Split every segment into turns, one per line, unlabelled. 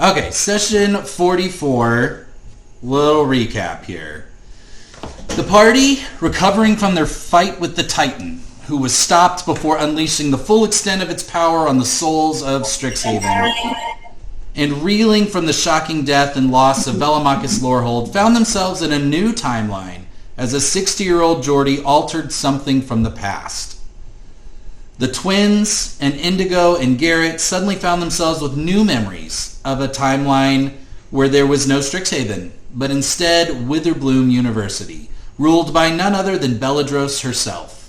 Okay, session 44. Little recap here. The party, recovering from their fight with the Titan, who was stopped before unleashing the full extent of its power on the souls of Strixhaven, and reeling from the shocking death and loss of Velomachus Lorehold, found themselves in a new timeline as a 60-year-old Geordie altered something from the past. The twins and Indigo and Garrett suddenly found themselves with new memories of a timeline where there was no Strixhaven, but instead Witherbloom University, ruled by none other than Belladros herself.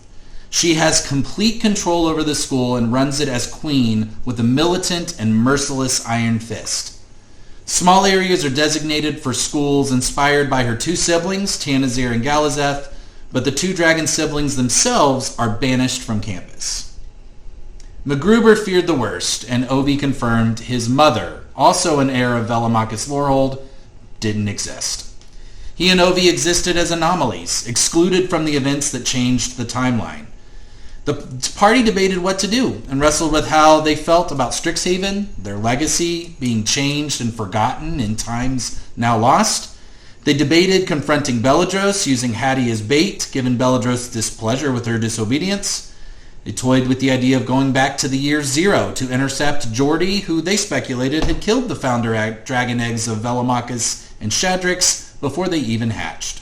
She has complete control over the school and runs it as queen with a militant and merciless iron fist. Small areas are designated for schools inspired by her two siblings, Tanazir and Galazeth, but the two dragon siblings themselves are banished from campus. MacGruber feared the worst, and Obi confirmed his mother, also an heir of Velomachus Lorehold, didn't exist. He and Ovi existed as anomalies, excluded from the events that changed the timeline. The party debated what to do and wrestled with how they felt about Strixhaven, their legacy being changed and forgotten in times now lost. They debated confronting Belladros, using Hattie as bait, given Belladros' displeasure with her disobedience. They toyed with the idea of going back to the year zero to intercept Geordie, who they speculated had killed the founder dragon eggs of Velomachus and Shadrix before they even hatched.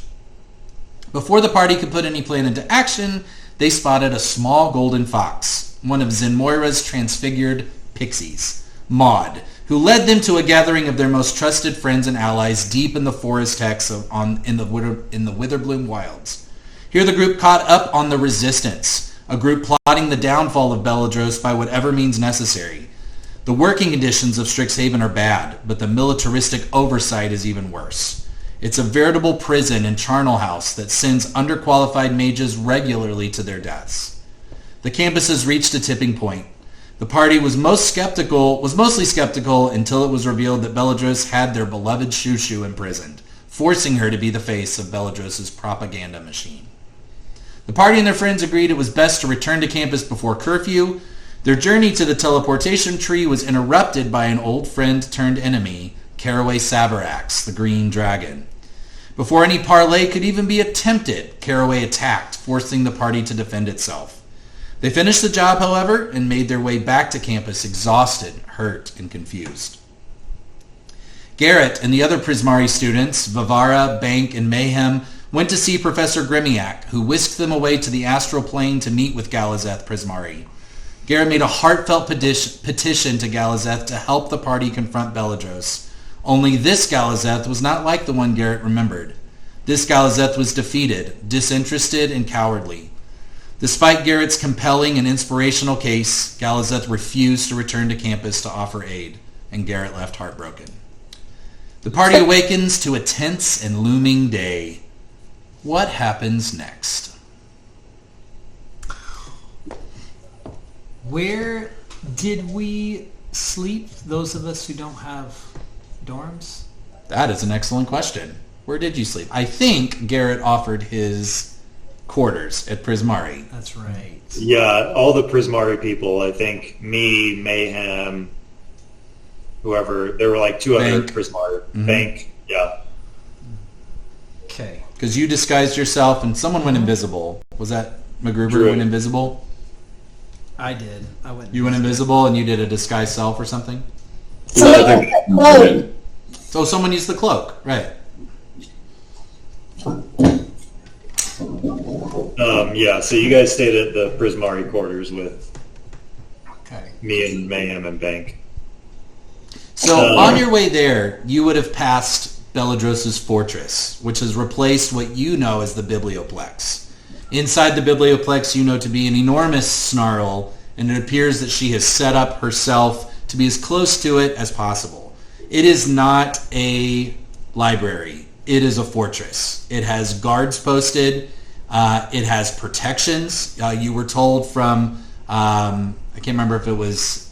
Before the party could put any plan into action, they spotted a small golden fox, one of Zenmoira's transfigured pixies, Maud, who led them to a gathering of their most trusted friends and allies deep in the forest hex in the Witherbloom wilds. Here the group caught up on the resistance, a group plotting the downfall of Belladros by whatever means necessary. The working conditions of Strixhaven are bad, but the militaristic oversight is even worse. It's a veritable prison and charnel house that sends underqualified mages regularly to their deaths. The campus has reached a tipping point. The party was mostly skeptical until it was revealed that Belladros had their beloved Shushu imprisoned, forcing her to be the face of Belladros' propaganda machine. The party and their friends agreed it was best to return to campus before curfew. Their journey to the teleportation tree was interrupted by an old friend turned enemy, Caraway Savarax, the green dragon. Before any parley could even be attempted, Caraway attacked, forcing the party to defend itself. They finished the job, however, and made their way back to campus exhausted, hurt, and confused. Garrett and the other Prismari students, Vivara, Bank, and Mayhem, went to see Professor Grimiak, who whisked them away to the astral plane to meet with Galazeth Prismari. Garrett made a heartfelt petition to Galazeth to help the party confront Belladros. Only this Galazeth was not like the one Garrett remembered. This Galazeth was defeated, disinterested, and cowardly. Despite Garrett's compelling and inspirational case, Galazeth refused to return to campus to offer aid, and Garrett left heartbroken. The party awakens to a tense and looming day. What happens next?
Where did we sleep, those of us who don't have dorms?
That is an excellent question. Where did you sleep? I think Garrett offered his quarters at Prismari.
That's right.
Yeah, all the Prismari people, I think me, Mayhem, whoever, there were like two other Prismari. Mm-hmm. Bank, yeah.
Okay.
Because you disguised yourself and someone went invisible. Was that MacGruber went invisible?
I did.
You went invisible and you did a disguised self or something? So someone used the cloak, right.
Yeah, so you guys stayed at the Prismari quarters with me and Mayhem and Bank.
So on your way there, you would have passed Belladros' fortress, which has replaced what you know as the Biblioplex. Inside the Biblioplex, you know to be an enormous snarl, and it appears that she has set up herself to be as close to it as possible. It is not a library. It is a fortress. It has guards posted. It has protections. You were told from, I can't remember if it was,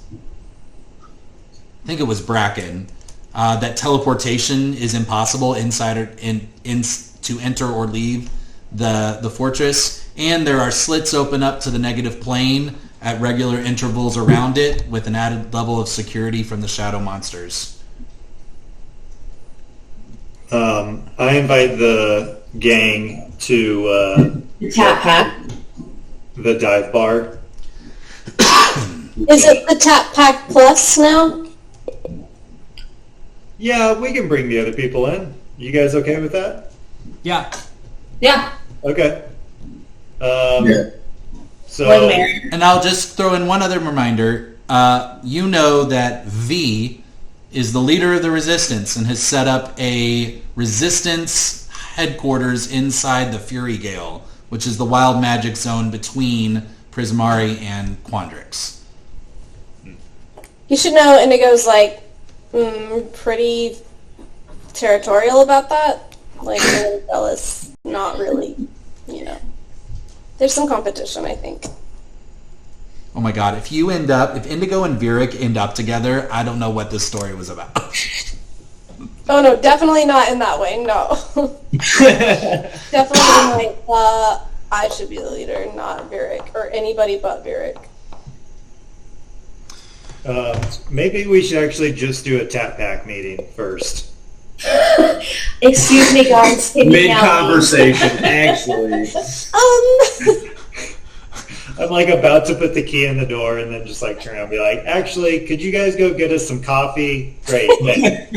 I think it was Bracken, that teleportation is impossible inside or to enter or leave the fortress, and there are slits open up to the negative plane at regular intervals around it with an added level of security from the shadow monsters.
I invite the gang to
Tap Pack.
the dive bar.
Is it the Tap Pack Plus now?
Yeah, we can bring the other people in. You guys okay with that?
Yeah.
Yeah.
Okay.
One
So
Mary.
And I'll just throw in one other reminder. You know that V is the leader of the Resistance and has set up a Resistance headquarters inside the Fury Gale, which is the wild magic zone between Prismari and Quandrix.
You should know Indigo's like pretty territorial about that. Like Bella's not really, you know. There's some competition, I think.
Oh my god, if Indigo and Virik end up together, I don't know what this story was about.
Oh no, definitely not in that way. No, definitely like I should be the leader, not Virik or anybody but Virik.
maybe we should actually just do a Tap Pack meeting first.
Excuse me, guys. Can you
Mid
now leave?
conversation, actually.
I'm like about to put the key in the door and then just like turn around and be like, actually, could you guys go get us some coffee? Great. Thanks.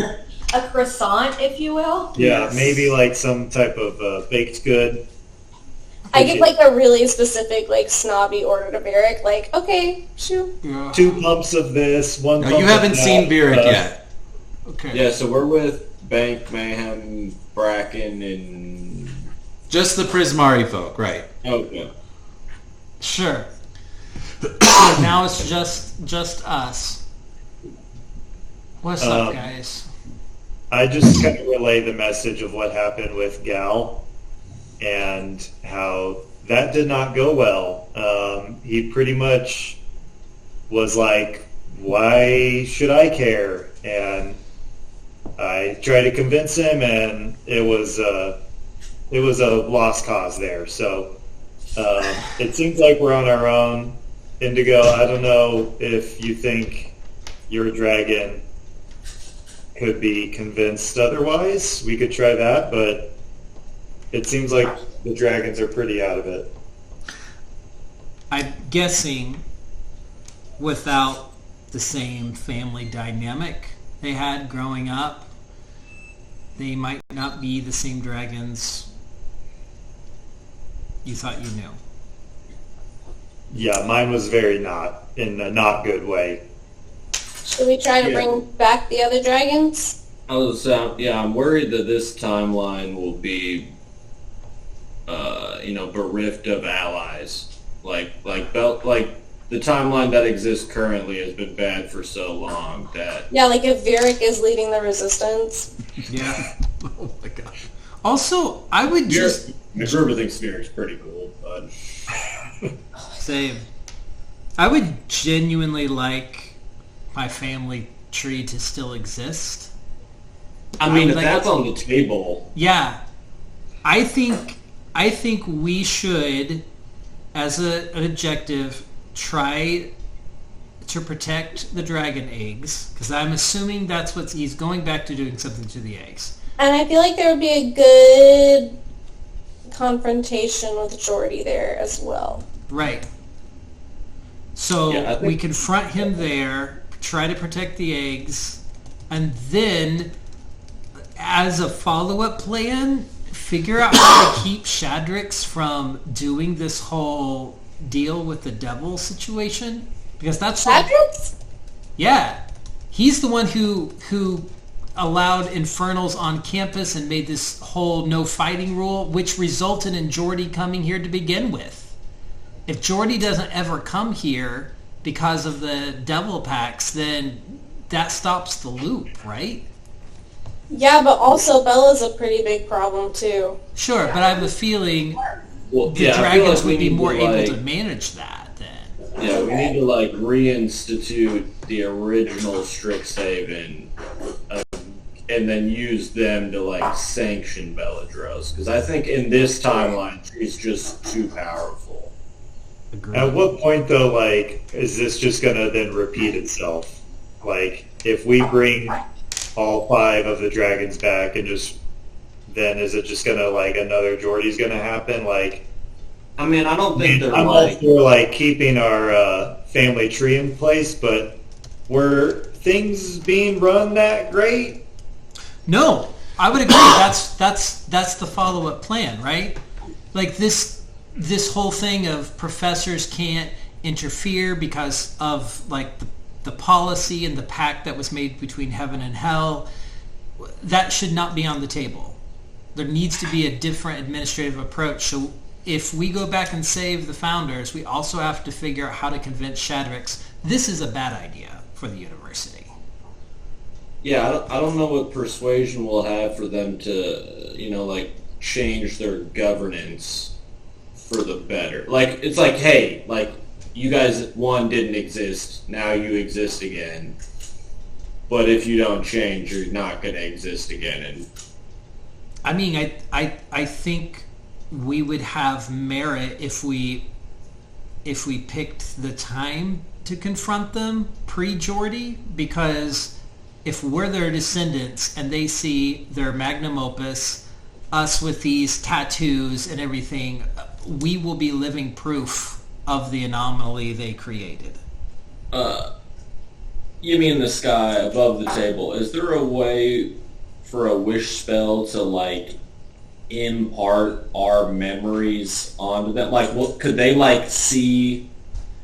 A croissant, if you will.
Yeah, maybe like some type of baked good.
I give like a really specific like snobby order to Virik. Like, okay, shoot.
Yeah.
2 pumps of this, 1
No,
pump
you
of
haven't
that,
seen Virik yet.
Okay.
Yeah, so we're with Bank, Mayhem, Bracken, and...
Just the Prismari folk, right.
Okay.
Sure. So now it's just us. What's up, guys?
I just kind of relay the message of what happened with Gal and how that did not go well. He pretty much was like, why should I care? And I tried to convince him, and it was a lost cause there. So it seems like we're on our own. Indigo, I don't know if you think your dragon could be convinced otherwise. We could try that, but it seems like the dragons are pretty out of it.
I'm guessing without the same family dynamic they had growing up, they might not be the same dragons you thought you knew.
Yeah, mine was very not, in a not good way.
Should we try to bring back the other dragons?
I'm worried that this timeline will be, bereft of allies. Like the timeline that exists currently has been bad for so long that...
Yeah, like if Virik is leading the resistance.
Yeah.
Oh my gosh.
Also, I would just
Magruber thinks Spheric's pretty cool, but...
say, I would genuinely like my family tree to still exist.
I mean,
would
if
like
that's
to-
on the table...
Yeah, I think we should, as an objective, try to protect the dragon eggs, because I'm assuming that's what he's going back to, doing something to the eggs.
And I feel like there would be a good confrontation with Jordy there as well.
Right. So
Yeah, I think-
we confront him there, try to protect the eggs, and then, as a follow-up plan, figure out how to keep Shadrax from doing this whole deal with the devil situation. Because that's like,
Shadrax?
yeah, he's the one who allowed infernals on campus and made this whole no fighting rule, which resulted in Jordy coming here to begin with. If Jordy doesn't ever come here because of the devil packs, then that stops the loop, right?
Yeah, but also Bella's a pretty big problem too.
Sure, but I have a feeling
Well,
the
yeah, I feel
dragons
like we
would be
need
more
to,
able to
like-
manage that then.
Yeah, we need to reinstitute the original Strixhaven, and then use them to sanction Belladros. Because I think in this timeline, she's just too powerful.
Agreed.
At what point, though, is this just going to then repeat itself? If we bring all 5 of the dragons back and just then is it just gonna like another Geordie's gonna happen? Like,
I mean, I don't think they're
I'm all
like.
for like keeping our family tree in place, but were things being run that great?
No, I would agree. That's the follow-up plan, right? Like this whole thing of professors can't interfere because of like the policy and the pact that was made between heaven and hell. That should not be on the table. There needs to be a different administrative approach. So if we go back and save the founders, we also have to figure out how to convince Shadrax this is a bad idea for the university.
Yeah, I don't know what persuasion we'll have for them to, like change their governance for the better. Like, it's like, hey, like, you guys, one, didn't exist, now you exist again. But if you don't change, you're not going to exist again. And
I mean, I think we would have merit if we picked the time to confront them pre-Geordie, because if we're their descendants and they see their magnum opus, us with these tattoos and everything, we will be living proof of the anomaly they created.
you mean the sky above the table? Is there a way for a wish spell to, like, impart our memories onto them? Like, could they, like, see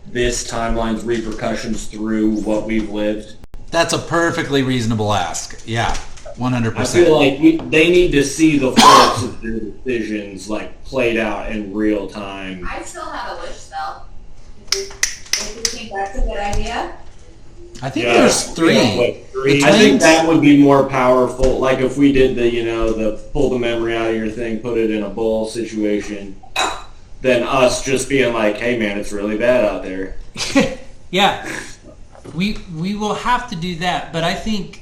this timeline's repercussions through what we've lived?
That's a perfectly reasonable ask. Yeah, 100%.
I feel like they need to see the faults of their decisions, like, played out in real time.
I still have a wish spell. If you think that's a good idea.
I think there's three.
I think that would be more powerful. Like if we did the pull the memory out of your thing, put it in a bowl situation, than us just being like, hey man, it's really bad out there.
Yeah. We will have to do that, but I think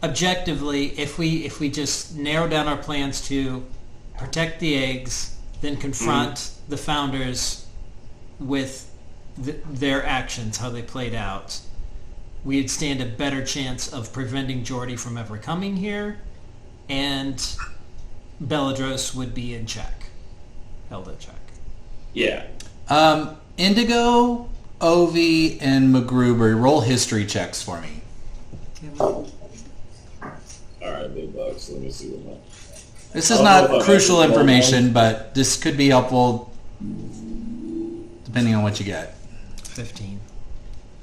objectively, if we just narrow down our plans to protect the eggs, then confront the founders with their actions, how they played out, we'd stand a better chance of preventing Geordie from ever coming here, and Belladros would be in check, held in check.
Yeah.
Indigo, Ovi, and MacGruber, roll history checks for me.
All right, big bucks. Let me see what my...
This is not crucial information, but this could be helpful depending on what you get.
15.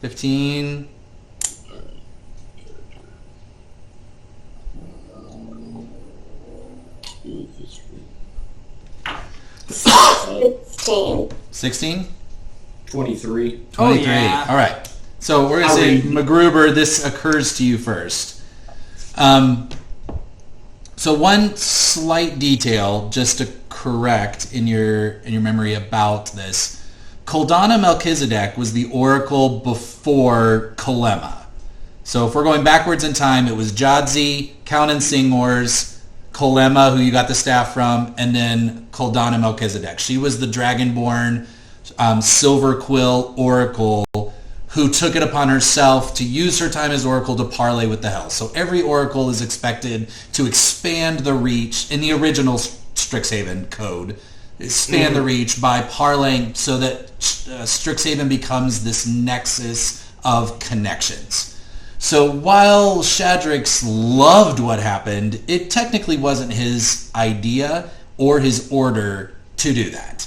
15.
$16.
16?
23.
23.
Oh, yeah.
All right. So we're going to say, MacGruber, this occurs to you first. So one slight detail, just to correct in your memory about this. Kuldana Melchizedek was the oracle before Kalema. So if we're going backwards in time, it was Jadzi, Count and Singors, Kalema, who you got the staff from, and then Kuldana Melchizedek. She was the dragonborn silver quill oracle who took it upon herself to use her time as oracle to parlay with the Hells. So every oracle is expected to expand the reach in the original Strixhaven code, expand the reach by parlaying so that Strixhaven becomes this nexus of connections. So while Shadrax loved what happened, it technically wasn't his idea or his order to do that.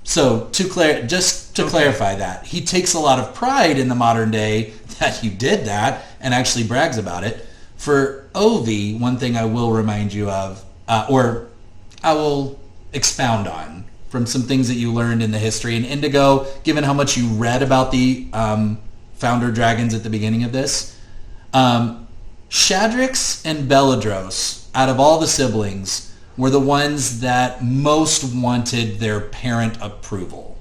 So just to clarify that, he takes a lot of pride in the modern day that you did that and actually brags about it. For Ovi, one thing I will remind you of, or I will expound on from some things that you learned in the history. And Indigo, given how much you read about the founder dragons at the beginning of this, Shadrax and Belladros, out of all the siblings, were the ones that most wanted their parent approval.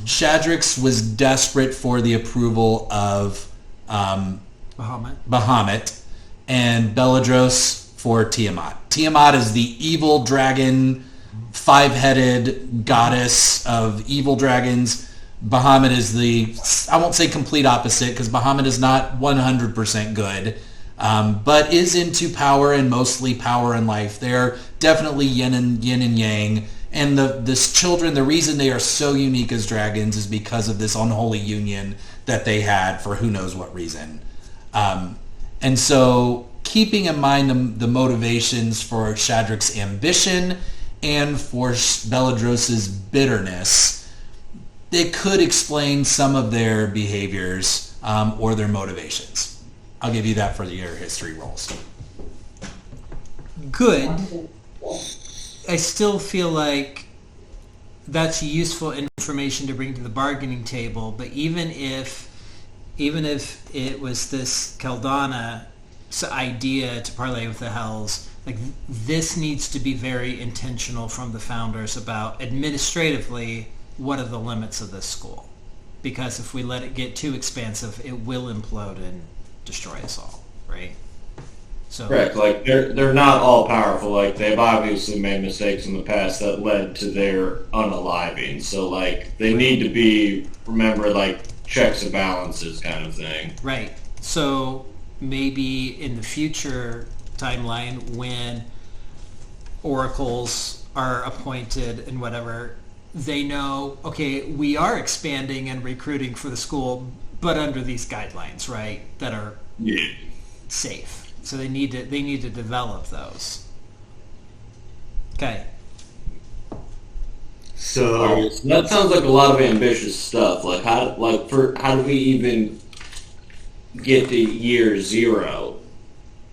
Shadrax was desperate for the approval of Bahamut, and Belladros for Tiamat. Tiamat is the evil dragon, five-headed goddess of evil dragons. Bahamut is the, I won't say complete opposite, because Bahamut is not 100% good, but is into power and mostly power in life. They're definitely yin and yang. And this children, the reason they are so unique as dragons is because of this unholy union that they had for who knows what reason. And so keeping in mind the motivations for Shadrach's ambition and for Beledros's bitterness, it could explain some of their behaviors or their motivations. I'll give you that for your history rolls.
Good. I still feel like that's useful information to bring to the bargaining table, but even if it was this Keldana's idea to parlay with the Hells, like this needs to be very intentional from the founders about administratively what are the limits of this school, because if we let it get too expansive, it will implode and destroy us all, right? So
Correct. Like they're not all powerful. Like they've obviously made mistakes in the past that led to their unaliving. So like they need to be remembered like checks and balances kind of thing.
right. So maybe in the future timeline when oracles are appointed and whatever, they know, okay, we are expanding and recruiting for the school, but under these guidelines, right, that are safe. So they need to develop those. Okay.
So
That sounds like a lot of ambitious stuff. Like how do we even get to year 0?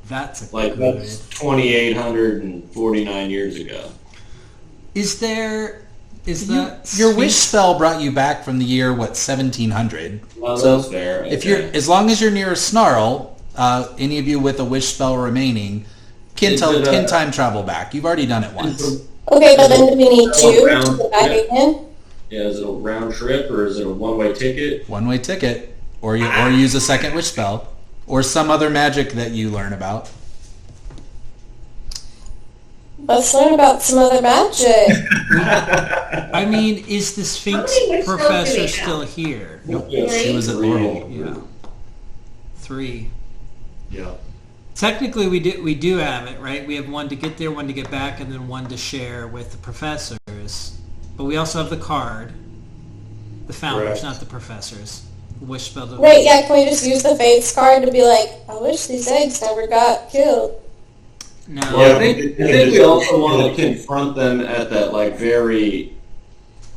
That's a
Like
good.
that's 2,849 years ago.
Is that
Your wish spell brought you back from the year 1700.
Well,
So
that's fair.
if you're,
Okay.
as long as you're near a snarl, any of you with a wish spell remaining can time travel back. You've already done it once.
Okay, but then do we need
Oh,
2
round
to go back
trip.
again?
Yeah, is it a round trip or is it a one-way ticket?
One-way ticket, or use a second wish spell, or some other magic that you learn about.
Let's learn about some other magic.
I mean, is the Sphinx
How many wish spells do
professor
we
still
have?
here?
She was at Laurel.
Yeah. 3.
yeah.
Technically, we do have it, right? We have 1 to get there, 1 to get back, and then 1 to share with the professors. But we also have the card. The founders,
Correct.
not the professors. Wish spell to...
Right, yeah, can we just use the Fates card to be like, I wish these eggs never got killed.
No.
Well, I think we also want to confront them at that like very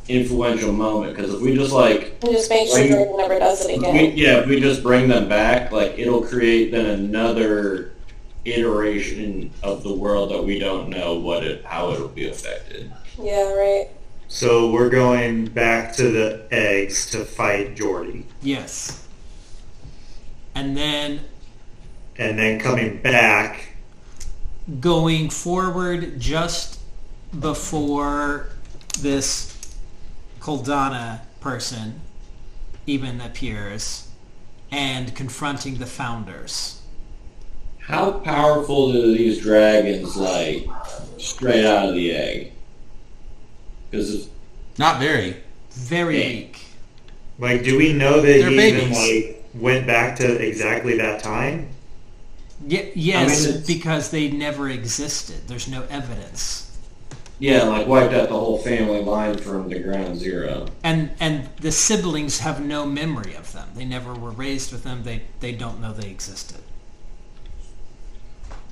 influential moment because if we just like
And just make sure
Like-
Jordan never does it again.
if we just bring them back, like it'll create then another iteration of the world that we don't know how it'll be affected.
Yeah, right.
So we're going back to the eggs to fight Jordy.
Yes. And then
And then coming back,
going forward just before this Koldana person even appears and confronting the founders.
How powerful do these dragons like straight out of the egg? Because
Not very.
Very
Yeah.
weak.
like, do we know that
They're
he even
babies.
like went back to exactly that time?
Yes,
it's-
because they never existed. There's no evidence.
yeah, like wiped out the whole family line from the ground zero.
And the siblings have no memory of them. They never were raised with them. They don't know they existed.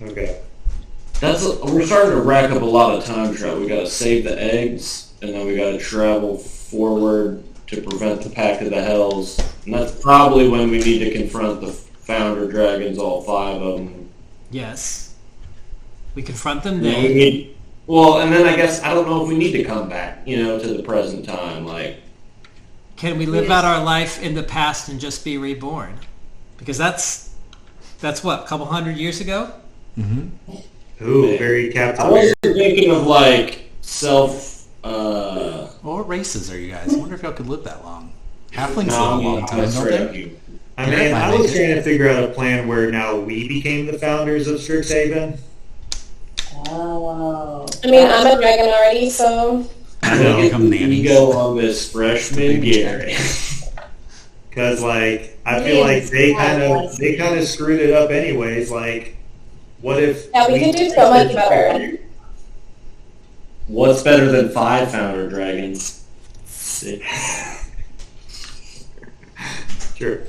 Okay.
We're starting to rack up a lot of time travel. We got to save the eggs, and then we got to travel forward to prevent the Pact of the Hells. And that's probably when we need to confront the founder dragons, all 5 of them.
Yes. We confront them
And then we
then.
need, well, and then I guess I don't know if we need to come back, to the present time. Like,
Can we live out our life in the past and just be reborn? Because that's what, a couple hundred years ago?
Ooh,
Man.
very
I
captivating.
was thinking of like
What races are you guys? I wonder if y'all could live that long. Halflings live a
I'm
long time, don't
straight up
they?
human.
I
Garrett
mean,
might
I
make
was
it.
trying to figure out a plan where now we became the founders of Strixhaven.
Oh.
I mean, I'm a dragon already, so
They'll become nannies.
Ego on this freshman Gary.
Because, like, I feel like they kind of screwed it up anyways. Like, what if?
Yeah, we could do so much better.
What's better than 5 founder dragons? 6.
Sure.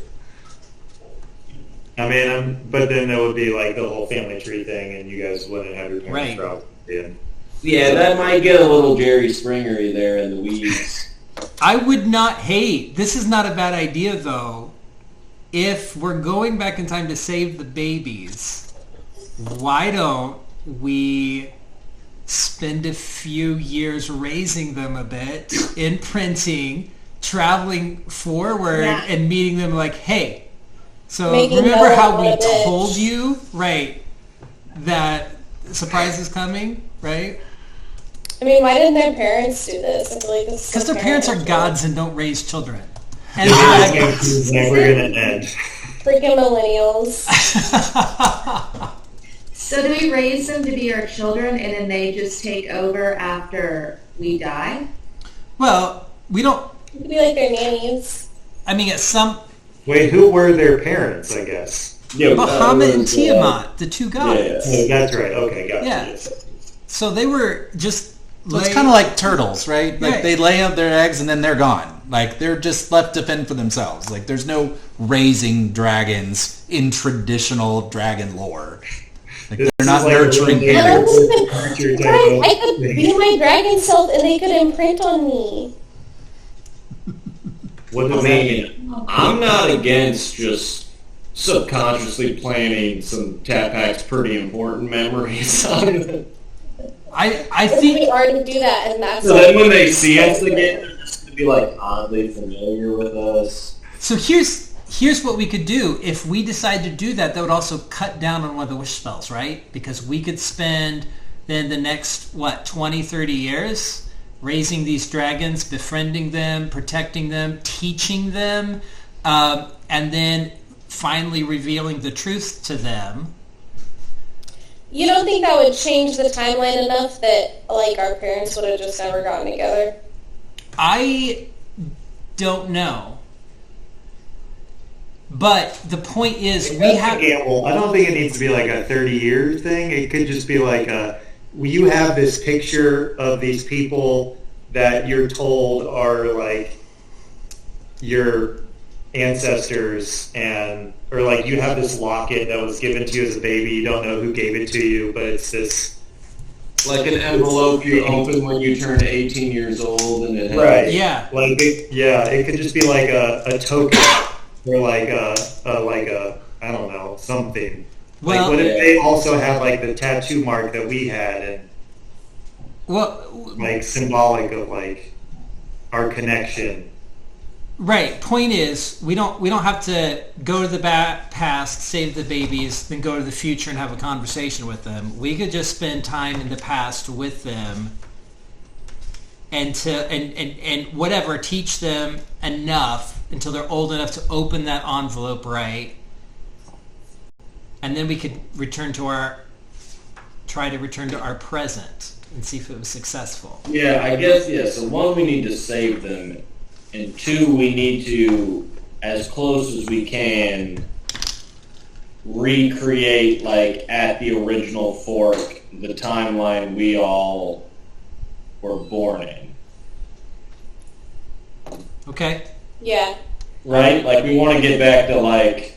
I mean, but then there would be like the whole family tree thing, and you guys wouldn't have your parents drop in.
Yeah, that might get a little Jerry Springery there in the weeds.
I would not. Hey, this is not a bad idea though. If we're going back in time to save the babies, why don't we spend a few years raising them a bit, imprinting, traveling forward, and meeting them like, hey, so remember how we told you, right, that surprise is coming, right?
I mean, why didn't their parents do this? I feel like this is
because their parents are gods and don't raise children. And
It's never gonna end.
Freaking millennials.
So do we raise them to be our children and then they just take over after we die?
Well, we don't.
You could be like their nannies.
I mean, at some.
Wait, who were their parents? I guess.
Yeah,
Muhammad and Tiamat, the two gods.
Oh, that's right. Okay, gotcha.
Yeah.
Yes.
So they were just.
So it's kind of like turtles, right? Like they lay out their eggs and then they're gone. Like they're just left to fend for themselves. Like there's no raising dragons in traditional dragon lore. Like they're not nurturing parents.
I could be my dragon self and they could imprint on me.
What does that mean?
I'm not against just subconsciously planting some Tapak's pretty important memories on it.
I
We
think.
already do that, and that's
So then when they see us again, they're just going to be like oddly familiar with us.
So here's what we could do. If we decide to do that, that would also cut down on one of the wish spells, right? Because we could spend then the next, 20, 30 years raising these dragons, befriending them, protecting them, teaching them, and then finally revealing the truth to them.
You don't think that would change the timeline enough that, like, our parents would have just never gotten together?
I don't know. But the point is, we have...
Gamble. I don't think it needs to be like a 30-year thing. It could just be like you have this picture of these people that you're told are like your ancestors, or like you have this locket that was given to you as a baby. You don't know who gave it to you, but it's this
Like an envelope you open when you turn 18 years old, and it has...
right.
Yeah.
Like it could just be like a token or like a I don't know, something.
Well,
like what if they also have like the tattoo mark that we had, and like symbolic of like our connection.
Right. Point is, we don't have to go to the past, save the babies, then go to the future and have a conversation with them. We could just spend time in the past with them, and whatever, teach them enough until they're old enough to open that envelope, right? And then we could try to return to our present and see if it was successful.
Yeah, I guess, yeah. So one, we need to save them. And two, we need to, as close as we can, recreate, like, at the original fork, the timeline we all were born in.
Okay?
Yeah.
Right? Like, we want to get back to, like,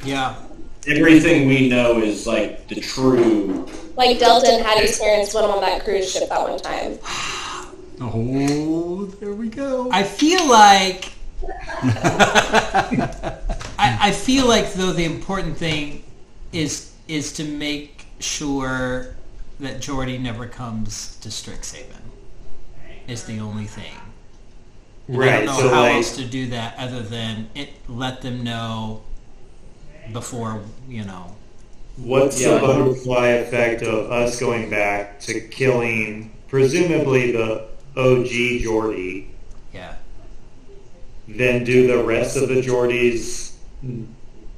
Yeah.
everything we know is, like, the true...
Like Delta and Hattie's parents went on that cruise ship that one time.
Oh, there we go.
I feel like... I feel like, though, the important thing is to make sure that Geordie never comes to Strixhaven. Is the only thing. And
Right.
I don't know
So
how
like,
else to do that other than let them know before,
what's the butterfly effect of us going back to killing presumably the OG Geordie?
Yeah.
Then do the rest of the Geordies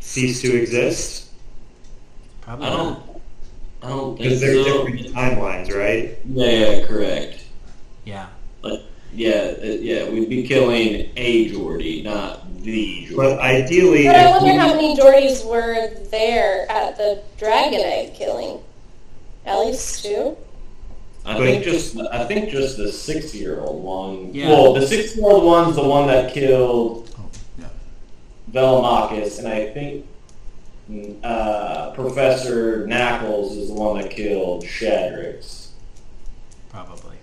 cease to exist?
Probably
I
not.
don't think
Because they're
so.
different timelines, right?
Yeah, correct.
Yeah.
Yeah, we'd be killing a Geordie, not the Geordie.
But ideally,
But I
if
wonder
we-
how many Geordies were there at the dragon egg killing. At least 2?
I think just the 6-year-old one.
Yeah.
Well, the 6-year-old one's the one that killed
Yeah.
Velomachus, and I think Professor Knackles is the one that killed Shadrax.
Probably.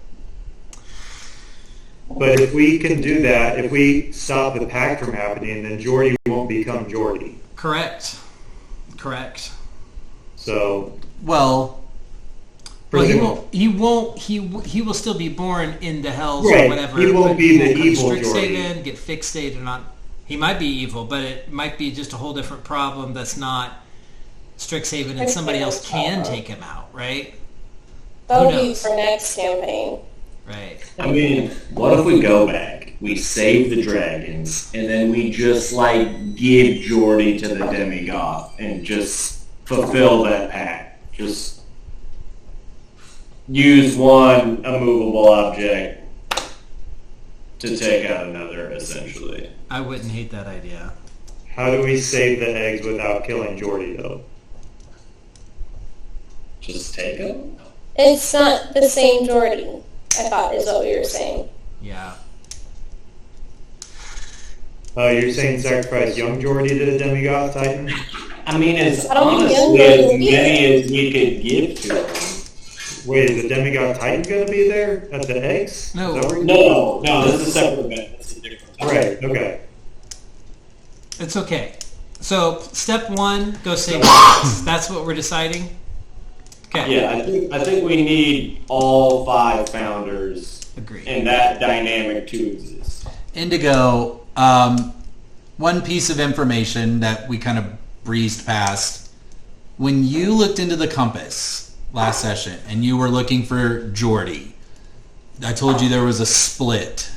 But if we can do that, if we stop the pact from happening, then Geordie won't become Geordie.
Correct.
So,
Well,
Well,
presume-
he will still be born into hells
Right,
or whatever.
he won't
but
be the
won't come
evil
Strixhaven, get fixated on. He might be evil, but it might be just a whole different problem that's not Strixhaven, and somebody else can take him out, right?
That'll
Who
be
knows?
for next campaign.
Right.
I mean, what if we go back, we save the dragons, and then we just give Geordie to the demigod and just fulfill that pact? Just use one immovable object to take out another, essentially.
I wouldn't hate that idea.
how do we save the eggs without killing Geordie, though?
Just take them?
It's not the same Geordie, I thought is what we were saying.
Yeah.
You're saying sacrifice young Geordie to the demigod titan?
I mean, as
I don't think
honestly
young
as
Geordie
many as we could give to them.
Wait, is the demigod titan going to be there at the eggs?
No.
Is that what you're-
No, this is a separate event. It's a different time.
Right, okay.
It's okay. So, step 1, go save the eggs. That's what we're deciding? Okay.
Yeah, I think we need all 5 founders
Agreed.
and that dynamic to exist.
Indigo, one piece of information that we kind of breezed past. When you looked into the compass last session and you were looking for Geordie, I told you there was a split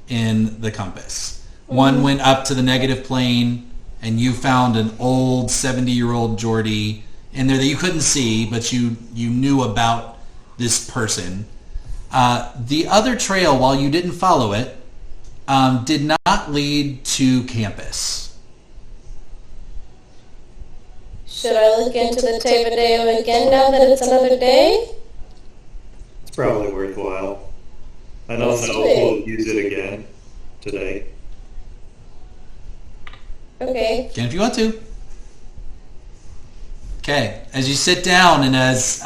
in the compass. One went up to the negative plane and you found an old 70-year-old Geordie in there that you couldn't see, but you knew about this person. The other trail, while you didn't follow it, did not lead to campus.
Should I look into the Tevadeo again now that it's another day?
It's probably worthwhile. I don't
Let's
know
do
if
it.
we'll use it again today.
Okay.
Again, if you want to. Okay, as you sit down and as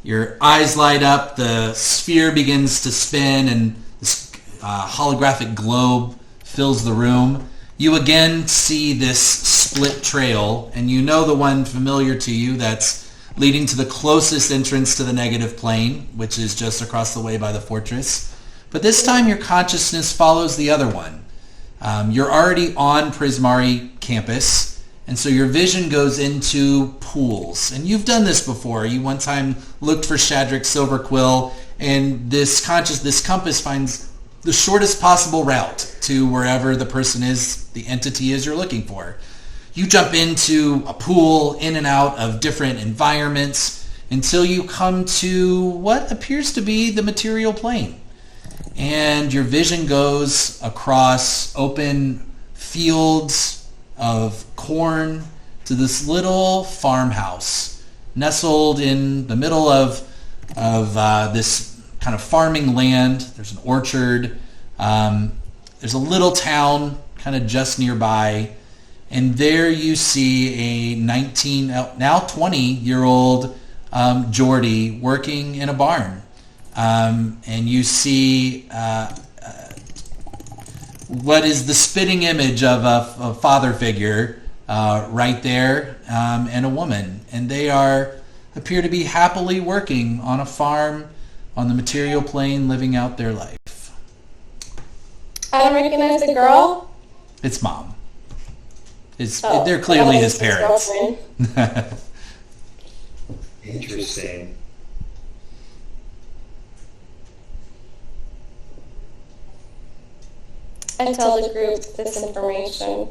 your eyes light up, the sphere begins to spin and this holographic globe fills the room. You again see this split trail, and you know the one familiar to you that's leading to the closest entrance to the negative plane, which is just across the way by the fortress. But this time your consciousness follows the other one. You're already on Prismari campus, and so your vision goes into pools. And you've done this before. You one time looked for Shadrach Silverquill, and this compass finds the shortest possible route to wherever the person is, the entity is you're looking for. You jump into a pool, in and out of different environments, until you come to what appears to be the material plane. And your vision goes across open fields of corn to this little farmhouse nestled in the middle of this kind of farming land. There's an orchard. There's a little town kind of just nearby. And there you see a 19, now 20-year-old Geordie working in a barn. And you see what is the spitting image of a father figure right there, and a woman. And they appear to be happily working on a farm on the material plane, living out their life.
I don't recognize the girl.
It's mom.
Oh,
They're clearly
that
his
was
parents.
girlfriend.
Interesting.
I tell the group this information.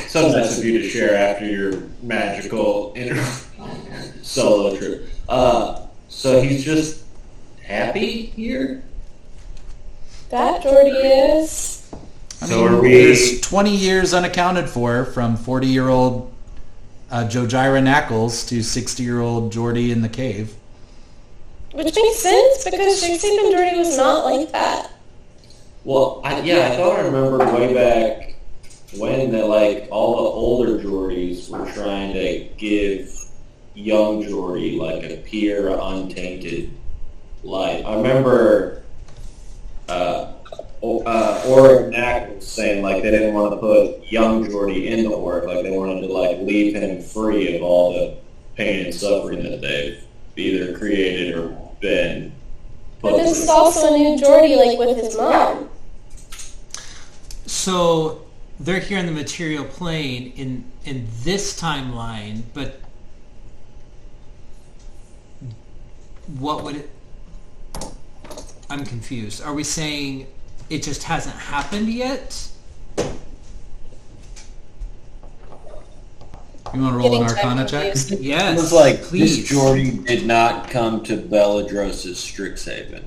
So nice of you to share after your magical solo trip. So he's just happy here?
that Jordy is.
There's 20 years unaccounted for, from 40-year-old Jojira Knackles to 60-year-old Jordy in the cave.
Which makes sense, because Strixhaven Jordy was not like that.
Well, I thought I remember way back when that like all the older Geordies were trying to give young Geordie like a pure, untainted life. I remember Aura Knack was saying like they didn't want to put young Geordie in the Orc, like they wanted to like leave him free of all the pain and suffering that they've either created or been.
But this is also a new Jordy, like with his mom.
So they're here in the material plane in this timeline, but what would it... I'm confused. Are we saying it just hasn't happened yet?
You want to roll an Arcana check?
Yes,
It was like
please.
this Geordie did not come to Beladros' Strixhaven.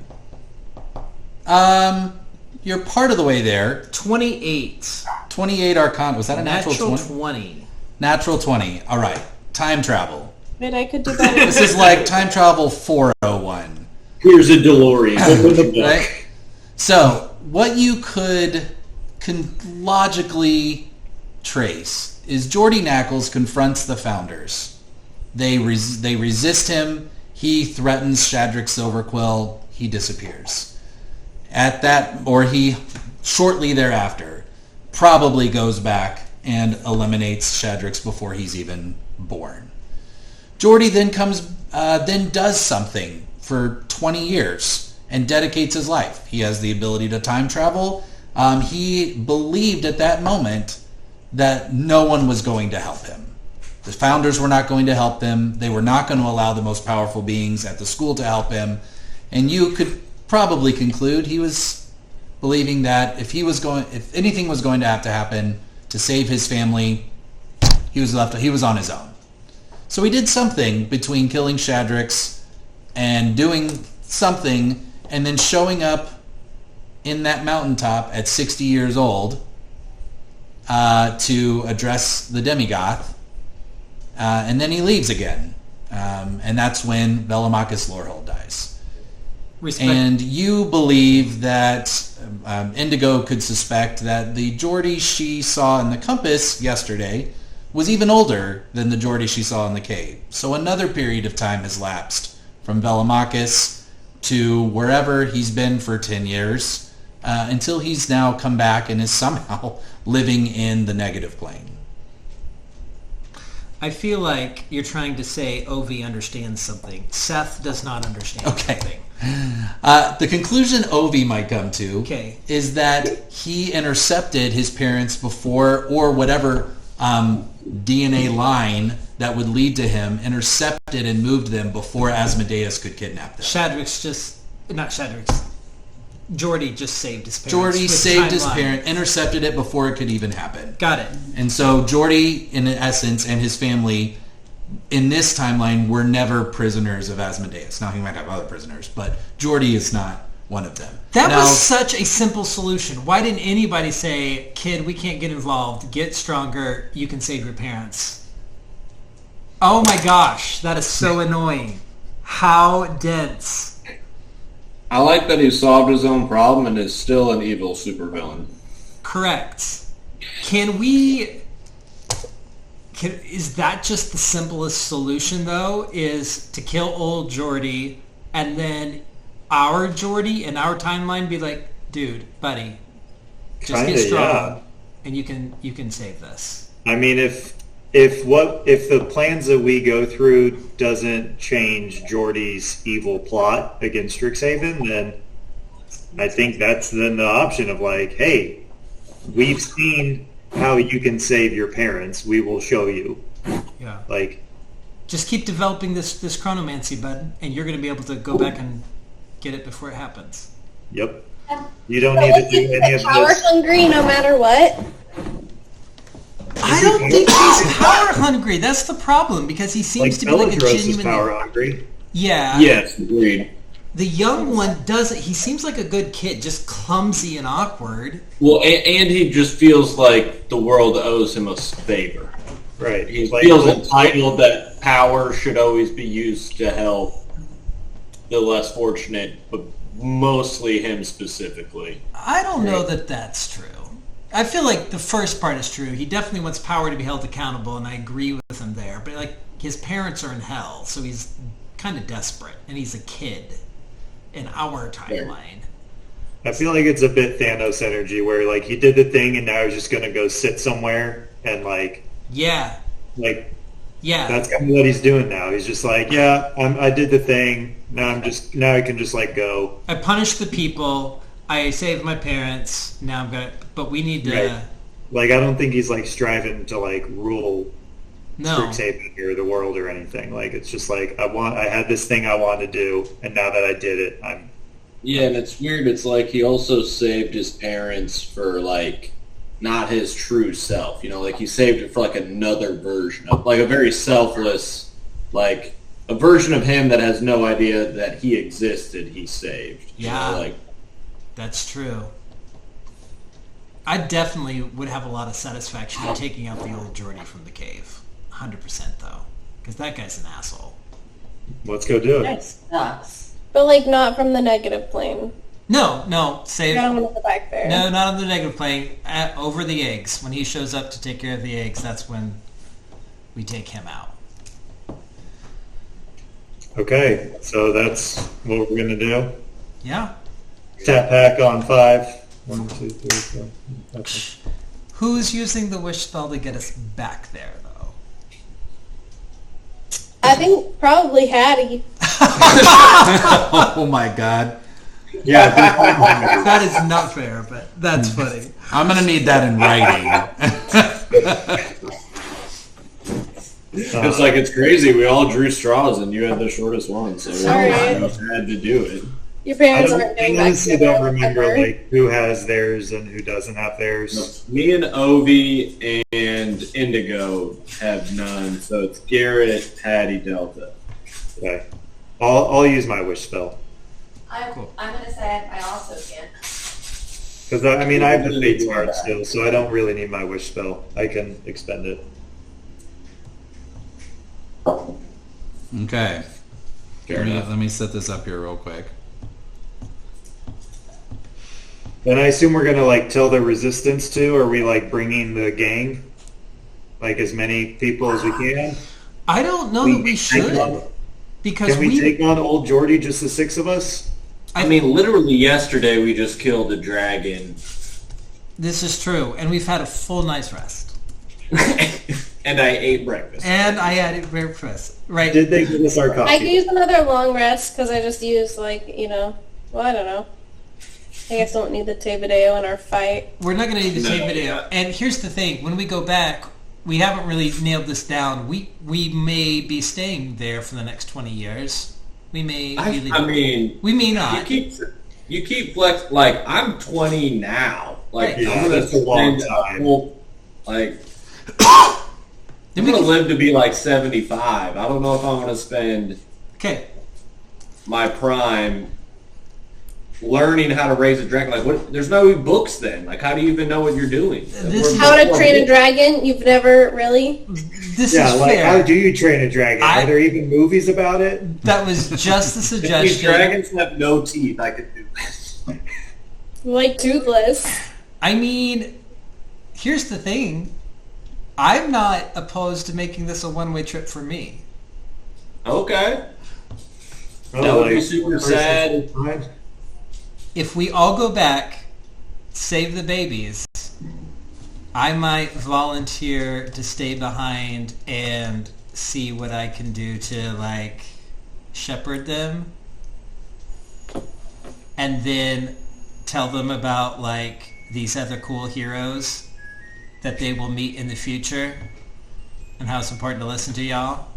You're part of the way there.
28.
28 Arcana. Was that a natural
20.
Natural 20. All right. Time travel.
Wait, I could do better.
This is like time travel 401.
Here's a DeLorean. Open the book.
Right? So, what you could logically trace is Jordy Knackles confronts the Founders. They resist him. He threatens Shadrick Silverquill. He disappears. He shortly thereafter probably goes back and eliminates Shadrix before he's even born. Jordy then does something for 20 years and dedicates his life. He has the ability to time travel. He believed at that moment that no one was going to help him. The Founders were not going to help him. They were not going to allow the most powerful beings at the school to help him. And you could probably conclude he was believing that if anything was going to have to happen to save his family, he was on his own. So he did something between killing Shadrix and doing something and then showing up in that mountaintop at 60 years old to address the Demigoth. And then he leaves again. And that's when Velomachus Lorehold dies. And you believe that Indigo could suspect that the Geordie she saw in the compass yesterday was even older than the Geordie she saw in the cave. So another period of time has lapsed from Velomachus to wherever he's been for 10 years until he's now come back and is somehow living in the negative plane.
I feel like you're trying to say Ovi understands something. Seth does not understand something.
The conclusion Ovi might come to is that he intercepted his parents before, or whatever DNA line that would lead to him, intercepted and moved them before Asmodeus could kidnap them.
Jordy just saved his parents.
Jordy saved his parent, intercepted it before it could even happen.
Got it.
And so Jordy, in essence, and his family, in this timeline, were never prisoners of Asmodeus. Now, he might have other prisoners, but Jordy is not one of them.
That was such a simple solution. Why didn't anybody say, kid, we can't get involved, get stronger, you can save your parents? Oh my gosh, that is so annoying. How dense.
I like that he solved his own problem and is still an evil supervillain.
Correct. Is that just the simplest solution, though, is to kill old Jordy and then our Jordy in our timeline be like, dude, buddy, just get strong and you can save this.
I mean, if the plans that we go through doesn't change Jordy's evil plot against Strixhaven, then I think that's then the option of like, hey, we've seen how you can save your parents. We will show you.
Yeah.
Like,
just keep developing this chronomancy, bud, and you're going to be able to go back and get it before it happens.
Yep. You don't need to do any of
Power
this.
hungry no matter what.
I don't think he's power hungry. That's the problem, because he seems to be like a
Beladros is
genuine...
power hungry.
Yeah.
Yes, agreed.
The young one doesn't. He seems like a good kid, just clumsy and awkward.
Well, and he just feels like the world owes him a favor.
Right.
He feels entitled that power should always be used to help the less fortunate, but mostly him specifically.
I don't know that that's true. I feel like the first part is true. He definitely wants power to be held accountable, and I agree with him there. But like his parents are in hell, so he's kind of desperate, and he's a kid in our timeline.
I feel like it's a bit Thanos energy where like he did the thing and now he's just gonna go sit somewhere and
Yeah.
That's kind of what he's doing now. He's just like, I did the thing. Now I can just like go.
I punished the people. I saved my parents. Now I'm gonna. But we need to.
Right. Like I don't think he's like striving to like rule Strixhaven or the world or anything. Like it's just like I had this thing I wanted to do, and now that I did it, I'm.
Yeah, and it's weird. It's like he also saved his parents for like not his true self. You know, like he saved it for like another version of like a very selfless, like a version of him that has no idea that he existed. He saved.
Yeah,
you know, like
that's true. I definitely would have a lot of satisfaction in taking out the old Geordie from the cave. 100% though, because that guy's an asshole.
Let's go do it.
That sucks.
But like not from the negative plane.
No, save.
I don't want to go back there.
No, not on the negative plane. Over the eggs. When he shows up to take care of the eggs, that's when we take him out.
Okay, so that's what we're gonna do.
Yeah.
Tap hack on 5. 1, 2, 3, 4. Okay.
Who's using the wish spell to get us back there, though?
I think probably Hattie.
Oh my god.
Yeah.
That is not fair, but that's funny.
I'm gonna need that in writing.
it's like it's crazy. We all drew straws, and you had the shortest one, so
Sorry.
we had to do it.
Your parents
I
aren't doing that.
honestly don't remember like who has theirs and who doesn't have theirs.
Me and Ovi and Indigo have none, so it's Garrett, Patty, Delta.
Okay. I'll use my wish spell.
I'm going to say I also can.
Because I mean I have the fate card still, so I don't really need my wish spell. I can expend it.
Okay.
Fair enough.
Let me set this up here real quick.
Then I assume we're gonna like tell the resistance to. Are we like bringing the gang, like as many people as we can?
I don't know that we should. Because
Can we take on old Geordie, just the 6 of us?
I mean, literally yesterday we just killed a dragon.
This is true, and we've had a full night's rest.
And I ate breakfast.
And I had breakfast. Right.
Did they give us our coffee?
I could use another long rest because I just used like, well, I don't know. I guess I don't need the Tebedeo in our fight.
We're not going to need the same video. And here's the thing. When we go back, we haven't really nailed this down. We may be staying there for the next 20 years. We may be leaving.
I mean,
we may not.
You keep flex. Like I'm 20 now. Like
Right.
Yeah,
I'm gonna
that's a long
spend
time.
like
Then
I'm
we
gonna
can-
live to be like 75. I don't know if I'm gonna spend
Okay.
my prime learning how to raise a dragon. Like, what? There's no books then. Like, how do you even know what you're doing?
This-
How to train a dragon? You've never really?
This
Yeah,
is
like
fair.
how do you train a dragon?
I-
Are there even movies about it?
That was just the
If these
suggestion.
dragons have no teeth, I could do this.
Like toothless.
I mean, here's the thing. I'm not opposed to making this a one-way trip for me.
Okay.
Oh,
That would be
like,
super
one person
sad.
full time?
If we all go back, save the babies, I might volunteer to stay behind and see what I can do to, like, shepherd them. And then tell them about, like, these other cool heroes that they will meet in the future and how it's important to listen to y'all.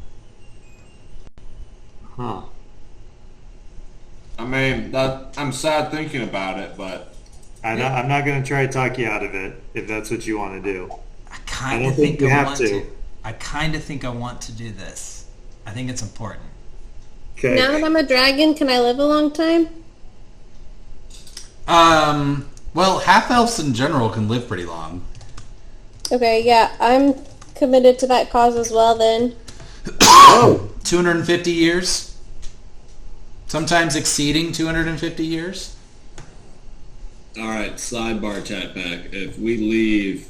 Huh. I mean, I'm sad thinking about it, but
I'm not going to try to talk you out of it if that's what you want to do.
I kind
don't
of
think
think
you
I
have
want
to.
to. I kind of think I want to do this. I think it's important.
Okay.
Now that I'm a dragon, can I live a long time?
Well, half elves in general can live pretty long.
Okay, yeah, I'm committed to that cause as well then.
250 years. Sometimes exceeding 250 years.
All right, sidebar chat back. If we leave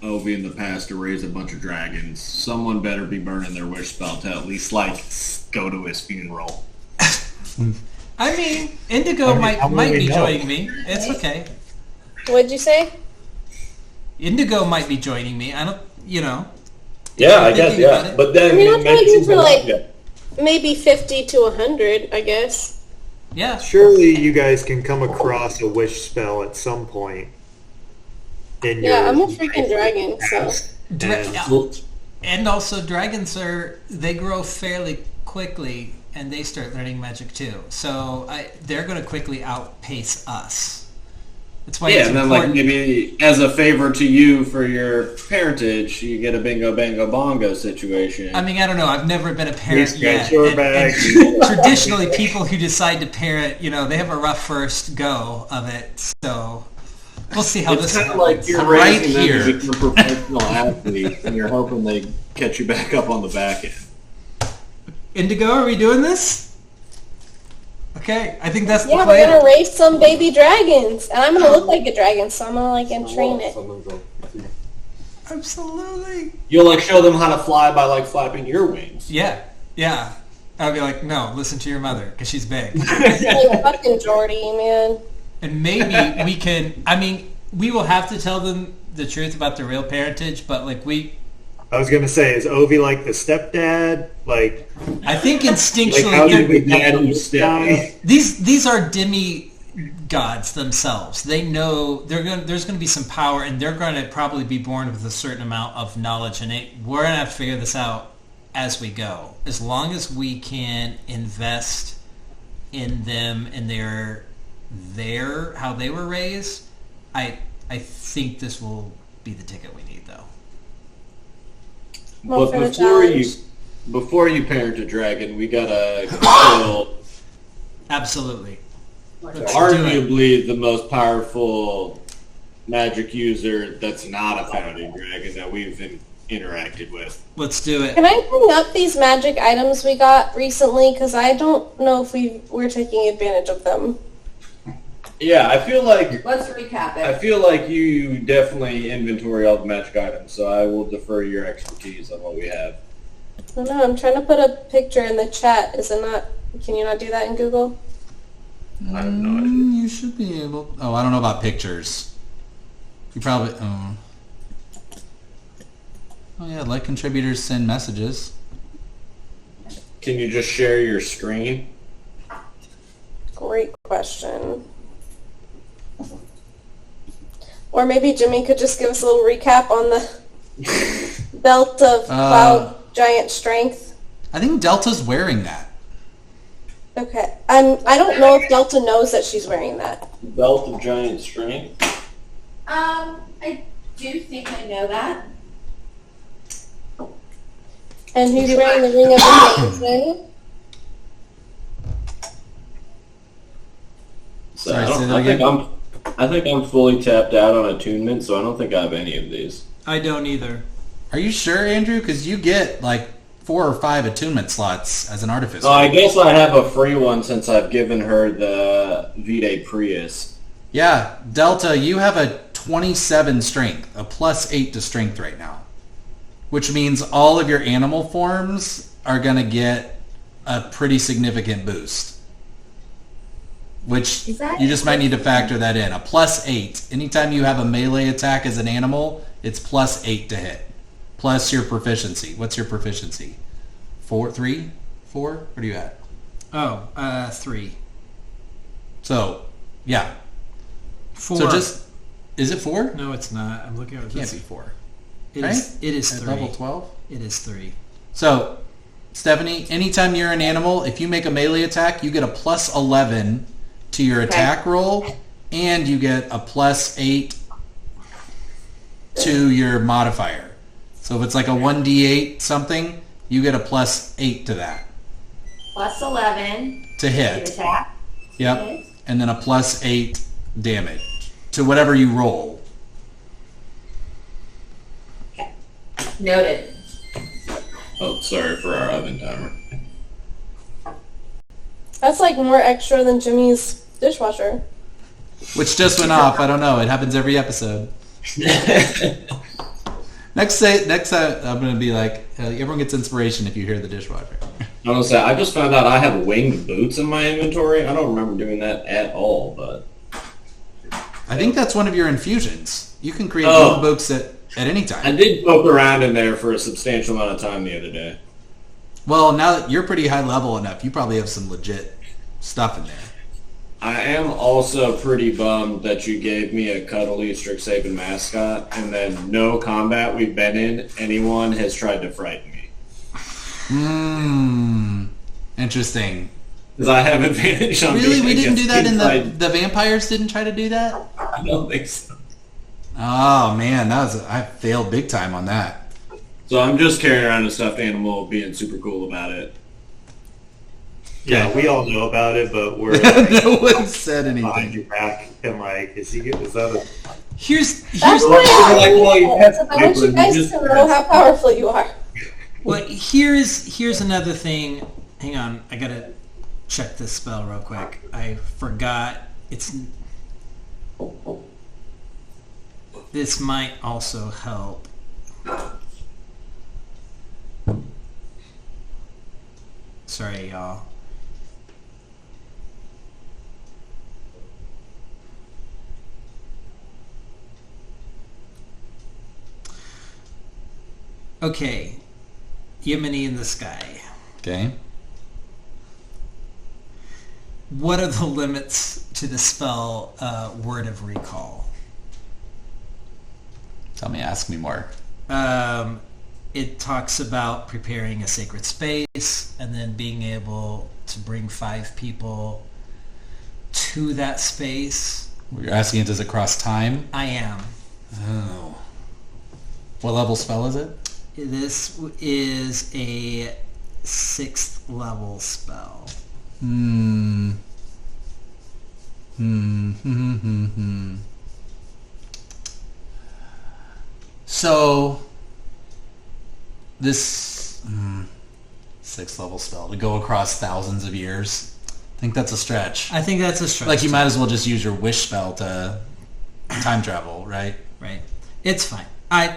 Ovi in the past to raise a bunch of dragons, someone better be burning their wish spell to at least, like, go to his funeral.
I mean, Indigo
how will
might
we
be
know?
joining me. It's okay.
What'd you say?
Indigo might be joining me. I don't,
Yeah,
I guess, yeah.
But then
I mean,
he
I'm waiting
mentioned
for, like,
yeah.
maybe 50 to 100, I guess.
Yeah.
Surely you guys can come across a wish spell at some point. In
Yeah,
your
I'm a freaking dragon, so.
past.
Dra- and also, dragons they grow fairly quickly, and they start learning magic too. So they're going to quickly outpace us. That's why it's
And then, like,
important.
maybe as a favor to you for your parentage, you get a bingo, bango, bongo situation.
I mean, I don't know. I've never been a parent
Please
yet.
get your
And
bag.
traditionally, people who decide to parent, they have a rough first go of it. So we'll see how
it's
this
kind of
happens.
like you're
Right
raising them
here.
to become professional athletes, and you're hoping they catch you back up on the back end.
Indigo, are we doing this? Okay, I think that's the
Yeah, we're
plan.
gonna raise some baby dragons. And I'm gonna look like a dragon, so I'm gonna, like, entrain it.
Absolutely.
You'll, like, show them how to fly by, like, flapping your wings.
Yeah. I'll be like, no, listen to your mother, because she's big.
Like, fucking Jordy, man.
And maybe we can, we will have to tell them the truth about the real parentage, but, like,
I was gonna say, is Ovi like the stepdad? Like,
I think
how
instinctually,
did we
Dad
get
who's
this
step-
guy?
these are demigods themselves. They know there's going to be some power, and they're going to probably be born with a certain amount of knowledge, and we're going to have to figure this out as we go. As long as we can invest in them and how they were raised, I think this will be the ticket we need, though.
Well,
But
for the
before you parent a dragon, we gotta kill
Absolutely. Let's do it.
arguably the most powerful magic user that's not a founding dragon that we've interacted with.
Let's do it.
Can I bring up these magic items we got recently? Because I don't know if we're taking advantage of them.
Yeah, I feel like
Let's recap it.
you definitely inventory all the magic items, so I will defer your expertise on what we have.
I don't know. I'm trying to put a picture in the chat. Is it not? Can you not do that in Google?
I have no idea.
You should be able. Oh, I don't know about pictures. You probably. Oh yeah, let contributors send messages.
Can you just share your screen?
Great question. Or maybe Jimmy could just give us a little recap on the belt of cloud giant strength.
I think Delta's wearing that.
Okay. I don't know if Delta knows that she's wearing that.
Belt of giant strength.
I do think I know that.
And who's wearing the ring of amazing?
So
Sorry,
I, don't-
say that
I think
again?
I think I'm fully tapped out on attunement, so I don't think I have any of these.
I don't either.
Are you sure, Andrew? Because you get like 4 or 5 attunement slots as an artificer.
I guess I have a free one since I've given her the Vitae Prius.
Yeah, Delta, you have a 27 strength, a plus 8 to strength right now. Which means all of your animal forms are going to get a pretty significant boost. Which
Is that-
you just might need to factor that in. A plus 8. Anytime you have a melee attack as an animal, it's plus 8 to hit. Plus your proficiency. What's your proficiency? 4, 3, 4? What are you at?
Oh, 3.
So, yeah.
4.
So just, is it 4?
No, it's not. I'm looking at
It can't be 4.
It
right?
is. It is
At
3.
level 12?
It is 3.
So, Stephanie, anytime you're an animal, if you make a melee attack, you get a plus 11 to your attack roll, and you get a plus 8 to your modifier. So if it's like a 1d8 something, you get a plus 8 to that.
plus 11
to
to
hit.
attack.
Yep.
Hit.
And then a plus 8 damage to whatever you roll.
Noted.
Oh, sorry for our oven timer.
That's like more extra than Jimmy's dishwasher.
Which just went off. I don't know. It happens every episode. Next I'm going to be like, everyone gets inspiration if you hear the dishwasher.
I was say I just found out I have winged boots in my inventory. I don't remember doing that at all, but
I think that's one of your infusions. You can create
Oh.
winged boots at any time.
I did poke around in there for a substantial amount of time the other day.
Well, now that you're pretty high level enough, you probably have some legit stuff in there.
I am also pretty bummed that you gave me a cuddly Strixhaven mascot, and then no combat we've been in, anyone has tried to frighten me.
Interesting.
Because I have advantage on
Really?
being
We didn't do that in
against
the vampires didn't try to do that?
I don't think so.
Oh man, I failed big time on that.
So I'm just carrying around a stuffed animal, being super cool about it.
Yeah, we all know about it, but we're like,
No one said
behind
anything.
your back and like, is that a...
Here's
That's
Well,
why
like, well, you have
I want you
to
guys
just-
to know how powerful you are.
well, here's another thing. Hang on, I gotta check this spell real quick. I forgot. This might also help. Sorry, y'all. Okay, Yemeni in the sky.
Okay.
What are the limits to the spell Word of Recall?
Tell me, ask me more.
It talks about preparing a sacred space and then being able to bring 5 people to that space.
You're asking, does it cross time?
I am.
Oh. What level spell is it?
This is a 6th level spell.
So, this 6th level spell to go across thousands of years, I think that's a stretch.
I think that's a stretch.
Like, you might as well just use your wish spell to time travel, right?
Right. It's fine.
I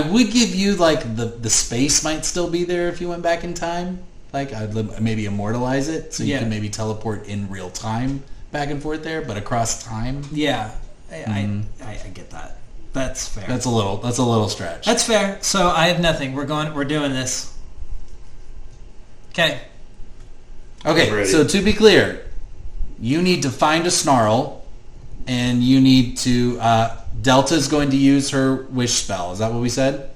would give you, like, the space might still be there if you went back in time. Like, I'd maybe immortalize it so you
Yeah.
can maybe teleport in real time back and forth there, but across time,
Yeah. I get that. That's fair.
that's a little stretch.
That's fair. So I have nothing. We're doing this. Okay.
Okay,
Ready.
so to be clear, you need to find a snarl, and you need to... Delta's going to use her wish spell. Is that what we said?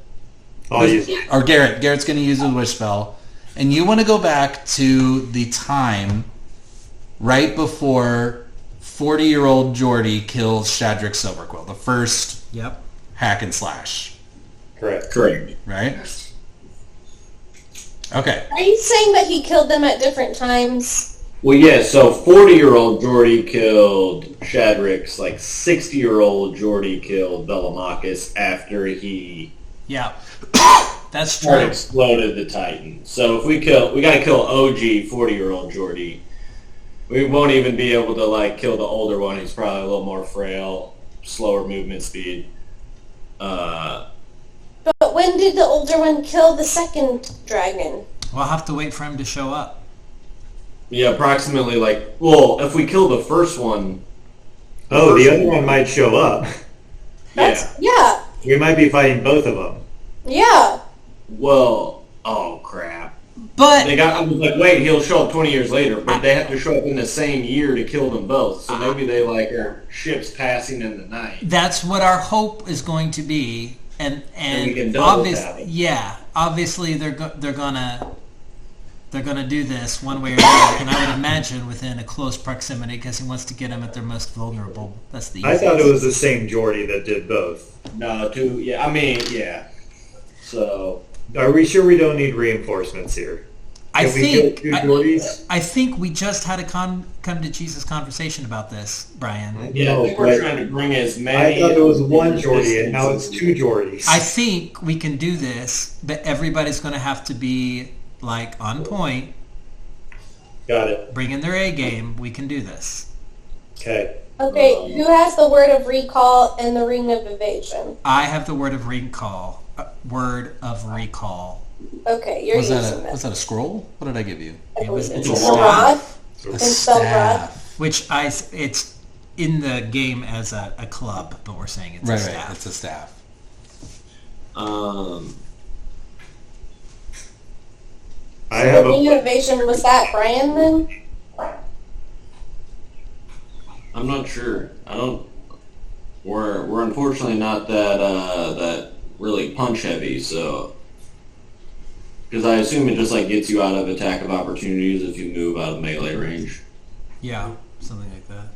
I'll use
Or Garrett's going to use his wish spell. And you want to go back to the time right before 40-year-old Geordie kills Shadrick Silverquill, the first
Yep.
hack and slash,
correct.
right? Okay.
Are you saying that he killed them at different times?
Well, yeah, so 40-year-old Geordie killed Shadrick's, like 60-year-old Geordie killed Bellamachus after he
Yeah. That's true.
exploded the Titan. So if we gotta kill OG 40-year-old Geordie. We won't even be able to like kill the older one. He's probably a little more frail, slower movement speed.
But when did the older one kill the second dragon?
We'll have to wait for him to show up.
Yeah, approximately like, well, if we kill the first one,
Oh, the other one might show up.
yeah.
We might be fighting both of them.
Yeah.
Well, oh crap.
But
I was like, wait, he'll show up 20 years later, but they have to show up in the same year to kill them both. So maybe they like are ships passing in the night.
that's what our hope is going to be, and
we can double tap it.
yeah, obviously they're gonna do this one way or another, and I would imagine within a close proximity because he wants to get them at their most vulnerable. That's the
I thought it
easiest.
was the same Geordie that did both.
No, yeah. So
Are we sure we don't need reinforcements here?
I
Can we kill
think
two Geordies?
I think we just had a come to Jesus conversation about this, Brian.
Yeah, I
No,
think we're
but
trying to bring as
I
many.
thought it was one Geordie, and now it's two Geordies.
I think we can do this, but everybody's going to have to be like on point,
Got it.
bring in their A game. We can do this.
Okay.
Okay, who has the word of recall and the ring of evasion?
I have the word of recall. Word of recall.
Okay, you're
Was
using
that a scroll? What did I give you?
It was
It's
it's
a rod.
A
And spelled rod.
staff.
which it's in the game as a club, but we're saying it's a
Right,
staff.
right. It's a staff.
I have
The ring
a.
of evasion, was that Brian then?
I'm not sure. I don't. We're unfortunately not that really punch heavy, so. Because I assume it just like gets you out of attack of opportunities if you move out of melee range.
Yeah, something like that.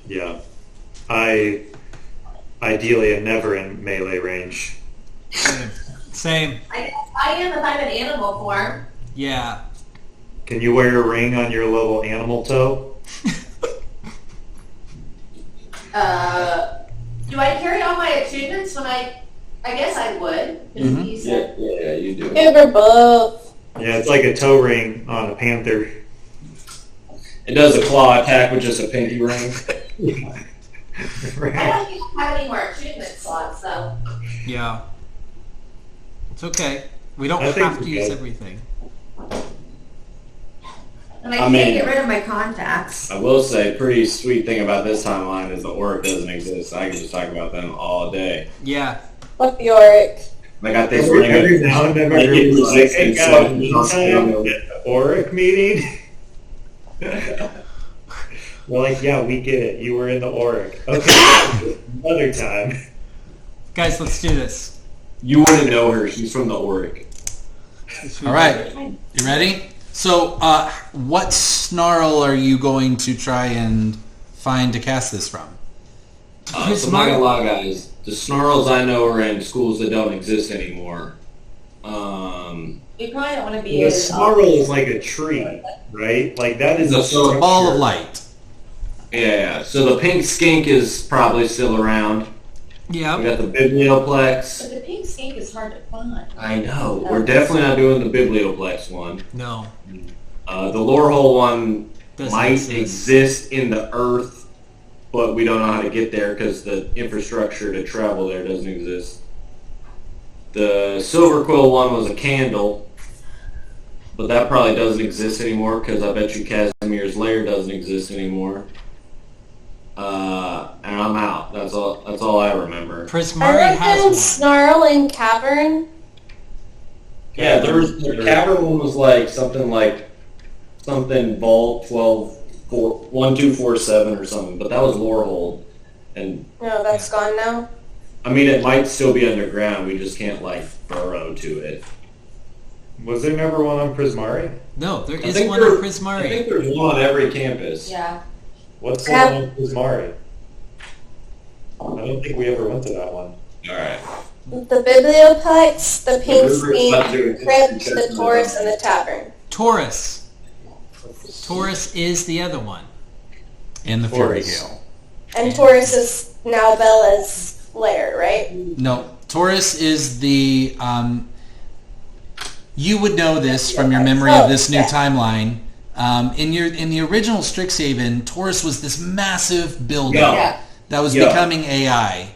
Yeah. I ideally am never in melee range.
Same.
I am if I'm in animal form.
Yeah.
Can you wear a ring on your little animal toe?
Do I carry all my achievements when I guess I would.
Mhm.
You said-
Yeah, you do.
Give her both.
Yeah, it's like a toe ring on a panther.
It does a claw attack with just a pinky ring.
I
Right.
don't think I have any more achievement slots though.
Yeah. It's okay. We don't
I think
have to
we're
use
good.
everything.
And I
I
can't
mean-
get rid of my contacts.
I will say, pretty sweet thing about this timeline is the Auric doesn't exist. I can just talk about them all day.
Yeah.
Fuck the Auric.
I got this
Every,
ring.
every now and then,
Like,
everyone's
it
like, hey
resistance,
guys,
like,
meantime,
constant-
the Auric meeting? We're like, yeah, we get it. You were in the Auric. Okay, another time.
Guys, let's do this.
You wouldn't know her. She's from the Auric.
All right. You ready? So, what snarl are you going to try and find to cast this from?
So I'm not gonna lie, guys. The snarls I know are in schools that don't exist anymore.
You probably don't want to be
The
as
snarl is like a tree, right? Like that is a
It's a ball of
structure.
light.
Yeah. So the pink skink is probably still around. We
Yeah.
got the biblioplex.
But the pink skink is hard to find.
I know. We're definitely not doing the biblioplex one.
No.
The lore hole one
Doesn't
might
exist.
exist in the earth, but we don't know how to get there because the infrastructure to travel there doesn't exist. The silver quill one was a candle, but that probably doesn't exist anymore because I bet you Casimir's lair doesn't exist anymore. And I'm out. That's all I remember.
I
Prismari
wrote
has
down
one.
snarl and cavern.
Yeah, there was the cavern one was like something vault 1247 or something, but that was lore hold. And
No, that's gone now.
I mean, it might still be underground. We just can't like burrow to it.
Was there never one on Prismari?
No, there
I
is
think
one
there-
on
I
Prismari.
think there's one on every campus.
Yeah.
What's the
Have-
one on Prismari? I don't think we ever went to that one.
All right.
The biblioplex, the pink
river's about to
skink, crypt, the Taurus, and the tavern.
Taurus. Taurus is the other one.
In the Fury
Taurus.
Gale.
And Taurus is now Bella's lair, right?
No, Taurus is the. You would know this from your memory of this new
yeah.
timeline. In the original Strixhaven, Taurus was this massive building
Yeah.
that was
Yeah.
becoming AI.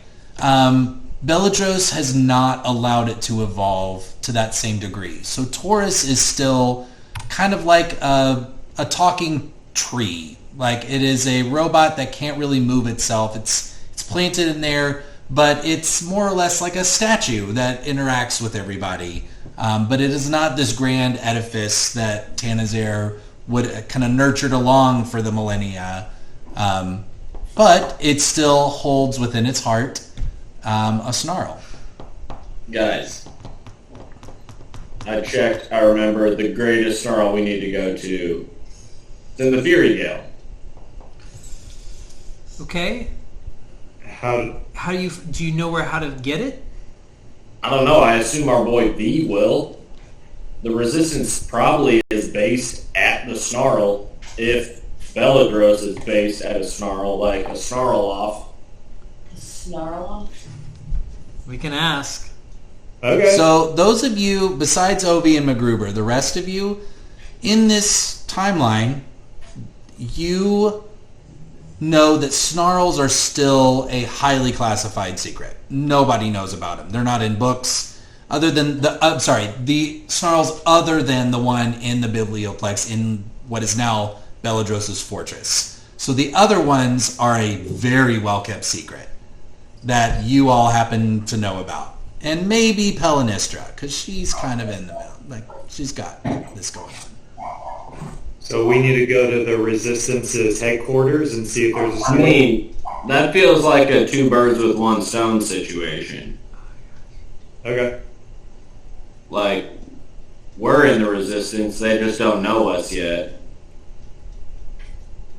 Beladros has not allowed it to evolve to that same degree. So Taurus is still kind of like a talking tree. Like it is a robot that can't really move itself. It's planted in there, but it's more or less like a statue that interacts with everybody. But it is not this grand edifice that Tanazir would kind of nurtured along for the millennia. But it still holds within its heart a snarl.
Guys, I checked. I remember the greatest snarl we need to go to. It's in the Fury Gale.
Okay.
How?
How do you know how to get it?
I don't know. I assume our boy V will. The resistance probably is based at the snarl. If Beladros is based at a snarl, like a snarl off.
Snarl off.
We can ask.
Okay.
So those of you, besides Ovi and MacGruber, the rest of you, in this timeline, you know that snarls are still a highly classified secret. Nobody knows about them. They're not in books other than the snarls other than the one in the Biblioplex in what is now Beladros' fortress. So the other ones are a very well-kept secret that you all happen to know about. And maybe Pelanistra, because she's kind of in the middle. Like, she's got this going on.
So we need to go to the Resistance's headquarters and see if there's a...
I mean, that feels like a two birds with one stone situation.
Okay.
Like, we're in the Resistance, they just don't know us yet.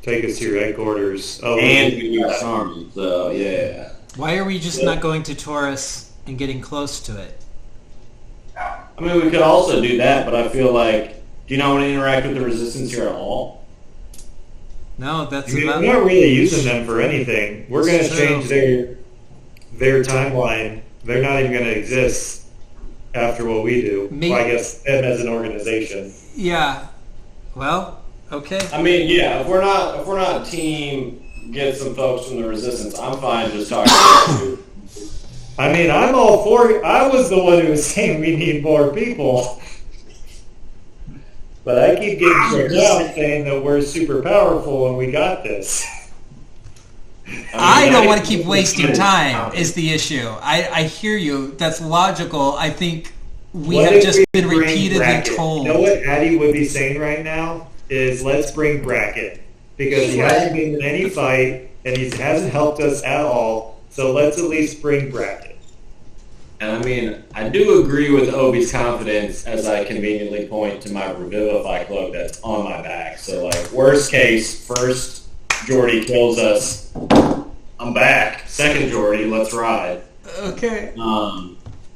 Take us to your headquarters. Oh,
And we got Sarmy, so yeah.
Why are we just not going to Taurus and getting close to it?
I mean, we could also do that, but I feel like, do you not want to interact with the Resistance here at all?
No, that's
we're
about
not really using them for anything. We're going to
True.
change their timeline. They're not even going to exist after what we do.
Maybe-
Well, I guess them as an organization.
Yeah. Well, okay.
I mean, yeah, if we're not a team, get some folks from the Resistance, I'm fine just talking to you.
I mean, I'm all for it. I was the one who was saying we need more people. But I keep getting shut down saying that we're super powerful and we got this.
I don't want to keep wasting time is the issue. I hear you. That's logical. I think we
What
have
if
just
we
been
bring
repeatedly
Bracken?
told.
You know what Addie would be saying right now is let's bring Bracken. Because he hasn't been in any fight and he hasn't helped us at all. So let's at least bring Bracken.
And I mean, I do agree with Obi's confidence as I conveniently point to my Revivify cloak that's on my back. So, like, worst case, first Jordy kills us. I'm back. Second Jordy, let's ride.
Okay.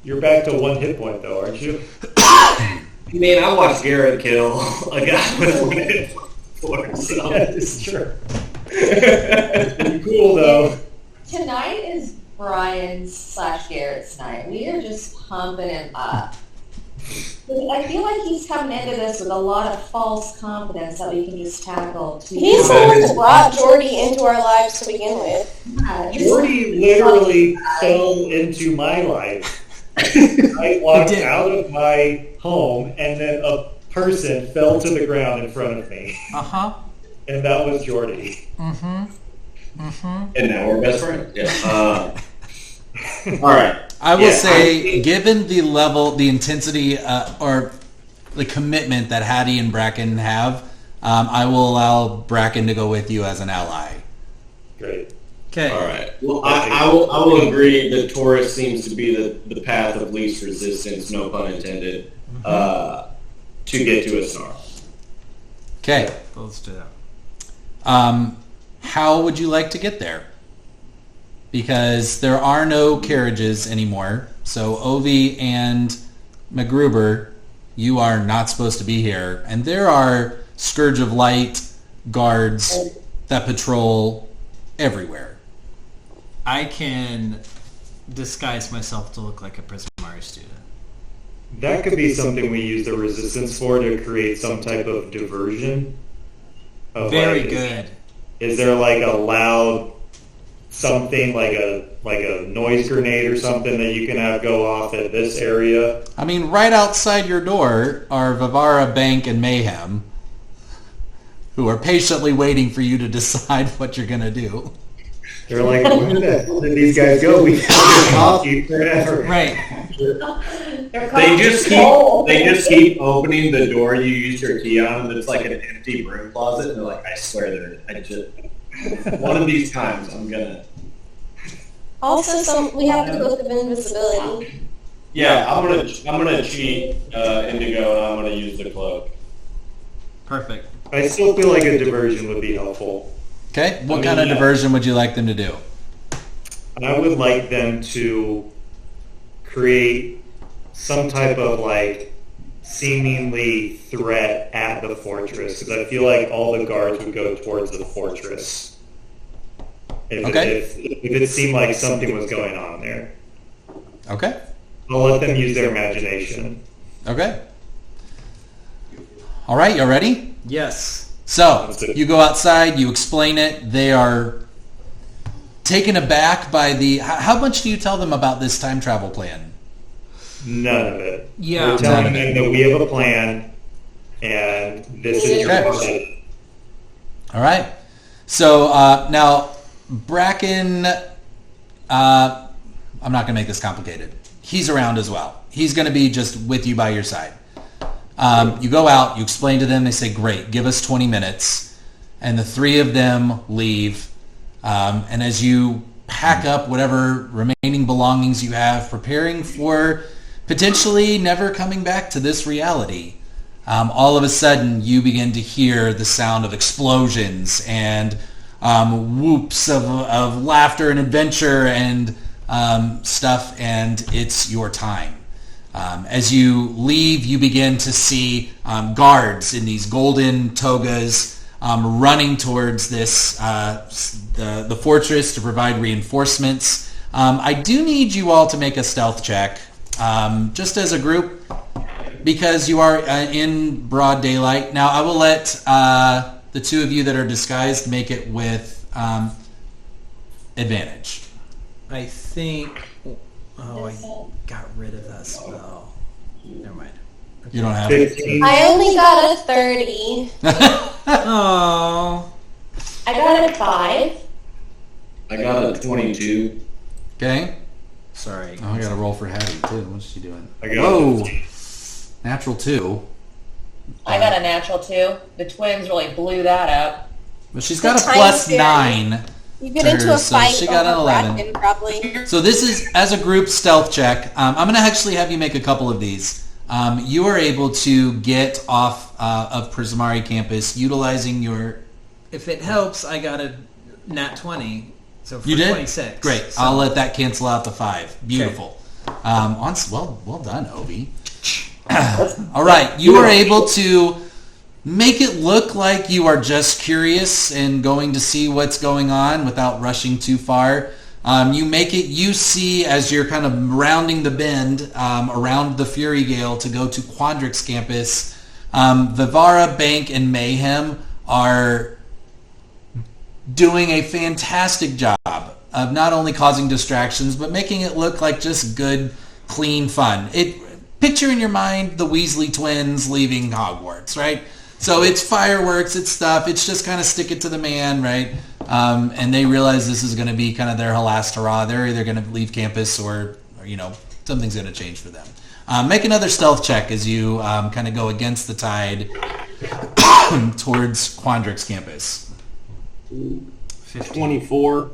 You're back to 1 hit point though, aren't you?
I mean, I watched Garrett kill a guy with 1 hit point before, so.
That is true. It's pretty cool though.
Tonight is Brian's / Garrett's night. We are just pumping him up. I feel like he's coming into this with a lot of false confidence that we can just tackle.
He's the one that brought Jordy into our lives to begin with.
Jordy literally fell into my life. I walked out of my home and then a person fell to the ground in front of me.
Uh-huh.
And that was Jordy.
Mm-hmm. Mm-hmm.
And now we're best friends. Yeah. All right.
I will say, given the level, the intensity, or the commitment that Hattie and Bracken have, I will allow Bracken to go with you as an ally.
Great.
Okay.
All right. Well, I will agree that Taurus seems to be the path of least resistance, no pun intended, to get to a snarl.
Okay.
Let's do that.
How would you like to get there? Because there are no carriages anymore. So Ovi and MacGruber, you are not supposed to be here. And there are Scourge of Light guards that patrol everywhere.
I can disguise myself to look like a Prismari student.
That could be something we use the resistance for to create some type of diversion. Of
Very
like,
good.
Is there like a loud something like a noise grenade or something that you can have go off at this area?
I mean, right outside your door are Vivara, Bank, and Mayhem, who are patiently waiting for you to decide what you're going to do.
They're like, where the hell did these guys go? We haven't talked to you forever.
Right.
They just keep opening the door you used your key on, and it's like an empty broom closet. And they're like, I swear I just one of these times I'm gonna.
Also, we have to go with invisibility.
Yeah, I'm gonna cheat Indigo, and I'm gonna use the cloak.
Perfect.
I still feel like a diversion would be helpful.
Okay, what kind of diversion would you like them to do?
I would like them to create some type of like seemingly threat at the fortress, because I feel like all the guards would go towards the fortress if it seemed like something was going on there.
Okay.
I'll let them use their imagination.
Okay. All right, you ready?
Yes.
So, you go outside, you explain it. They are taken aback by the... How much do you tell them about this time travel plan?
None of it.
Yeah.
We're telling them that we have a plan, and this is your plan.
All right. So, now, Bracken... I'm not going to make this complicated. He's around as well. He's going to be just with you by your side. You go out, you explain to them, they say, great, give us 20 minutes. And the three of them leave. And as you pack up whatever remaining belongings you have, preparing for potentially never coming back to this reality, all of a sudden you begin to hear the sound of explosions and whoops of laughter and adventure and stuff, and it's your time. As you leave, you begin to see guards in these golden togas running towards this the fortress to provide reinforcements. I do need you all to make a stealth check, just as a group, because you are in broad daylight. Now, I will let the two of you that are disguised make it with advantage.
I think... Oh, I got rid of that spell. Never mind.
You don't have it?
15.
I only got a 30.
Oh.
I got a 5.
I got a 22.
Okay.
Sorry.
Oh, I got to roll for Hattie, too. What's she doing?
I got
Whoa.
15.
Natural 2.
I got a natural 2. The twins really blew that up.
But she's got
The
a
time
plus
fairy.
9.
You get into a
So
fight
she got an
over
11.
Bracken, probably.
So this is, as a group stealth check, I'm going to actually have you make a couple of these. You are able to get off of Prismari campus utilizing your...
If it helps, I got a nat 20. So for
You did?
26.
Great.
So,
I'll let that cancel out the 5. Beautiful. Well done, Obi. All right. You are able to make it look like you are just curious and going to see what's going on without rushing too far. You see as you're kind of rounding the bend around the Fury Gale to go to Quandrix campus, Vivara, Bank, and Mayhem are doing a fantastic job of not only causing distractions, but making it look like just good, clean fun. Picture in your mind the Weasley twins leaving Hogwarts, right? So it's fireworks, it's stuff, it's just kind of stick it to the man, right? And they realize this is going to be kind of their last hurrah. They're either going to leave campus or something's going to change for them. Make another stealth check as you kind of go against the tide towards Quandrix campus.
24.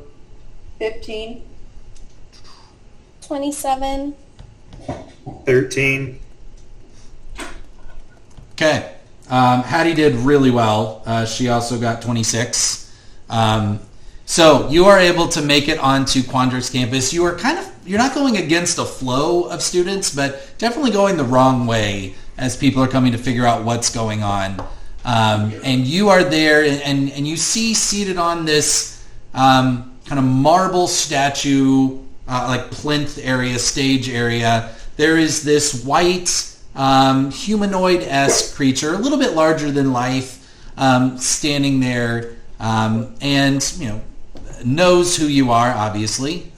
15. 27.
13.
Okay. Hattie did really well. She also got 26. So you are able to make it onto Quandrix campus. You're not going against a flow of students, but definitely going the wrong way as people are coming to figure out what's going on. And you are there, and you see seated on this kind of marble statue, like plinth area, stage area, there is this white humanoid-esque creature, a little bit larger than life, standing there, and knows who you are, obviously,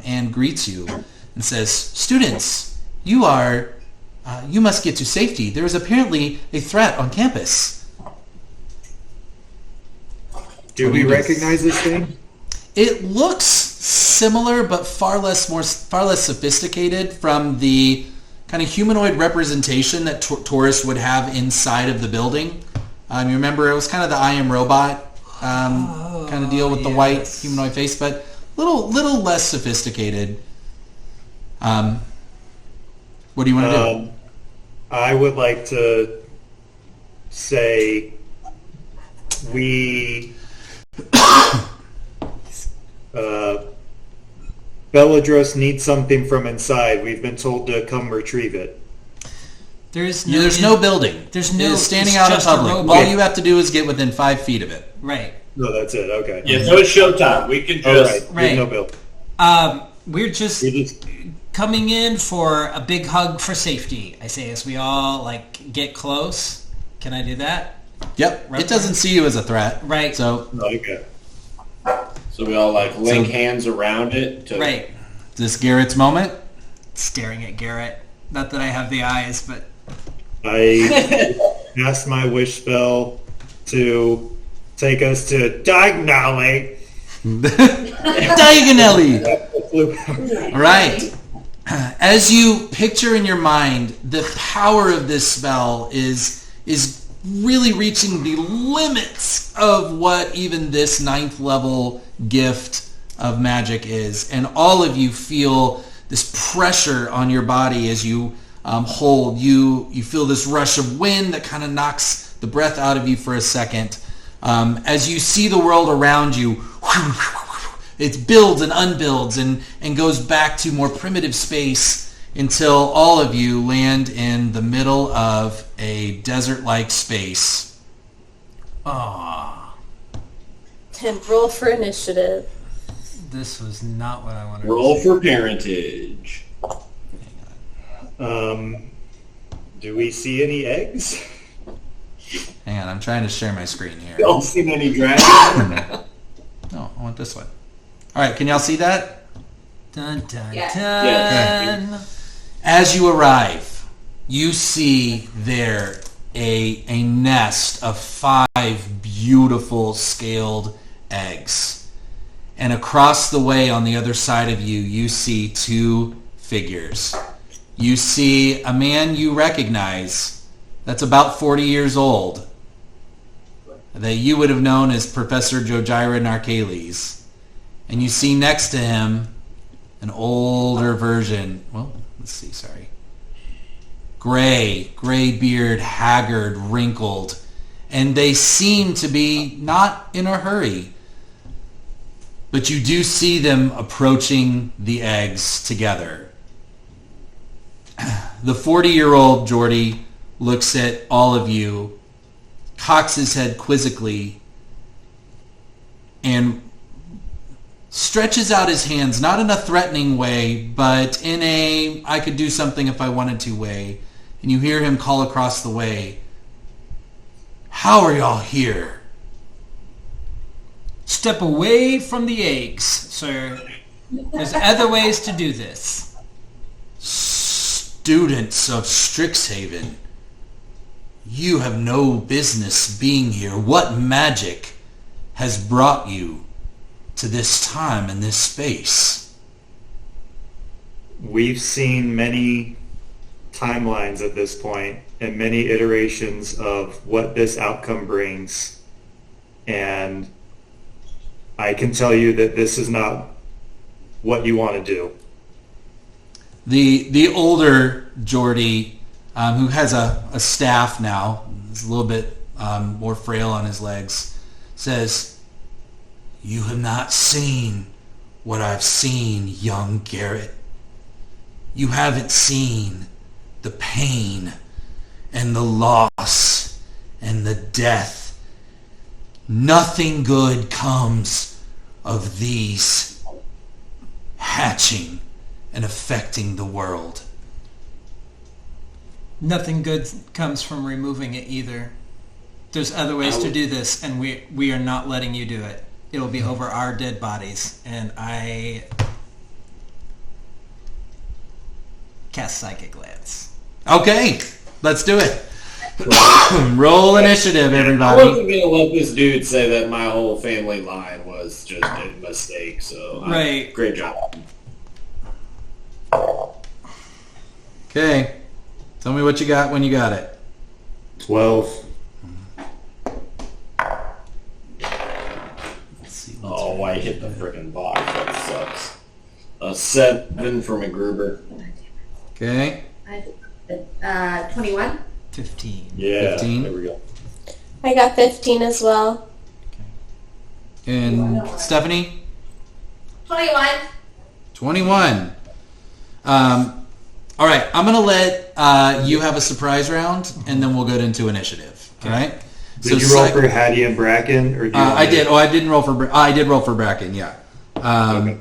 and greets you and says, "Students, you must get to safety. There is apparently a threat on campus."
Do we recognize this thing?
It looks similar, but far less sophisticated from the kind of humanoid representation that tourists would have inside of the building. You remember, it was kind of the I Am Robot kind of deal with the white humanoid face, but little less sophisticated. What do you want to do?
I would like to say Beladros needs something from inside, we've been told to come retrieve it.
There's
no building.
There's no.
It's standing
it's
out in
just a
public.
robot.
All you have to do is get within 5 feet of it.
Right.
No, that's it. Okay.
Yeah, so it's showtime. We can
All
just...
right.
Right.
No bill.
We're just coming in for a big hug for safety. I say as we all get close. Can I do that?
Yep. It doesn't see you as a threat.
Right.
So
Okay.
So we all link hands around it.
Right.
this Garrett's moment.
Staring at Garrett. Not that I have the eyes, but
I cast my wish spell to take us to Diagonally.
Diagonally. All right. As you picture in your mind, the power of this spell is really reaching the limits of what even this 9th level gift of magic is, and all of you feel this pressure on your body as you hold. You feel this rush of wind that kind of knocks the breath out of you for a second. As you see the world around you, it builds and unbuilds and goes back to more primitive space until all of you land in the middle of a desert-like space.
ah,
And roll for initiative.
this was not what I wanted.
Roll
to
for parentage.
Do we see any eggs?
Hang on, I'm trying to share my screen here.
Don't see any dragons.
No, I want this one. All right, can y'all see that?
Dun dun
Yeah.
dun.
As you arrive, you see there a nest of 5 beautiful scaled eggs. And across the way on the other side of you, you see 2 figures. You see a man you recognize that's about 40 years old, that you would have known as Professor Jojira Narcales. And you see next to him an older version. Well, let's see, sorry. Gray beard, haggard, wrinkled. And they seem to be not in a hurry. But you do see them approaching the eggs together. The 40-year-old Geordie looks at all of you, cocks his head quizzically, and stretches out his hands, not in a threatening way, but in a I could do something if I wanted to way. And you hear him call across the way, "How are y'all here?"
Step away from the eggs, sir. There's other ways to do this.
"Students of Strixhaven, you have no business being here. What magic has brought you to this time and this space?"
We've seen many timelines at this point and many iterations of what this outcome brings. And I can tell you that this is not what you want to do.
The older Geordie, who has a staff now, is a little bit more frail on his legs, says, "You have not seen what I've seen, young Garrett. You haven't seen the pain and the loss and the death. Nothing good comes of these hatching and affecting the world."
Nothing good comes from removing it either. There's other ways to do this, and we are not letting you do it. It'll be over our dead bodies, and I cast Psychic Glance.
Okay, let's do it. Roll initiative,
I
everybody.
wasn't going to let this dude say that my whole family line was just a mistake, so...
Right.
Great job.
Okay, tell me what you got when you got it.
12.
Let's see.
Oh, I hit the frickin' box. That sucks. A 7 from a Gruber.
Okay,
21.
15.
Yeah,
15.
there we go.
I got 15 as well.
and Stephanie?
21.
21. All right, I'm going to let you have a surprise round, and then we'll go into initiative. All right?
Did you roll for Hattie and Bracken? Or
I did. Oh, I didn't roll for... I did roll for Bracken, yeah.
Okay.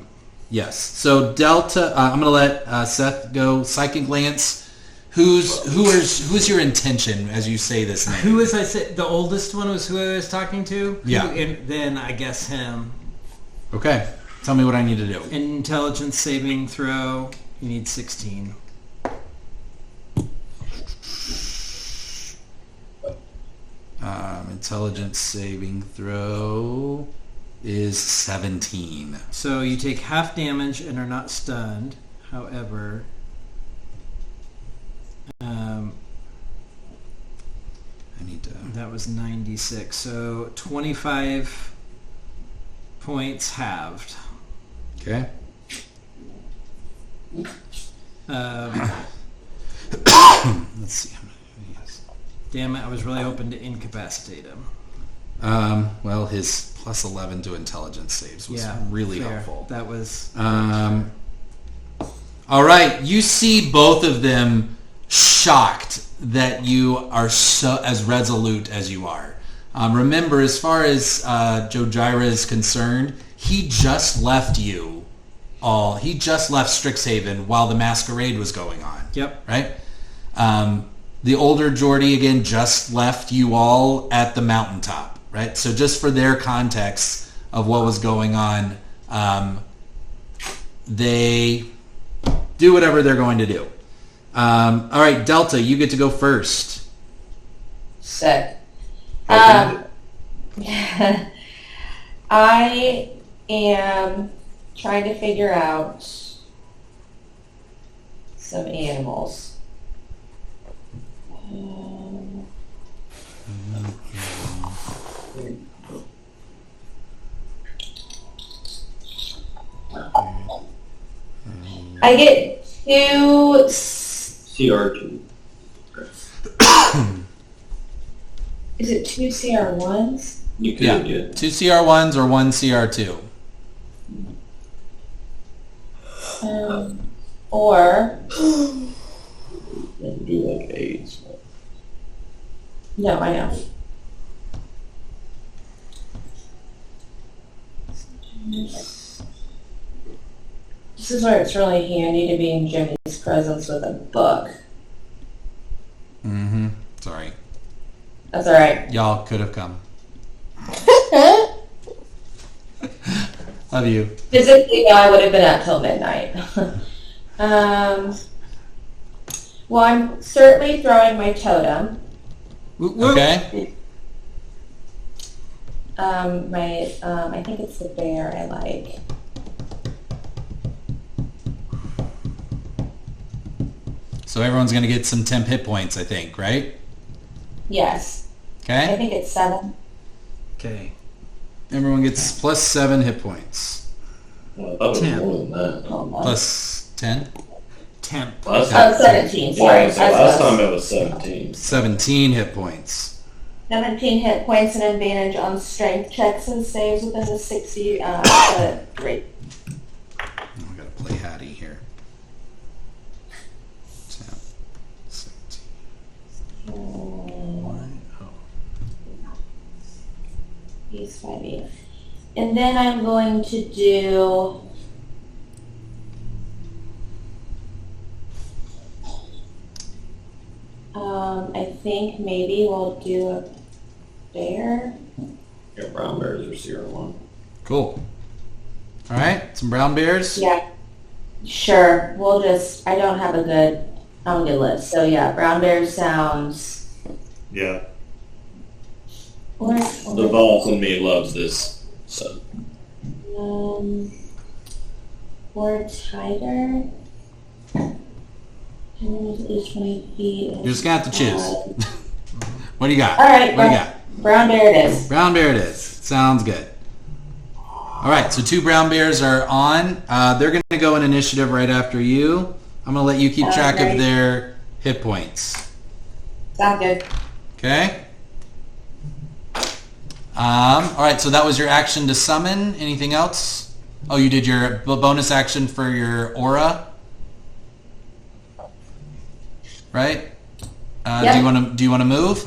Yes. So Delta, I'm going to let Seth go. Psychic Lance. Who's your intention as you say this name?
Who was I say? The oldest one was who I was talking to?
Yeah.
And then I guess him.
Okay. Tell me what I need to do.
Intelligence saving throw. You need 16.
Intelligence saving throw is 17.
So you take half damage and are not stunned. However,
I need to...
that was 96. So 25 points halved.
Okay. Let's see how many he has.
Damn it, I was really hoping to incapacitate him.
Well, his plus 11 to intelligence saves was
Yeah,
really
fair.
helpful.
That was...
all right, you see both of them shocked that you are so as resolute as you are. Remember, as far as Jojira is concerned, he just left you all. He just left Strixhaven while the masquerade was going on.
Yep.
Right? The older Geordie, again, just left you all at the mountaintop. Right? So just for their context of what was going on, they do whatever they're going to do. All right, Delta, you get to go first.
Sick.
Okay.
I am trying to figure out some animals. I get 2
CR2.
Is it 2 CR1s?
You could
Yeah,
get
2 CR1s or 1 CR2.
Or
do like 8.
no, I know. This is where it's really handy to be in Jimmy's presence with a book.
Mm-hmm. Sorry.
That's all right.
Y'all could have come. Love you.
Physically, no, I would have been up till midnight. Well, I'm certainly throwing my totem.
Okay.
I think it's the bear I like.
So everyone's going to get some temp hit points, I think, right?
Yes. I
Okay.
think it's 7.
Okay.
Everyone gets plus 7 hit points.
Well, that was
10.
more than that.
Hold on.
Plus 10?
Temp.
Last
Oh, 17. Sorry.
Yeah, so last time it was 17.
17 hit points.
17 hit points and advantage on strength checks and saves within the 60 rate.
Oh, I got to play Hattie here. 10, 17.
He's 5e. And then I'm going to do I think maybe we'll do a bear.
Yeah, brown bears are CR1.
Cool. All right, some brown bears.
Yeah. Sure. We'll just I don't have a good list. So yeah, brown bear sounds
Yeah.
The boss in me loves this. So
or tiger. At least 20 feet.
You're just going to have to choose. What do you got?
All right.
What do you got?
Brown bear it is.
Brown bear it is. Sounds good. All right, so 2 brown bears are on. They're going to go in initiative right after you. I'm going to let you keep track of their hit points.
Sounds good.
Okay? All right, so that was your action to summon. Anything else? Oh, you did your bonus action for your aura, right?
Yep.
Do you want to move?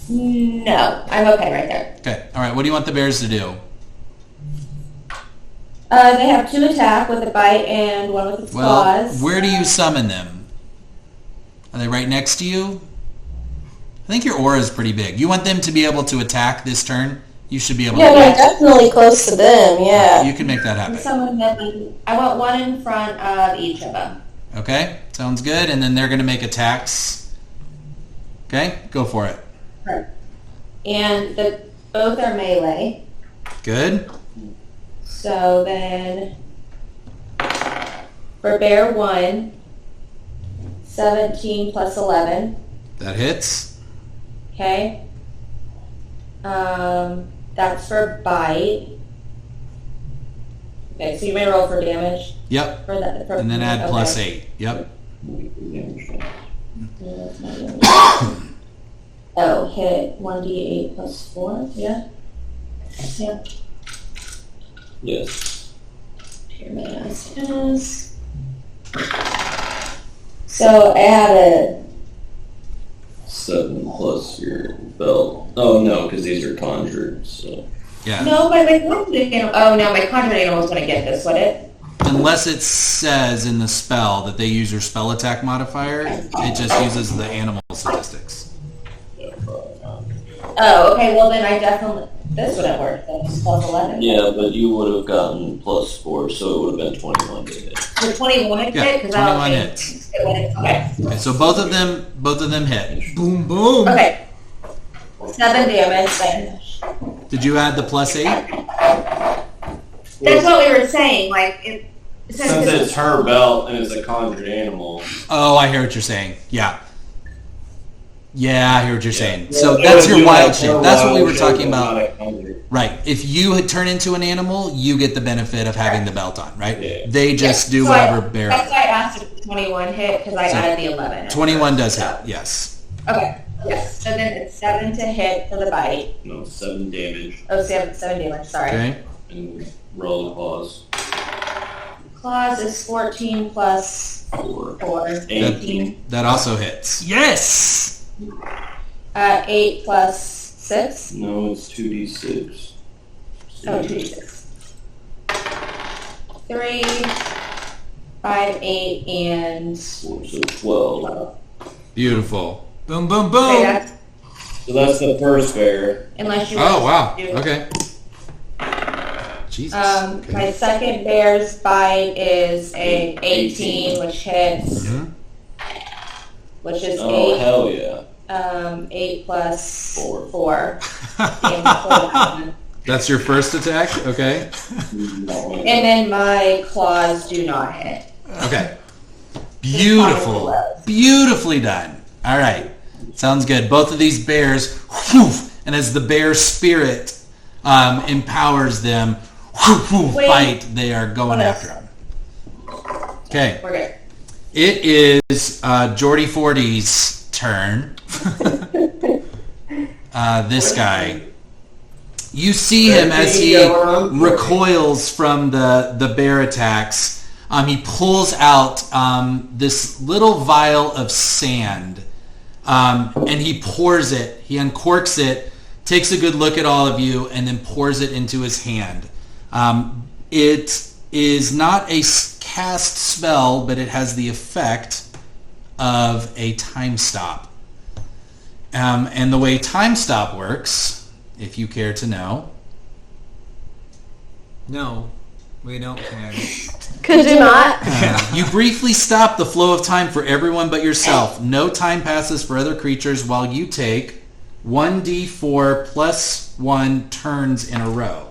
No, I'm okay right there.
Okay. All right. What do you want the bears to do?
They have 2 attack with a bite and 1 with its
Well,
claws.
where do you summon them? Are they right next to you? I think your aura is pretty big. You want them to be able to attack this turn? You should be able
Yeah,
to.
we're definitely close to them, yeah.
You can make that happen.
I want 1 in front of each of them.
Okay. Sounds good. And then they're going to make attacks. Okay. Go for it.
And both are melee.
Good.
So then, for bear 1, 17 plus 11.
That hits.
Okay. That's for bite. Okay, so you may roll for damage.
Yep.
For that.
And then add plus
okay.
8. Yep.
Oh, hit 1d8 plus 4. Yeah. Yeah.
Yes.
Here my ass is. So I had a
7 plus your belt. Oh no, because these are conjured. So
Yeah.
no, but my conjured animal. Oh no, my conjured animal was going to get this, would it?
Unless it says in the spell that they use your spell attack modifier, it just uses the animal statistics.
Oh, okay. Well, then I definitely this wouldn't work. Then it's plus 11.
yeah, but you would have gotten plus 4, so it would have been 21 to hit.
The 21
Yeah,
hit because I don't
21
think
hits.
it went. Okay.
Okay, so both of them hit.
Boom, boom.
Okay. 7 damage then.
Did you add the plus 8?
That's what we were saying. Like
Since it's her belt and it's a conjured animal.
Oh, I hear what you're saying. Yeah. Yeah, I hear what you're saying. So
It
that's
would
your
do
wild
like
shape.
her
That's what we
wild
were
shape,
talking
but
about.
not a conjured.
Right. If you had turned into an animal, you get the benefit of having the belt on, right?
Yeah.
They just do
So
whatever bear.
That's why I asked if 21 hit because I
So,
added the 11.
21 does hit, yes.
Okay. Yes. So then it's 7 to hit for the bite.
No, 7 damage.
Oh, 7 damage. Sorry.
Okay.
And roll the claws.
Claws is 14 plus
4.
4. 18.
That also hits.
Yes!
8 plus 6.
No, it's 2d6.
Oh, 2d6. 3, 5, 8, and
4, so 12.
12.
Beautiful.
Boom, boom,
Okay,
boom.
that's
So that's the first bear.
unless you
Oh,
want
wow.
to do-
Okay. Jesus. Okay.
My second bear's bite is a 18, which hits,
Mhm.
which is
Oh, hell yeah.
8 plus
4.
4. And
That's your first attack? Okay.
then my claws do not hit.
Okay. Beautiful. Beautifully done. All right. Sounds good. Both of these bears, whew, and as the bear spirit empowers them, whew, whew, fight, they are going after them. Okay.
We're good.
It is Jordy 40's turn. This guy. You see him as he recoils from the bear attacks. He pulls out this little vial of sand, and he pours it. He uncorks it, takes a good look at all of you, and then pours it into his hand. It is not a cast spell, but it has the effect of a time stop. And the way time stop works, if you care to know.
No, we don't care.
Could you not?
You briefly stop the flow of time for everyone but yourself. No time passes for other creatures while you take 1d4 plus 1 turns in a row.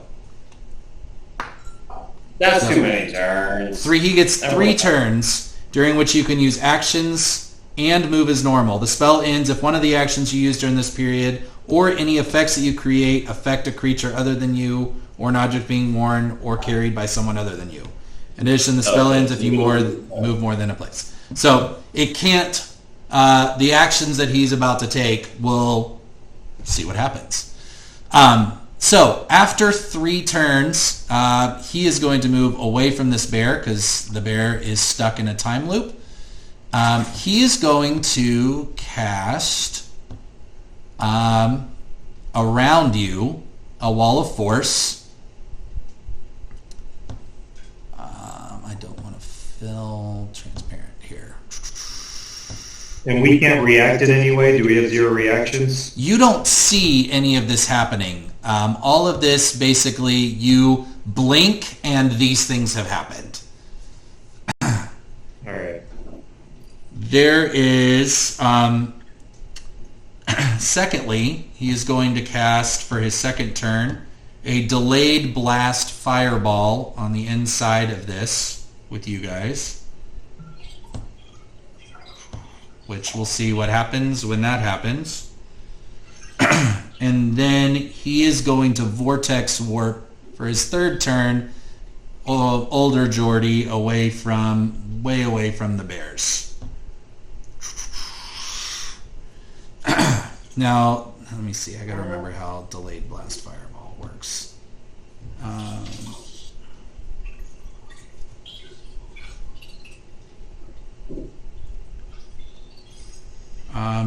That's too many turns.
He gets 3 turns, during which you can use actions and move as normal. The spell ends if one of the actions you use during this period or any effects that you create affect a creature other than you or an object being worn or carried by someone other than you. In addition, the spell ends if you move more than a place. So it can't the actions that he's about to take, we'll see what happens. So after 3 turns, he is going to move away from this bear because the bear is stuck in a time loop. He is going to cast around you a wall of force. I don't want to fill transparent here.
And we can't react in any way? Do we have 0 reactions?
You don't see any of this happening. All of this, basically, you blink and these things have happened.
All right.
There is, secondly, he is going to cast for his second turn a delayed blast fireball on the inside of this with you guys, which we'll see what happens when that happens. And then he is going to vortex warp for his third turn older Jordy way away from the bears. Now, let me see. I gotta remember how delayed blast fireball works.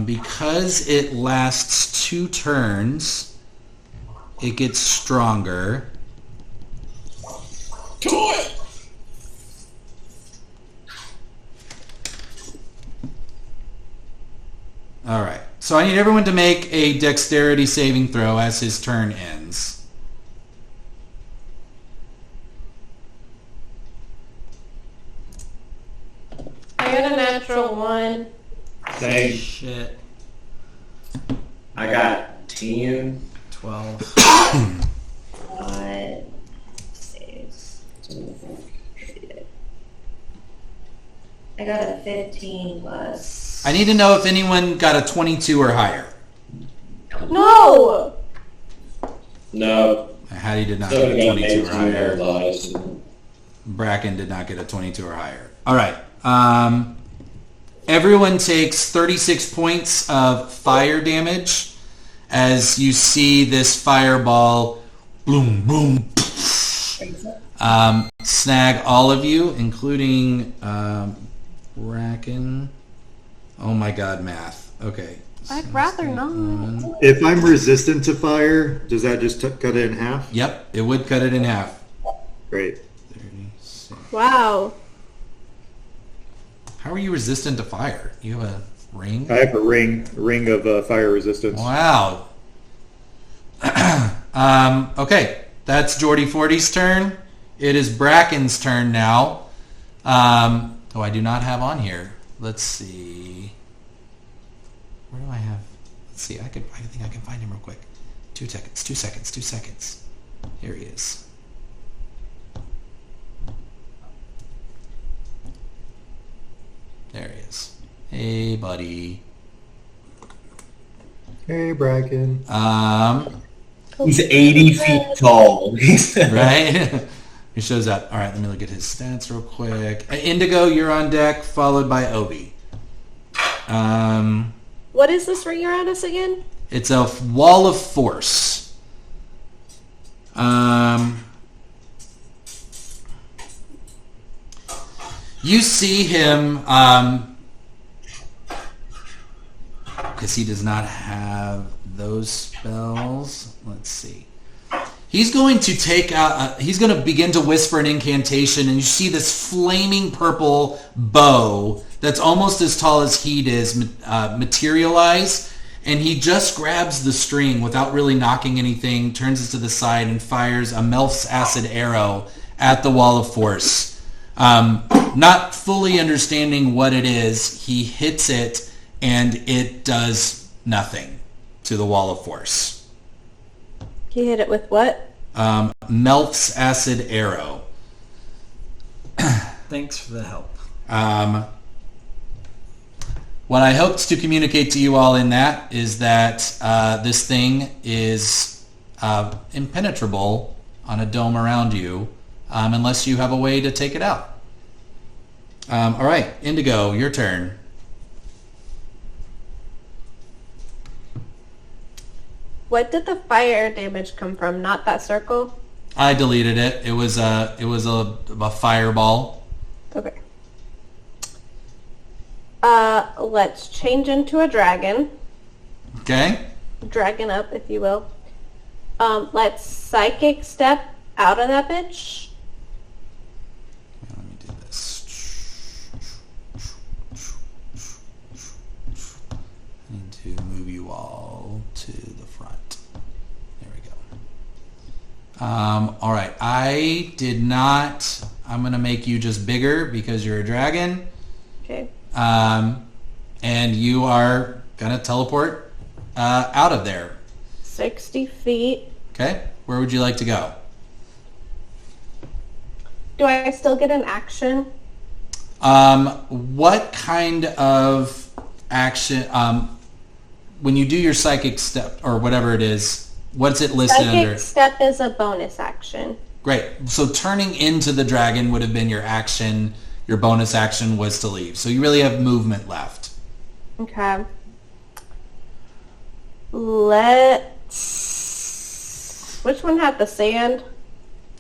Because it lasts 2 turns, it gets stronger.
Do it!
All right. So I need everyone to make a dexterity saving throw as his turn ends.
I got a natural 1.
Same.
Shit.
I got 10.
12.
5, 6. I got a 15 plus.
I need to know if anyone got a 22 or higher.
No!
No.
Hattie did not
Still
get a
got
22 or
18
higher.
paralyzed.
Bracken did not get a 22 or higher. All right. Everyone takes 36 points of fire damage as you see this fireball boom, boom, snag all of you, including Bracken. Oh my god, math. Okay.
I'd rather not.
If I'm resistant to fire, does that just cut it in half?
Yep, it would cut it in half.
Great.
36.
Wow.
How are you resistant to fire? You have a ring?
I have a ring of fire resistance.
Wow. Okay, that's Jordy 40's turn. It is Bracken's turn now. I do not have on here. Let's see. Where do I have? Let's see. I think I can find him real quick. 2 seconds. 2 seconds. 2 seconds. Here he is. There he is. Hey, buddy.
Hey, Bracken.
He's 80 feet tall.
Right? He shows up. All right, let me look at his stats real quick. Indigo, you're on deck, followed by Obi.
What is this ring around us again?
It's a wall of force. You see him, because he does not have those spells. Let's see. He's going to take out, he's going to begin to whisper an incantation, and you see this flaming purple bow that's almost as tall as he is materialize, and he just grabs the string without really knocking anything, turns it to the side, and fires a Melf's acid arrow at the wall of force. Not fully understanding what it is, he hits it, and it does nothing to the wall of force.
He hit it with what?
Melf's acid arrow.
Thanks for the help.
What I hoped to communicate to you all in that is that this thing is impenetrable on a dome around you unless you have a way to take it out. All right, Indigo, your turn.
What did the fire damage come from? Not that circle?
I deleted it. It was a fireball.
Okay. Let's change into a dragon.
Okay.
Dragon up, if you will. Let's psychic step out of that bitch.
Let me do this. I need to move you all to the front. There we go. All right. I did not. I'm going to make you just bigger because you're a dragon.
Okay.
And you are going to teleport out of there.
60 feet.
Okay. Where would you like to go?
Do I still get an action?
What kind of action, when you do your psychic step or whatever it is, what's it listed under?
Psychic step is a bonus action.
Great. So turning into the dragon would have been your action. Your bonus action was to leave. So you really have movement left.
Okay. Let's... Which one had the sand?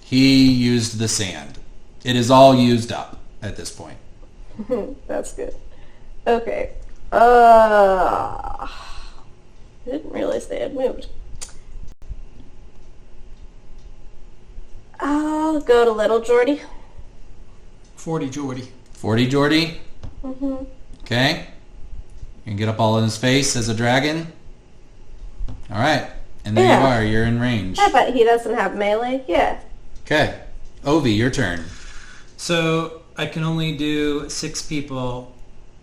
He used the sand. It is all used up at this point.
That's good. Okay. I didn't realize they had moved. I'll go to Little Jordy.
40 Jordy.
40 Jordy.
Mm-hmm.
Okay. You can get up all in his face as a dragon. All right. And there you are. You're in range.
I bet he doesn't have melee. Yeah.
Okay. Ovi, your turn.
So I can only do 6 people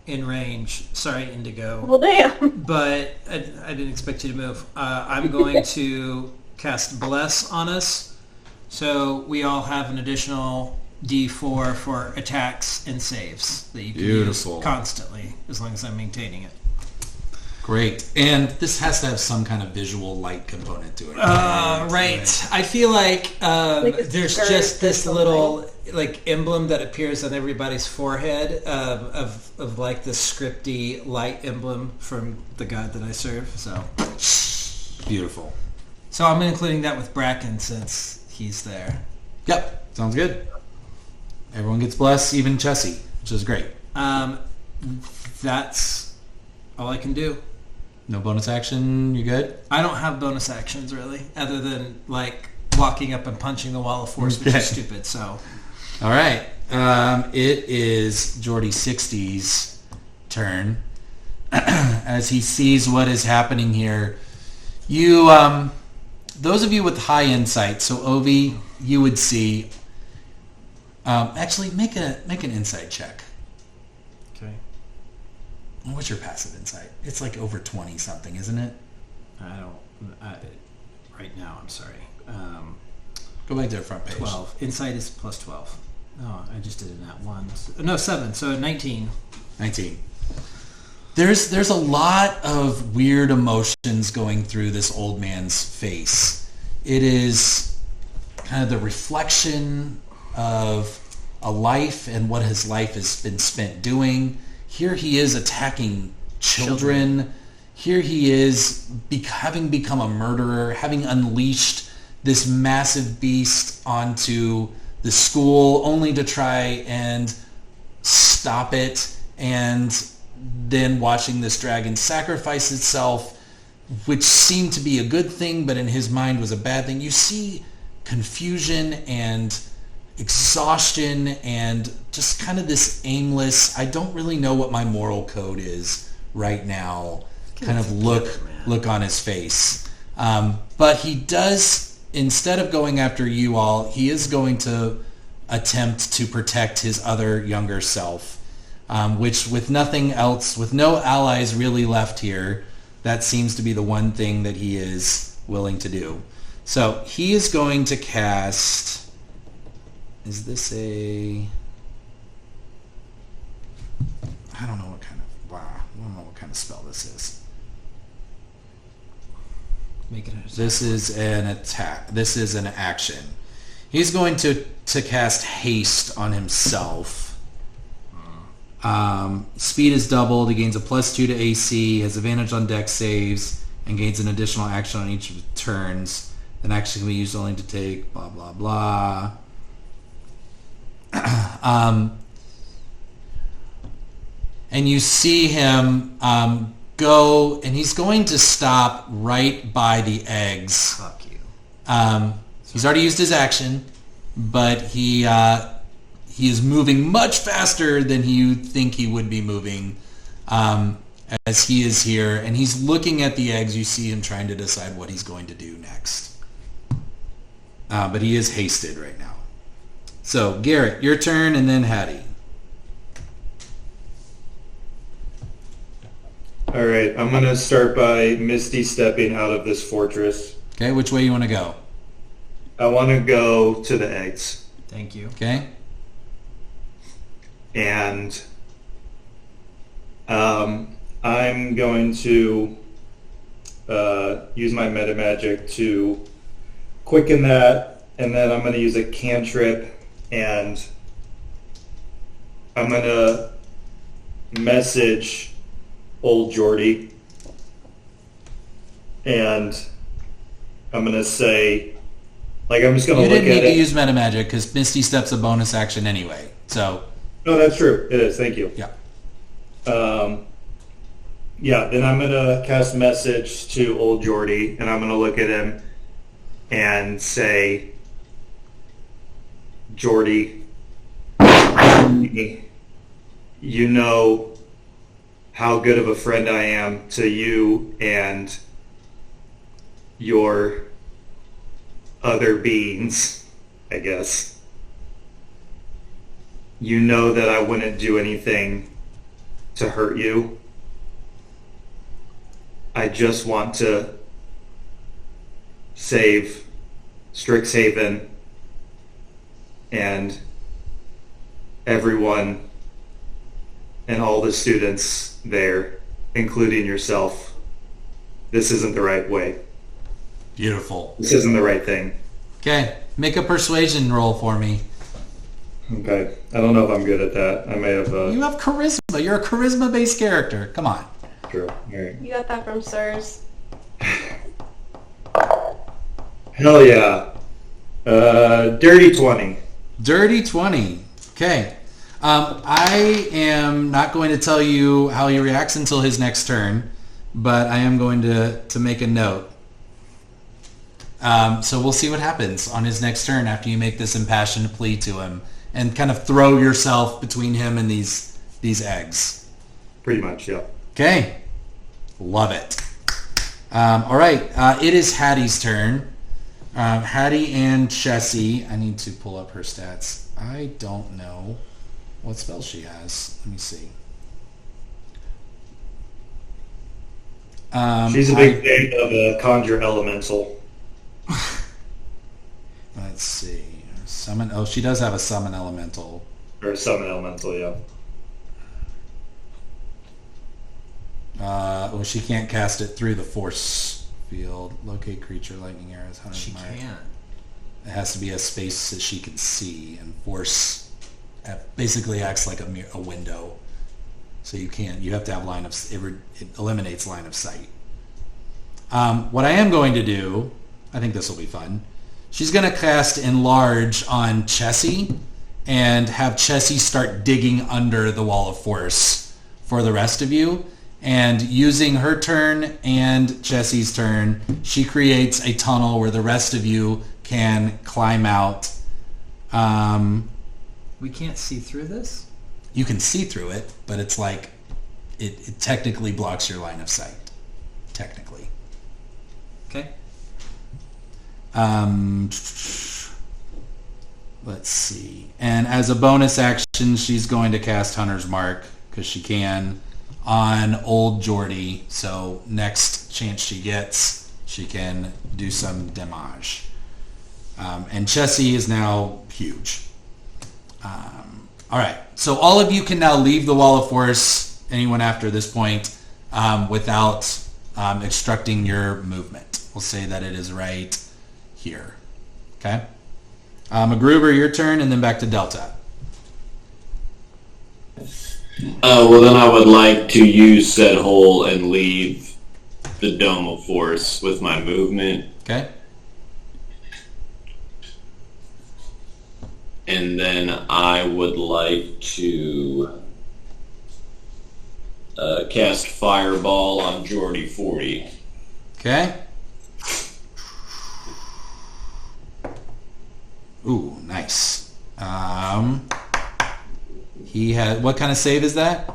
in range. Sorry, Indigo.
Well, damn.
But I didn't expect you to move. I'm going to cast Bless on us. So we all have an additional D4 for attacks and saves that you can
Beautiful.
use constantly, as long as I'm maintaining it.
Great. And this has to have some kind of visual light component to it.
Right. I feel like
Like a
there's
skirt
just
or
this
something.
little like emblem that appears on everybody's forehead of like the scripty light emblem from the god that I serve. So
Beautiful.
I'm including that with Bracken since he's there.
Yep. Sounds good. Everyone gets blessed, even Chessie, which is great.
That's all I can do.
No bonus action. You good?
I don't have bonus actions really, other than like walking up and punching the wall of force, which is stupid. So,
all right. It is Jordy 60's turn. As he sees what is happening here, you, those of you with high insight, so Ovi, you would see. Actually, make an insight check.
okay,
What's your passive insight? It's like over 20 something, isn't it?
right now I'm sorry.
Go back to the front page.
12. Insight is plus 12. No, I just did it at 1. No, 7. So 19.
19. There's a lot of weird emotions going through this old man's face. It is kind of the reflection of a life and what his life has been spent doing. Here he is attacking children. Here he is having become a murderer, having unleashed this massive beast onto the school only to try and stop it, and then watching this dragon sacrifice itself, which seemed to be a good thing, but in his mind was a bad thing. You see confusion and exhaustion and just kind of this aimless, I don't really know what my moral code is right now, kind of look on his face. But he does, instead of going after you all, he is going to attempt to protect his other younger self, which with nothing else, with no allies really left here, that seems to be the one thing that he is willing to do. So he is going to cast... Is this a... I don't know what kind of... Wow. I don't know what kind of spell this is.
Make it an attack.
This is an attack. This is an action. He's going to cast haste on himself. Speed is doubled. He gains a +2 to AC. Has advantage on dex saves. and gains an additional action on each of its turns. An action can be used only to take blah, blah, blah. And you see him go, and he's going to stop right by the eggs.
Fuck you.
He's already used his action, but he is moving much faster than you think he would be moving as he is here. And he's looking at the eggs. You see him trying to decide what he's going to do next. But he is hasted right now. So, Garrett, your turn, and then Hattie.
All right, I'm going to start by Misty stepping out of this fortress.
Okay, which way you want to go?
I want to go to the eggs.
Thank you.
Okay.
And I'm going to use my meta magic to quicken that, and then I'm going to use a cantrip, and I'm going to message old Jordy, and I'm going to say, like, I'm just going to look at it.
You didn't need to use meta magic because Misty Step's a bonus action anyway. So.
No, that's true. It is. Thank you.
Yeah.
Then I'm going to cast message to old Jordy, and I'm going to look at him and say, Jordy, you know how good of a friend I am to you and your other beings, I guess. You know that I wouldn't do anything to hurt you. I just want to save Strixhaven and everyone and all the students there, including yourself. This isn't the right way.
Beautiful.
This isn't the right thing.
Okay, make a persuasion roll for me.
Okay, I don't know if I'm good at that. I may have...
You have charisma. You're a charisma-based character. Come on.
True. All right.
You got that from Sirs.
Hell yeah. Dirty 20.
Dirty 20. Okay. I am not going to tell you how he reacts until his next turn, but I am going to make a note. So we'll see what happens on his next turn after you make this impassioned plea to him and kind of throw yourself between him and these eggs.
Pretty much, yeah.
Okay. Love it. All right. It is Hattie's turn. Hattie and Chessie. I need to pull up her stats. I don't know what spell she has. Let me see.
She's a big fan of a conjure elemental.
Let's see. Summon. Oh, she does have a summon elemental.
Or a summon elemental, yeah.
Well, she can't cast it through the force field. Locate creature, lightning arrows, 100
She
miles.
can't.
It has to be a space that she can see, and force basically acts like a window. So you can't. You have to have line of. It eliminates line of sight. What I am going to do, I think this will be fun. She's going to cast Enlarge on Chessie and have Chessie start digging under the wall of force for the rest of you. And using her turn and Chessie's turn, she creates a tunnel where the rest of you can climb out.
We can't see through this?
You can see through it, but it's like it technically blocks your line of sight. Technically.
Okay.
Let's see. And as a bonus action, she's going to cast Hunter's Mark because she can on old Jordy. So next chance she gets, she can do some damage. And Chessie is now huge. All right. So all of you can now leave the Wall of Force, anyone after this point, without obstructing your movement. We'll say that it is right here. Okay? MacGruber, your turn, and then back to Delta.
Well, then I would like to use said hole and leave the dome of force with my movement.
Okay.
And then I would like to cast Fireball on Jordy 40.
Okay. Ooh, nice. He had, what kind of save is that?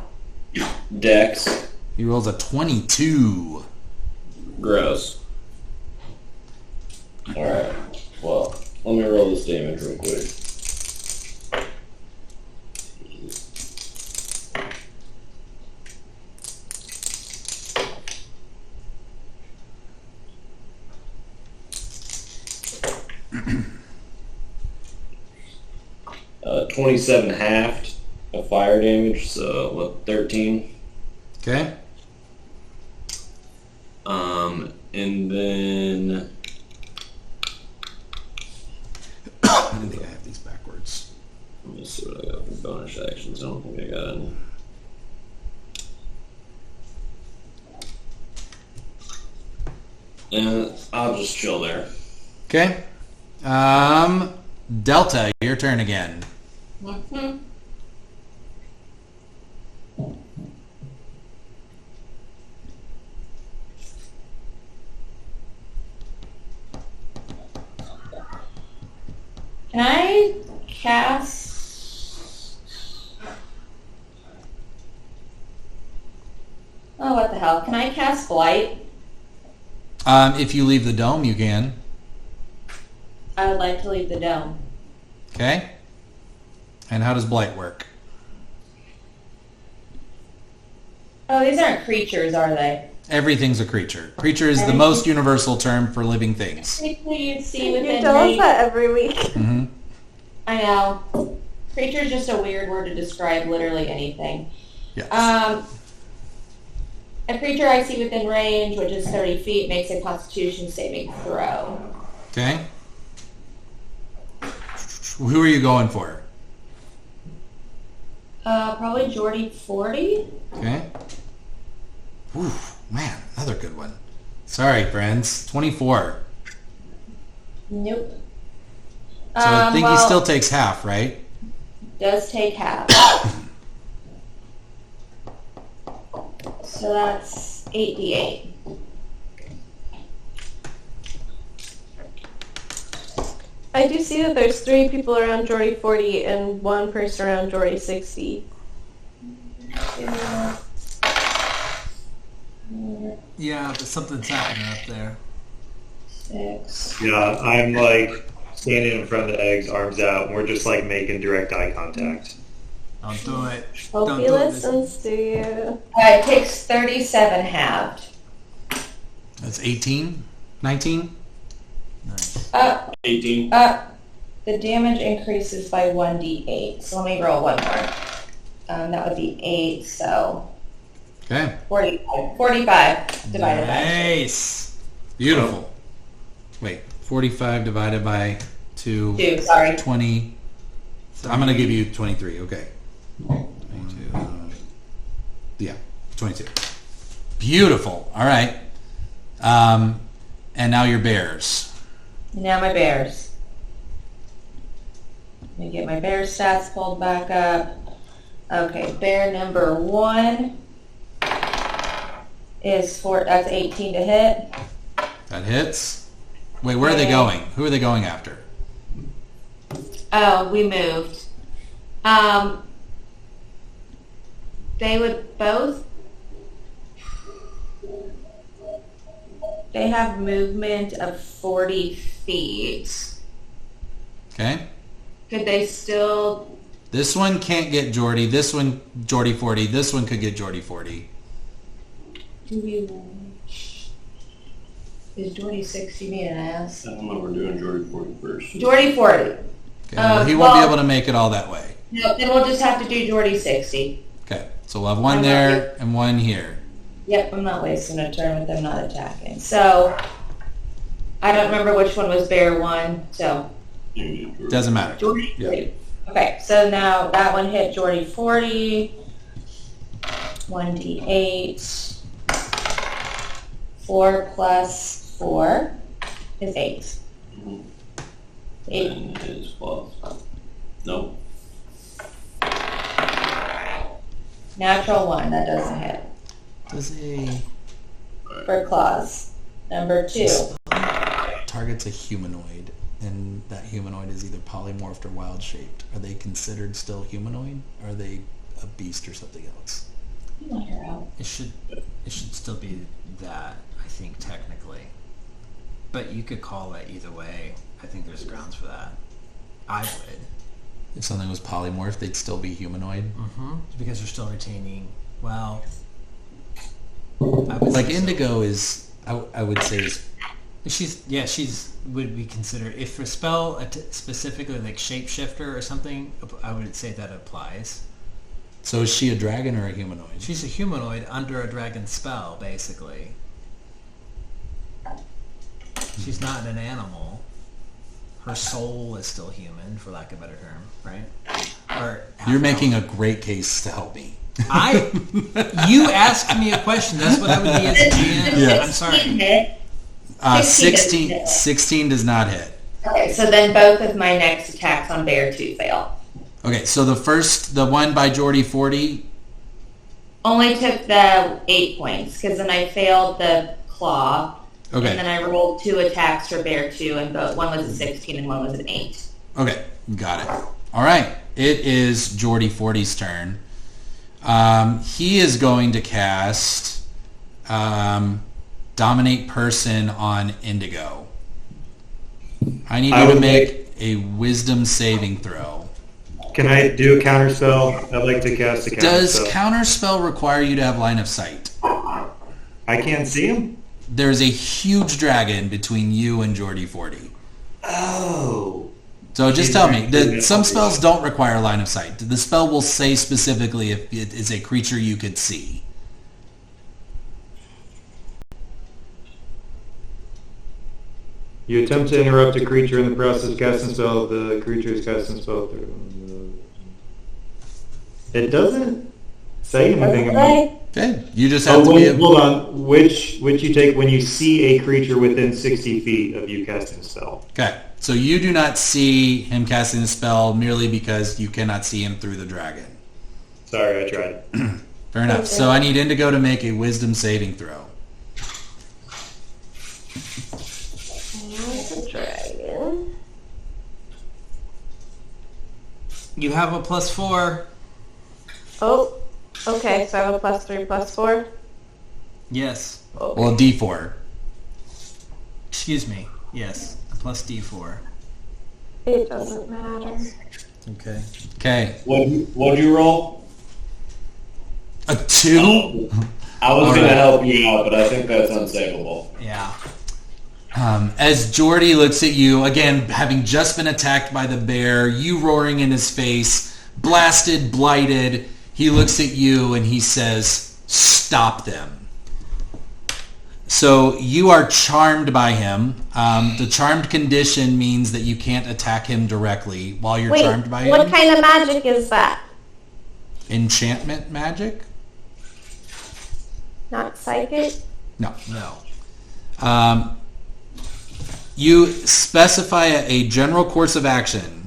Dex.
He rolls a 22.
Gross. Alright. Well, let me roll this damage real quick. Uh, 27 halved of fire damage, so what, 13?
Okay.
And then
I didn't think I have these backwards.
let me see what I got for bonus actions. I don't think I got any. And I'll just chill there.
Okay. Delta, your turn again.
Mhm. Can I cast? Oh, what the hell? Can I cast Blight?
If you leave the dome, you can.
I would like to leave the dome.
Okay. And how does Blight work?
Oh, these aren't creatures, are they?
Everything's a creature. Creature is the most universal term for living things.
Creature you'd see
You
within
tell us
range.
that every week.
Mm-hmm.
I know. Creature is just a weird word to describe literally anything.
Yes.
A creature I see within range, which is 30 feet, makes a Constitution saving throw.
Okay. Who are you going for?
Probably Jordy 40.
Okay. Ooh, man, another good one. Sorry, friends. 24.
Nope.
So I think he still takes half, right?
Does take half. So that's 8d8.
I do see that there's 3 people around Jordy 40 and 1 person around Jordy 60.
Yeah, but something's happening up there.
6.
Yeah, I'm like standing in front of the eggs, arms out, and we're just like making direct eye contact.
Don't do it.
Hope
Don't
he
do it.
listens to you.
It takes 37 halved.
That's 18? 19?
Nice.
18.
The damage increases by 1d8. So let me roll one more. That would be 8, so
Okay.
45. 45 divided by 2.
Nice.
Beautiful. Wait, 45 divided by 2.
2, sorry.
20. So I'm going to give you 23. Okay. 22. Yeah, 22. Beautiful. All right. And now your bears.
Now my bears. Let me get my bear stats pulled back up. Okay, bear number 1 is that's 18 to hit.
That hits. Wait, where are they going? Who are they going after?
Oh, we moved. They would both. They have movement of 40 feet.
Okay.
Could they still?
This one can't get Jordy. This one, Jordy 40. This one could get Jordy 40.
Is Jordy 60 being an ass?
I don't know, we're doing Jordy 40 first.
Jordy 40.
Okay. Well, he won't be
well-
able to make it all that way.
No, then we'll just have to do Jordy 60.
Okay. So we'll have one there and one here.
Yep, I'm not wasting a turn with them not attacking. So, I don't remember which one was bear 1, so
Doesn't matter.
Jordy
Yeah.
40. Okay, so now that one hit Jordy 40. 1d8. 4 plus 4 is 8. 8.
And his plus. Nope.
Natural 1, that doesn't hit.
Does a
For claws. Number 2.
target's a humanoid, and that humanoid is either polymorphed or wild shaped. Are they considered still humanoid? Or are they a beast or something else?
You want her out.
It should still be that, I think, technically. But you could call it either way. I think there's grounds for that. I would.
If something was polymorphed, they'd still be humanoid.
Mm-hmm. Because they're still retaining, well... I would
Like
say so.
Indigo is, I would say is...
She's would be considered, if a spell specifically like shapeshifter or something, I would say that applies.
So is she a dragon or a humanoid?
She's a humanoid under a dragon spell, basically. She's not an animal. Her soul is still human, for lack of a better term, right? Or
You're making a great case to help me.
You asked me a question. That's what I would be as a GM.
Yeah.
I'm sorry.
Hit.
16 does not hit.
Okay, so then both of my next attacks on Bear 2 fail.
Okay, so the one by Jordy 40,
Only took the 8 points, because then I failed the claw.
okay,
And then I rolled 2 attacks for Bear 2, and both one was a 16 and one was an 8.
okay, got it. All right, it is Jordy 40's turn. He is going to cast Dominate Person on Indigo. I need you to make a Wisdom saving throw.
Can I do a counter spell? I'd like to cast a counter
Does
spell.
Counterspell require you to have line of sight?
I can't see him?
There's a huge dragon between you and Jordy 40.
Oh.
So just tell me, some spells don't require line of sight. The spell will say specifically if it is a creature you could see.
You attempt to interrupt a creature in the process of casting a spell. The creature is casting a spell through. It doesn't say anything about.
Okay, you just have to be able...
Hold on. Which you take when you see a creature within 60 feet of you casting a spell?
Okay, so you do not see him casting the spell merely because you cannot see him through the dragon.
Sorry, I tried.
Fair enough. So I need Indigo to make a Wisdom saving throw.
It's a dragon.
You have a +4.
Oh, okay, so I have a +3, +4.
Yes.
Okay.
Well, D4.
Excuse me. Yes. A +D4.
It doesn't matter.
Okay.
Okay,
What'd you roll?
a 2?
I was
All
going
right.
to help you out, but I think that's unsavable.
Yeah.
As Jordy looks at you, again, having just been attacked by the bear, you roaring in his face, blasted, blighted, he looks at you and he says, "Stop them." So you are charmed by him. The charmed condition means that you can't attack him directly while you're charmed by
what
him.
kind of magic is that?
Enchantment magic?
Not psychic?
No.
No.
You specify a general course of action.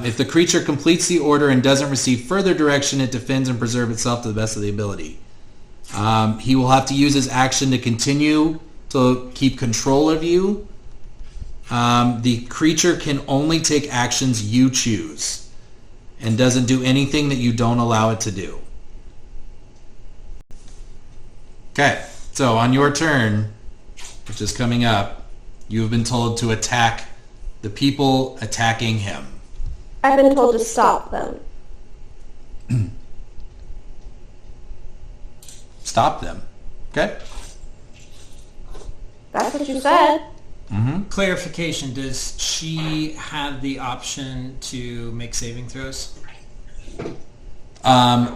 If the creature completes the order and doesn't receive further direction, it defends and preserves itself to the best of the ability. He will have to use his action to continue to keep control of you. The creature can only take actions you choose and doesn't do anything that you don't allow it to do. Okay, so on your turn, which is coming up, you have been told to attack the people attacking him.
I've been told to stop them.
Stop them. Okay?
That's what you said.
Clarification, does she have the option to make saving throws?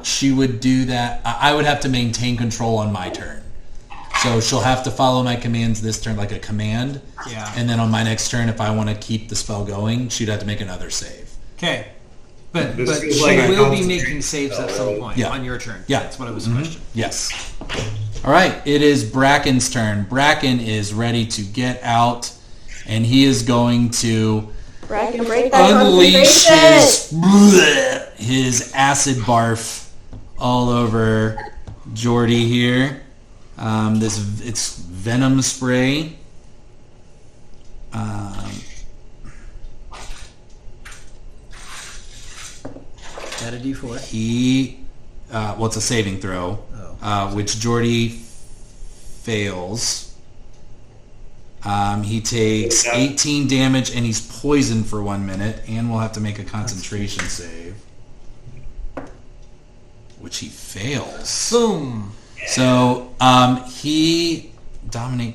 She would do that. I would have to maintain control on my turn. So she'll have to follow my commands this turn like a command.
Yeah.
And then on my next turn, if I want to keep the spell going, she'd have to make another save.
Okay. But
This
she
feels like a
will be
concentration
making saves at some point
Yeah.
on your turn.
Yeah.
That's what I was questioning.
Yes. All right, it is Bracken's turn. Bracken is ready to get out, and he is going to
Bracken, break that
unleash
concentration.
his acid barf all over Jordy here. It's venom spray.
That a D4?
It's a saving throw, which Jordy fails. He takes 18 damage, and he's poisoned for 1 minute, and will have to make a concentration save, which he fails.
Boom.
So Dominate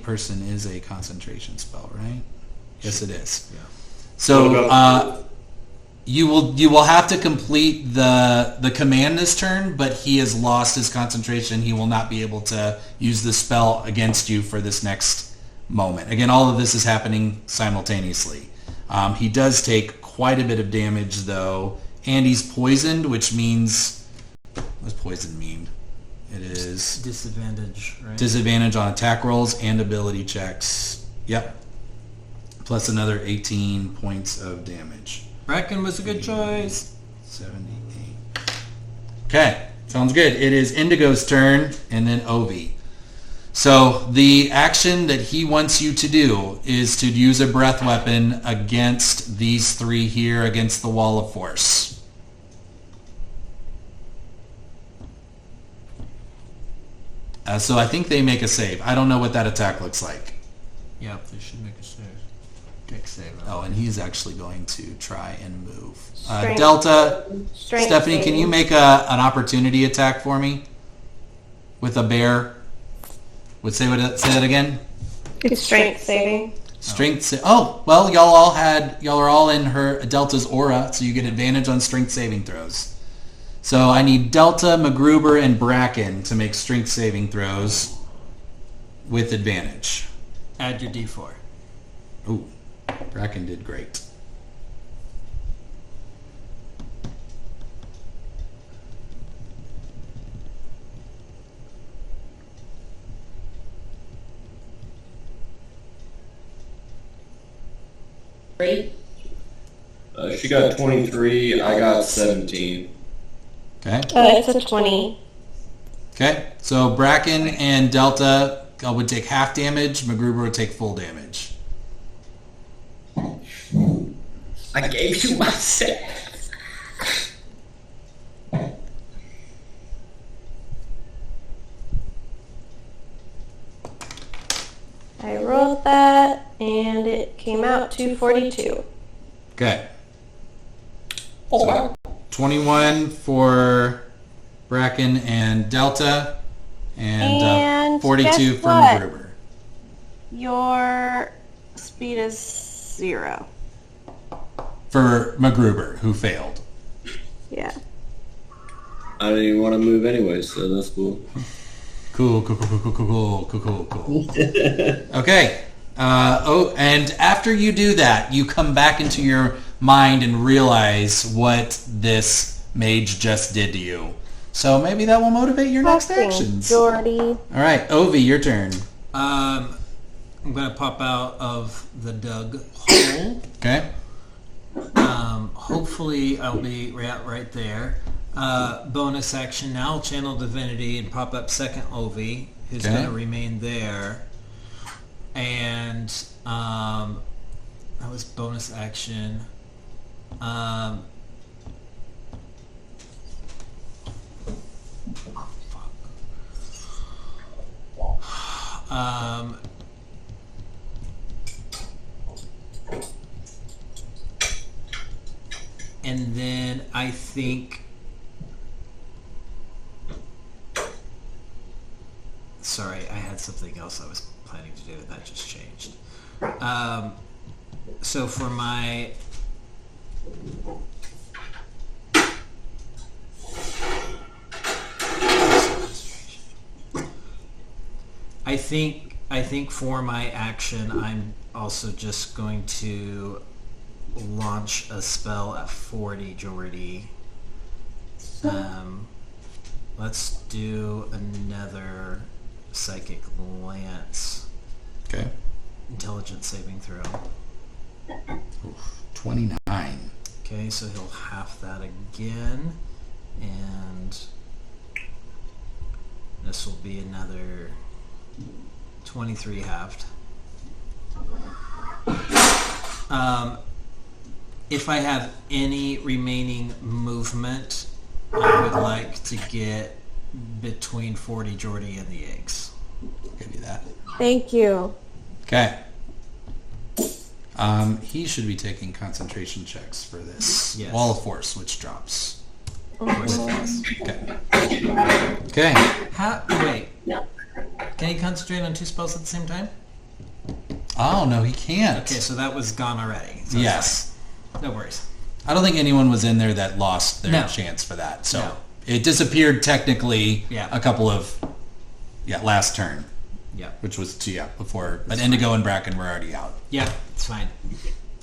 Person is a concentration spell, right? Yes, it is.
Yeah.
So you will have to complete the command this turn, but he has lost his concentration. He will not be able to use the spell against you for this next moment. Again, all of this is happening simultaneously. He does take quite a bit of damage, though, and he's poisoned, which means... What does poison mean? It is...
Disadvantage, right?
Disadvantage on attack rolls and ability checks. Yep. Plus another 18 points of damage.
Bracken was a good choice.
78. Okay, sounds good. It is Indigo's turn, and then Ovi. So the action that he wants you to do is to use a breath weapon against these three here, against the wall of force. So I think they make a save. I don't know what that attack looks like.
Yep, they should make a save. Dex save.
Oh, and he's actually going to try and move.
Strength.
Delta,
Strength
Stephanie, can
saving.
you make an opportunity attack for me with a bear? Say that again.
It's strength saving.
Strength. Oh, well, y'all are all in her Delta's aura, so you get advantage on strength saving throws. So I need Delta, MacGruber, and Bracken to make strength saving throws with advantage.
Add your D4.
Ooh, Bracken did great.
Great.
She got 23. I got 17.
Okay.
It's a 20.
Okay. So Bracken and Delta would take half damage. MacGruber would take full damage.
I gave you my set.
I rolled that, and it came out to 42.
Okay.
Oh, wow.
21 for Bracken and Delta, and
And
42
guess
for
what?
MacGruber.
Your speed is 0.
For MacGruber, who failed.
Yeah.
I didn't even want to move anyway, so that's cool.
Cool. Okay. And after you do that, you come back into your mind and realize what this mage just did to you. So maybe that will motivate your next actions. All
Jordy.
right, Ovi, your turn.
I'm going to pop out of the dug hole.
Okay.
Hopefully I'll be right there. Bonus action now, I'll channel divinity and pop up second Ovi, who's
Okay.
going to remain there. And that was bonus action. And then I think... Sorry, I had something else I was planning to do, and that just changed. So for my... I think for my action, I'm also just going to launch a spell at 40, Jordy. Let's do another psychic lance.
Okay.
Intelligence saving throw.
29.
Okay, so he'll half that again, and this will be another 23 halved. If I have any remaining movement, I would like to get between 40 Jordy and the eggs.
Give you that.
Thank you.
Okay. He should be taking concentration checks for this.
Yes.
Wall of Force, which drops.
With this.
Okay. Okay.
Wait. Can he concentrate on 2 spells at the same time?
Oh, no, he can't.
Okay, so that was gone already. So
Yes.
no worries.
I don't think anyone was in there that lost their
No.
chance for that. So
No.
it disappeared technically
Yeah.
a couple of, last turn,
Yeah.
which was, before. But Indigo and Bracken were already out.
Yeah, it's fine.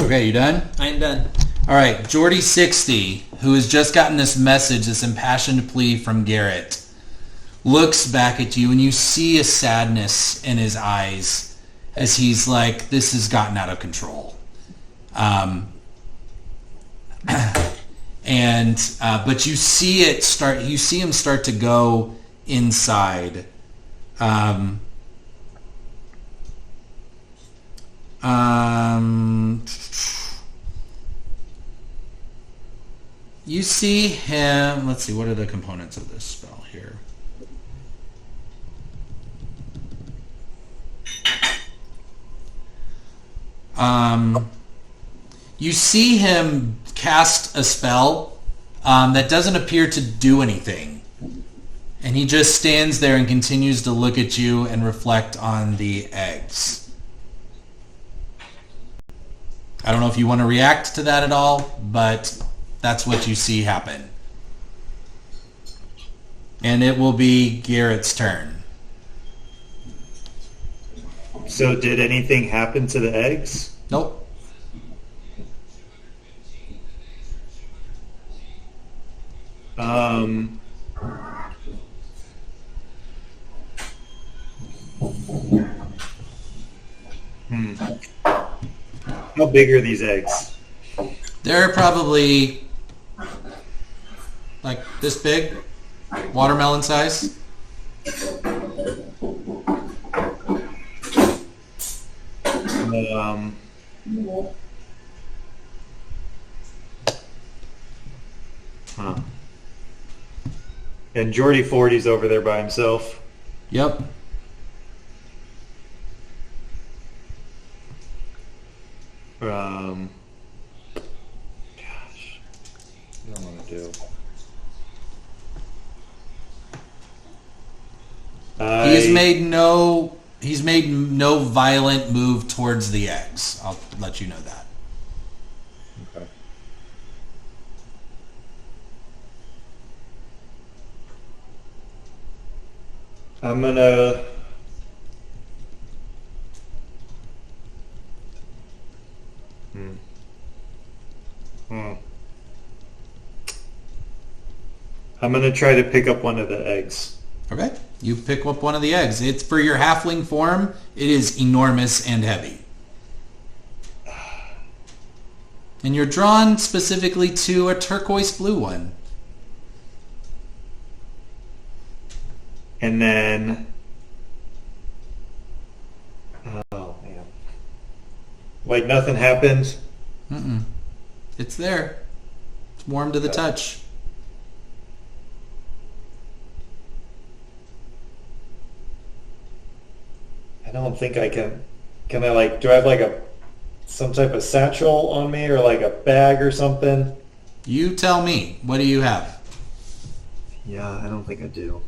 Okay, you done?
I'm done.
All right, Jordy 60, who has just gotten this message, this impassioned plea from Garrett, looks back at you and you see a sadness in his eyes as he's like, this has gotten out of control. But you see him start to go inside. You see him, let's see, what are the components of this spell here? You see him cast a spell that doesn't appear to do anything. And he just stands there and continues to look at you and reflect on the eggs. I don't know if you want to react to that at all, but that's what you see happen. And it will be Garrett's turn.
So did anything happen to the eggs?
Nope.
How big are these eggs?
They're probably like this big, watermelon size.
And Jordy 40's over there by himself.
Yep.
Gosh, what do I want to do?
He's made no violent move towards the eggs. I'll let you know that.
Okay. I'm gonna I'm gonna try to pick up one of the eggs.
Okay. You pick up one of the eggs. It's for your halfling form. It is enormous and heavy. And you're drawn specifically to a turquoise blue one.
And then oh man. Like nothing happened.
Mm-mm. It's there. It's warm to the touch.
I don't think I can. Can I do I have some type of satchel on me or like a bag or something?
You tell me. What do you have?
Yeah, I don't think I do.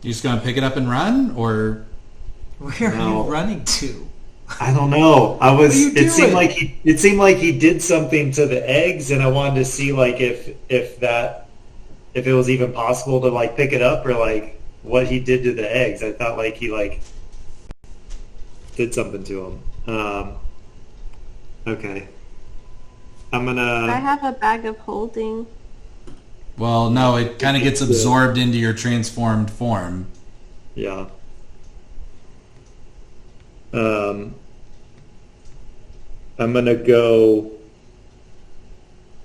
You just gonna pick it up and run, or
Where are you running to?
I don't know. I was.
What are you
It seemed
doing?
it seemed like he did something to the eggs, and I wanted to see if it was even possible to pick it up or what he did to the eggs. I thought he did something to them. Okay. I'm
I
gonna.
have a bag of holding.
Well, no, it kind of gets absorbed into your transformed form.
Yeah. I'm gonna go.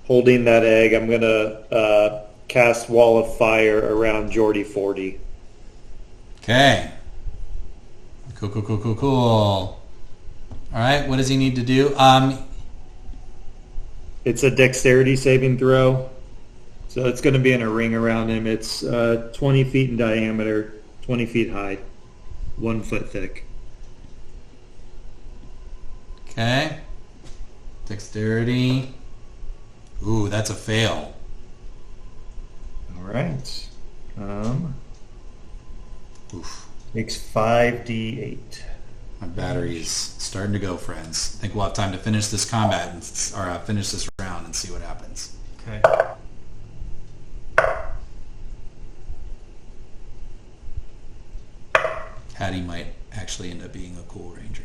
Holding that egg, I'm gonna cast Wall of Fire around Jordy 40.
Okay. Cool. All right, what does he need to do?
It's a dexterity saving throw. So it's going to be in a ring around him. It's 20 feet in diameter, 20 feet high, 1 foot thick.
Okay. Dexterity. Ooh, that's a fail.
All right.
Oof.
Makes 5d8.
My battery is starting to go, friends. I think we'll have time to finish this combat or finish this round and see what happens.
Okay.
Hattie might actually end up being a cool ranger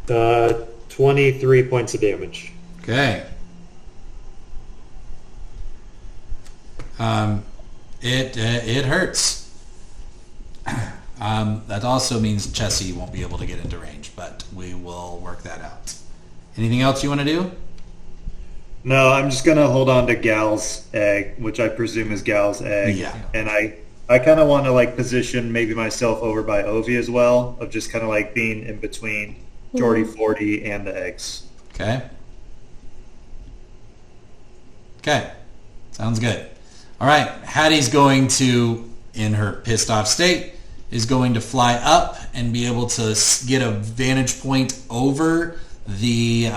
character.
23 points of damage.
Okay. It hurts. That also means Chessie won't be able to get into range, but we will work that out. Anything else you want to do?
No, I'm just going to hold on to Gal's egg, which I presume is Gal's egg.
Yeah.
And I kind of want to like position maybe myself over by Ovi as well, of just kind of like being in between Jordy 40 and the eggs.
Okay. Okay. Sounds good. All right. Hattie's going to, in her pissed off state, is going to fly up and be able to get a vantage point over the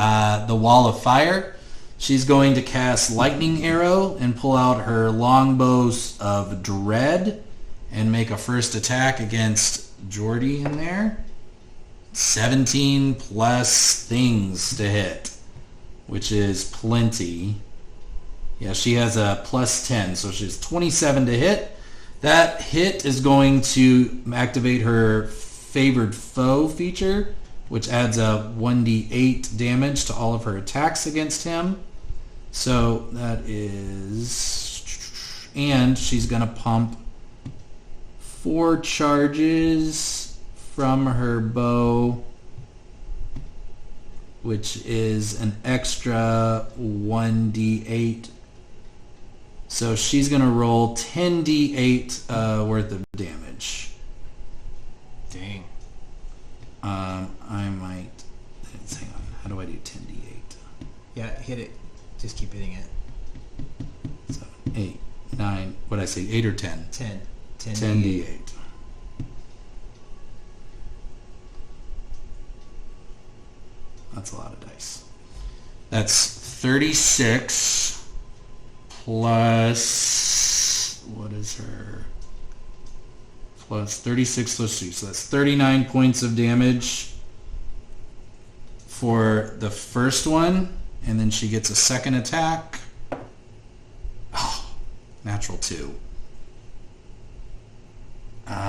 wall of fire. She's going to cast Lightning Arrow and pull out her longbows of dread and make a first attack against Jordy in there. 17 plus things to hit, which is plenty. Yeah, she has a plus 10, so she's 27 to hit. That hit is going to activate her favored foe feature, which adds a 1d8 damage to all of her attacks against him. So that is... And she's going to pump 4 charges from her bow, which is an extra 1d8. So she's going to roll 10d8 worth of damage.
Dang.
I might... Hang on. How do I do 10d8?
Yeah, hit it. Just keep hitting it.
So 8, 9... What did I say? 8 or 10?
10.
10d8. That's a lot of dice. That's 36 plus... What is her... Plus 36 plus 2. So that's 39 points of damage for the first one. And then she gets a second attack. Oh, natural 2.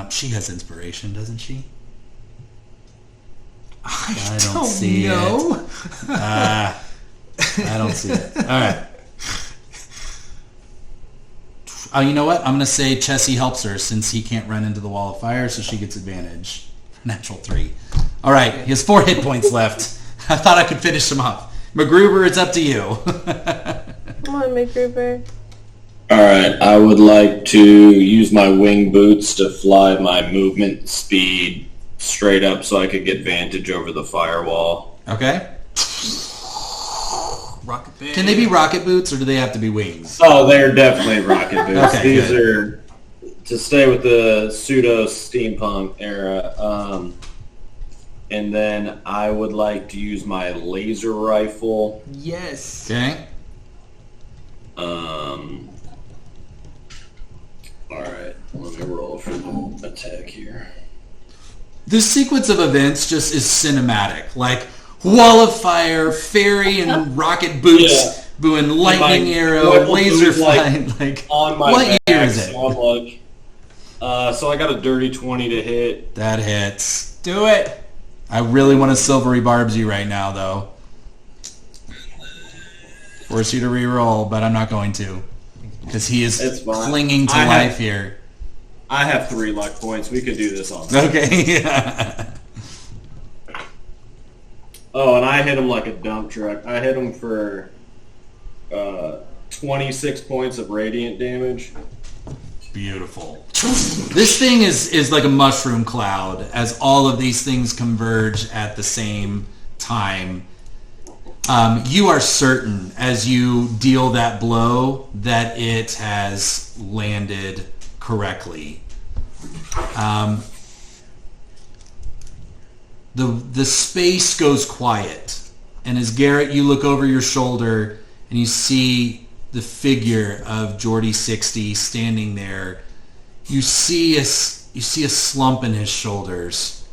She has inspiration, doesn't she?
I
don't see
know.
it. I don't see it. All right. You know what? I'm going to say Chessie helps her since he can't run into the wall of fire, so she gets advantage. Natural 3. All right. He has 4 hit points left. I thought I could finish him off. MacGruber, it's up to you.
Come on, MacGruber.
Alright, I would like to use my wing boots to fly my movement speed straight up so I could get vantage over the firewall.
Okay.
Rocket boots.
Can they be rocket boots, or do they have to be wings?
Oh, they're definitely rocket boots.
Okay,
These
good.
are to stay with the pseudo steampunk era. And then I would like to use my laser rifle.
Yes.
Okay.
Alright, let me roll for the attack here.
This sequence of events just is cinematic. Like, wall of fire, fairy, and rocket boots, doing lightning arrow,
rifle
laser
goes,
flying. Like,
on my
what
back,
year is it?
So I'm like,
So I got a dirty 20 to hit.
That hits.
Do it.
I really want to silvery barbs you right now, though. Force you to re-roll, but I'm not going to. Because he is
It's fine.
clinging to
I
life
have-
here.
I have 3 luck points. We could do this all night.
Okay.
Oh, and I hit him like a dump truck. I hit him for 26 points of radiant damage.
Beautiful. This thing is like a mushroom cloud as all of these things converge at the same time. You are certain as you deal that blow that it has landed correctly. The space goes quiet, and as Garrett, you look over your shoulder and you see the figure of Geordie 60 standing there. You see a slump in his shoulders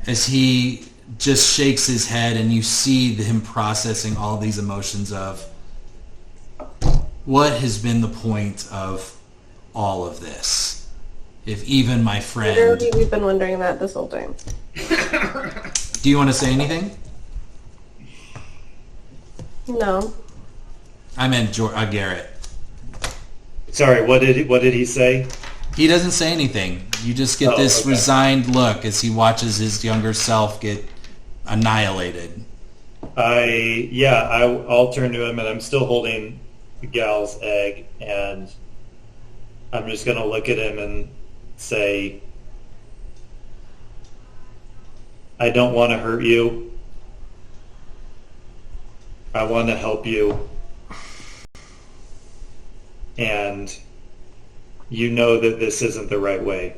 as he just shakes his head, and you see him processing all these emotions of what has been the point of all of this. If even my friend...
Literally, we've been wondering that this whole time.
Do you want to say anything?
No.
I meant Garrett.
Sorry, what did he say?
He doesn't say anything. You just get this
okay.
resigned look as he watches his younger self get annihilated.
I'll turn to him, and I'm still holding Gal's egg, and I'm just gonna look at him and say, I don't want to hurt you. I want to help you. And you know that this isn't the right way.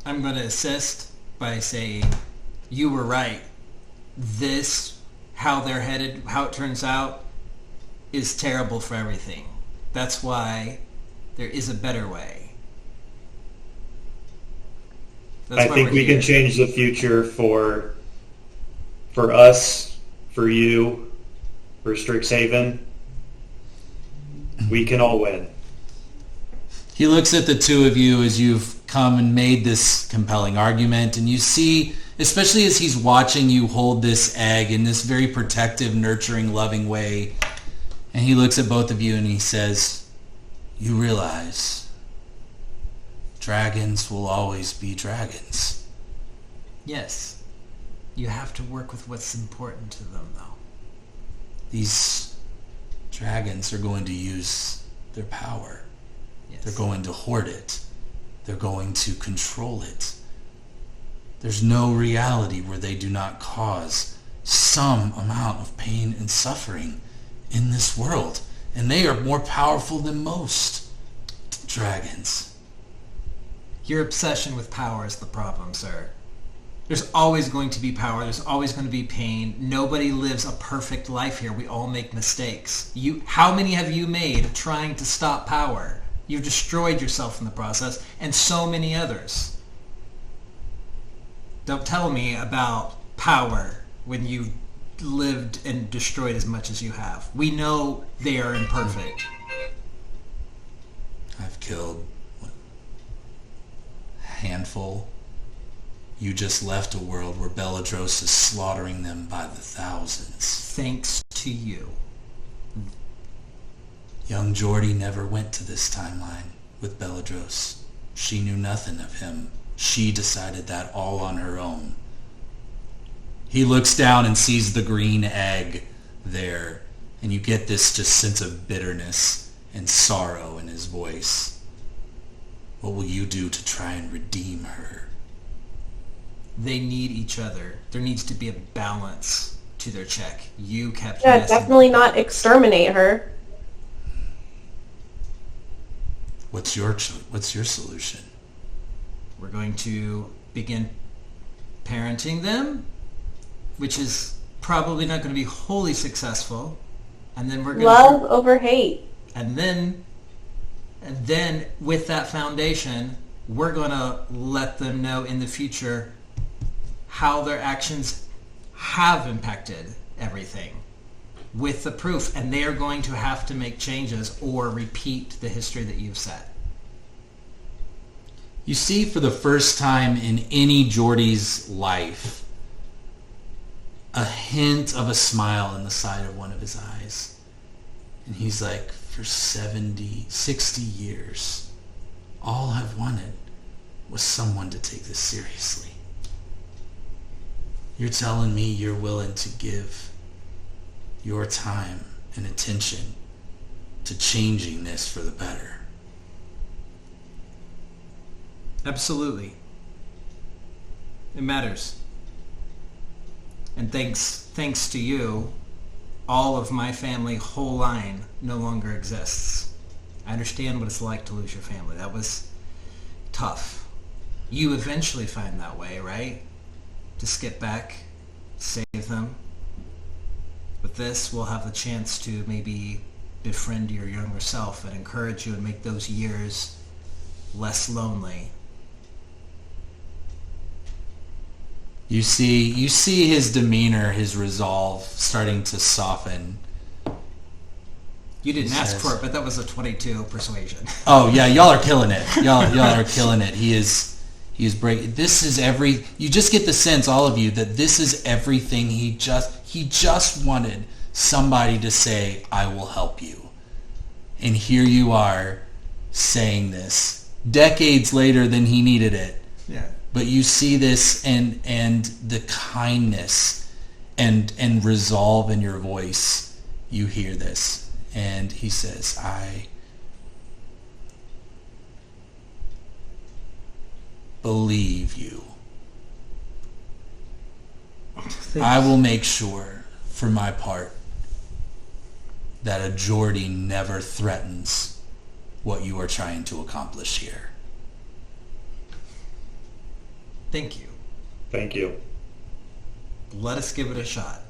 I'm going to assist by saying you were right. This, how they're headed, how it turns out, is terrible for everything. That's why there is a better way. That's
I
why
think
we're
we
here.
can change the future for us, for you, for Strixhaven. We can all win.
He looks at the two of you as you've come and made this compelling argument, and you see, especially as he's watching you hold this egg in this very protective, nurturing, loving way, and he looks at both of you and he says, you realize dragons will always be dragons.
Yes. You have to work with what's important to them, though.
These dragons are going to use their power.
Yes.
They're going to hoard it. They're going to control it. There's no reality where they do not cause some amount of pain and suffering in this world. And they are more powerful than most dragons.
Your obsession with power is the problem, sir. There's always going to be power. There's always going to be pain. Nobody lives a perfect life here. We all make mistakes. How many have you made trying to stop power? You've destroyed yourself in the process, and so many others. Don't tell me about power when you've lived and destroyed as much as you have. We know they are imperfect.
I've killed a handful. You just left a world where Belladros is slaughtering them by the thousands.
Thanks to you.
Young Geordie never went to this timeline with Belladros. She knew nothing of him. She decided that all on her own. He looks down and sees the green egg there, and you get this just sense of bitterness and sorrow in his voice. What will you do to try and redeem her?
They need each other. There needs to be a balance to their check. You kept
Yeah,
messing.
definitely not exterminate her.
What's your solution?
We're going to begin parenting them, which is probably not going to be wholly successful. And then we're going
Love over hate.
and then with that foundation, we're going to let them know in the future how their actions have impacted everything with the proof, and they are going to have to make changes or repeat the history that you've set.
You see for the first time in any Geordie's life a hint of a smile in the side of one of his eyes. And he's like, for 70, 60 years, all I've wanted was someone to take this seriously. You're telling me you're willing to give your time and attention to changing this for the better.
Absolutely. It matters. And thanks to you, all of my family, whole line, no longer exists. I understand what it's like to lose your family. That was tough. You eventually find that way, right? To skip back, save them. With this, we'll have the chance to maybe befriend your younger self and encourage you and make those years less lonely.
You see his demeanor, his resolve starting to soften.
You didn't ask for it, but that was a 22 persuasion.
Oh yeah, y'all are killing it. Y'all are killing it. He is breaking. This is you just get the sense, all of you, that this is everything he just wanted somebody to say, I will help you. And here you are saying this decades later than he needed it.
Yeah.
But you see this and the kindness and resolve in your voice. You hear this. And he says, I believe you. I will make sure, for my part, that a Geordie never threatens what you are trying to accomplish here.
Thank you.
Thank you.
Let us give it a shot.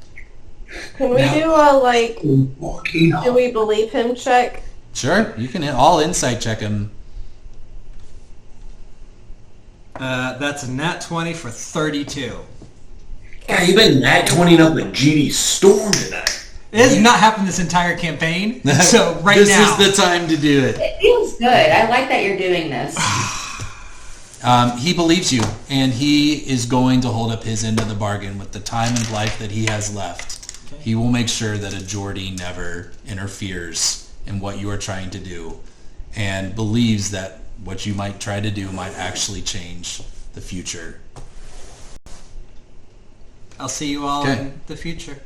Can we do a, do we believe him check?
Sure, you can all insight check him.
That's a nat 20 for 32.
God, you've been nat 20 up with GD Storm tonight.
It has not happened this entire campaign, so right
this
now.
This is the time to do it.
It feels good. I like that you're doing this.
He believes you, and he is going to hold up his end of the bargain with the time and life that he has left. Okay. He will make sure that a Geordie never interferes in what you are trying to do, and believes that what you might try to do might actually change the future.
I'll see you all in the future.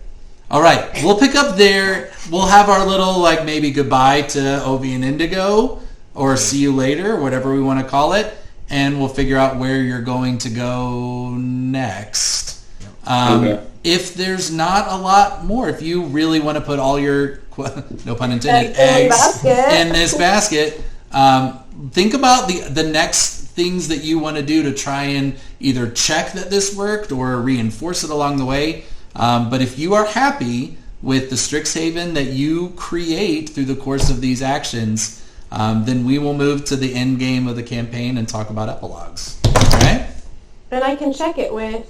All right, we'll pick up there. We'll have our little, maybe goodbye to Ovi and Indigo, or see you later, whatever we want to call it. And we'll figure out where you're going to go next. If there's not a lot more, if you really want to put all your, no pun intended, eggs in this basket, think about the next things that you want to do to try and either check that this worked or reinforce it along the way. But if you are happy with the Strixhaven that you create through the course of these actions, then we will move to the end game of the campaign and talk about epilogues. All right?
And I can check it with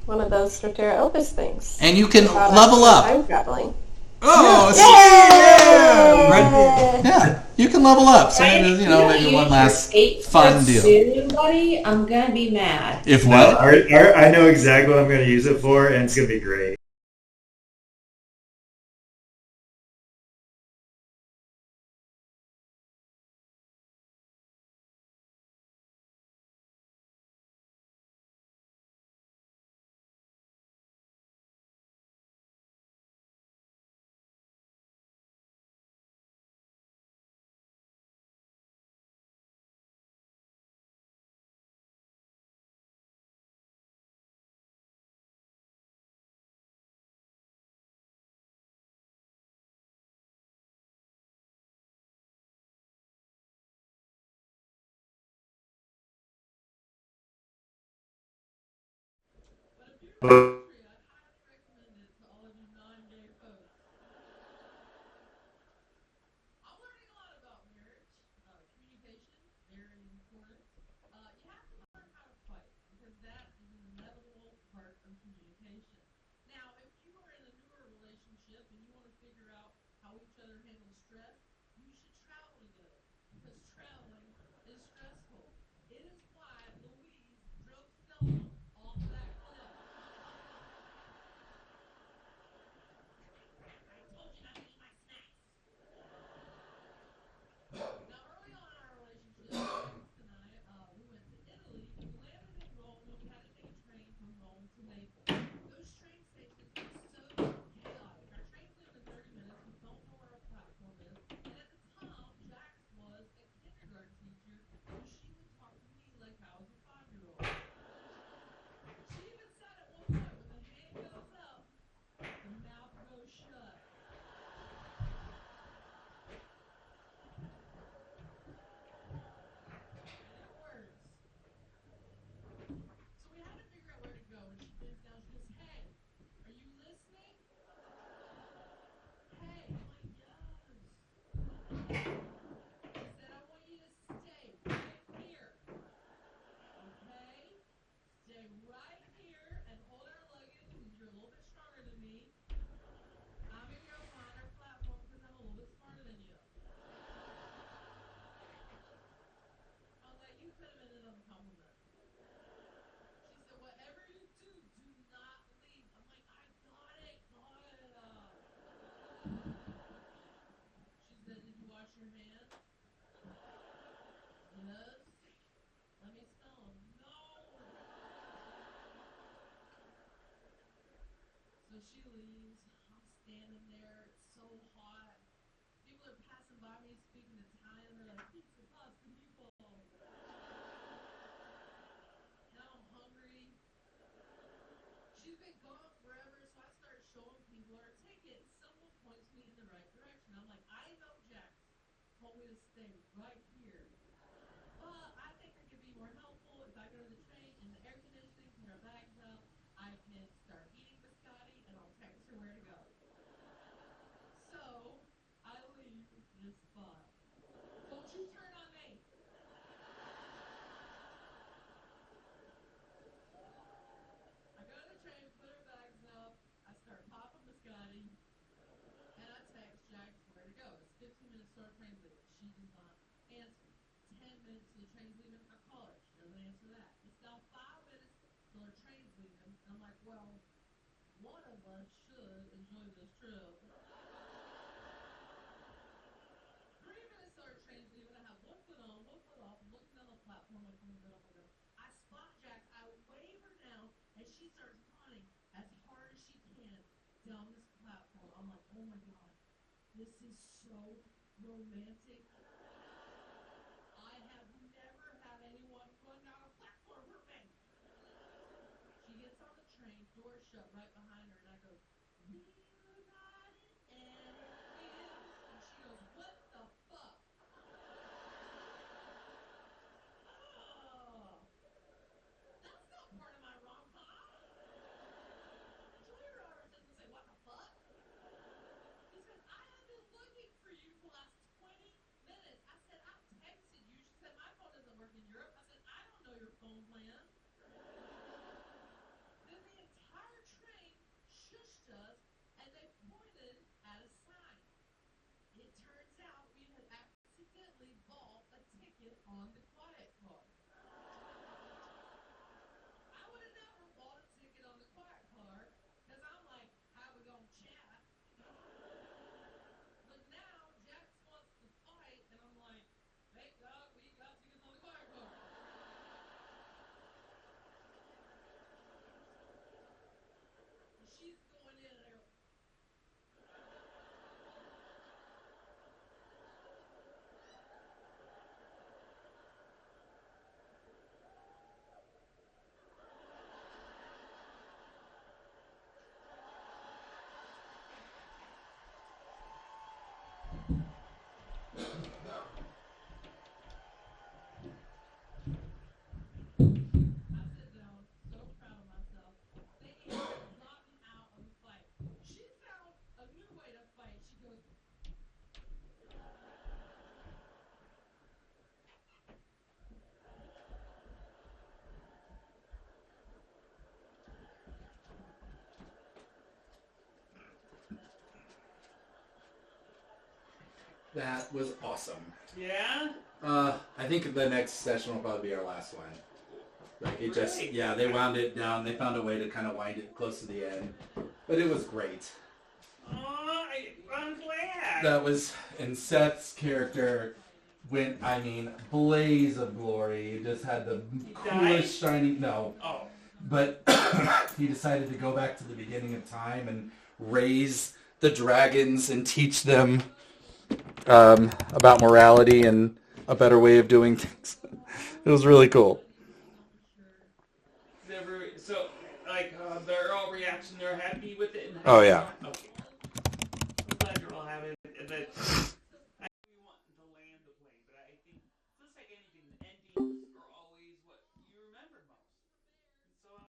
one of those Straterra Opus things.
And you can level up.
Time traveling.
Oh,
yeah, you can level up. So maybe one last fun deal.
Soon, buddy, I'm gonna be mad.
If what?
No, I know exactly what I'm going to use it for, and it's going to be great.
she leaves, I'm standing there. It's so hot. People are passing by me speaking Italian. They're like, pizza, pasta, meatball. Now I'm hungry. She's been gone forever, so I start showing people her ticket. Someone points me in the right direction. I'm like, I know Jack told me to stay right here. But I think I could be more helpful if I go to the train and the air conditioning, put our bags up. I can start eating biscotti, and I'll text her where to go. So I leave this spot. Don't you turn on me. I go to the train, put her bags up. I start popping biscotti, and I text Jack where to go. It's 15 minutes to our train's leaving. She does not answer. 10 minutes till the train's leaving. I call her. She doesn't answer that. It's now 5 minutes till our train's leaving. And I'm like, well, one of us should enjoy this trip. 3 minutes till our train's leaving. I have one foot on, one foot off. I'm looking down the platform like, oh my god, oh my god. I spot Jax. I wave her down, and she starts running as hard as she can down this platform. I'm like, oh my god, this is so romantic. I have never had anyone run down a platform for me. She gets on the train, door shut right behind her, and I go, reunited and it feels. And she goes, what the fuck? Oh, that's not part of my rom-com. Julia Roberts doesn't say, what the fuck? He says, I have been looking for you for the last 20 minutes. I said, I've texted you. She said, my phone doesn't work in Europe. I said, I don't know your phone plan. Then the entire train shushed us, and they pointed at a sign. It turns out we had accidentally bought a ticket on the quiet car. I would have never bought a ticket on the quiet car, because I'm like, how we gonna chat? But now Jax wants to fight, and I'm like, thank God we got tickets on the quiet car. And she's going in there. I sit down, so proud of myself. They even got me out of the fight. She found a new way to fight. She goes,
That was awesome.
Yeah?
I think the next session will probably be our last one. Like it just,
Really?
yeah, they wound it down. They found a way to kind of wind it close to the end, but it was great.
I'm glad.
That was, and Seth's character went, I mean, blaze of glory. He just had the coolest shiny, no.
Oh.
But he decided to go back to the beginning of time and raise the dragons and teach them about morality and a better way of doing things. It was really cool.
So, like, they're all reaction, they're happy with it? And
Oh, yeah.
Okay.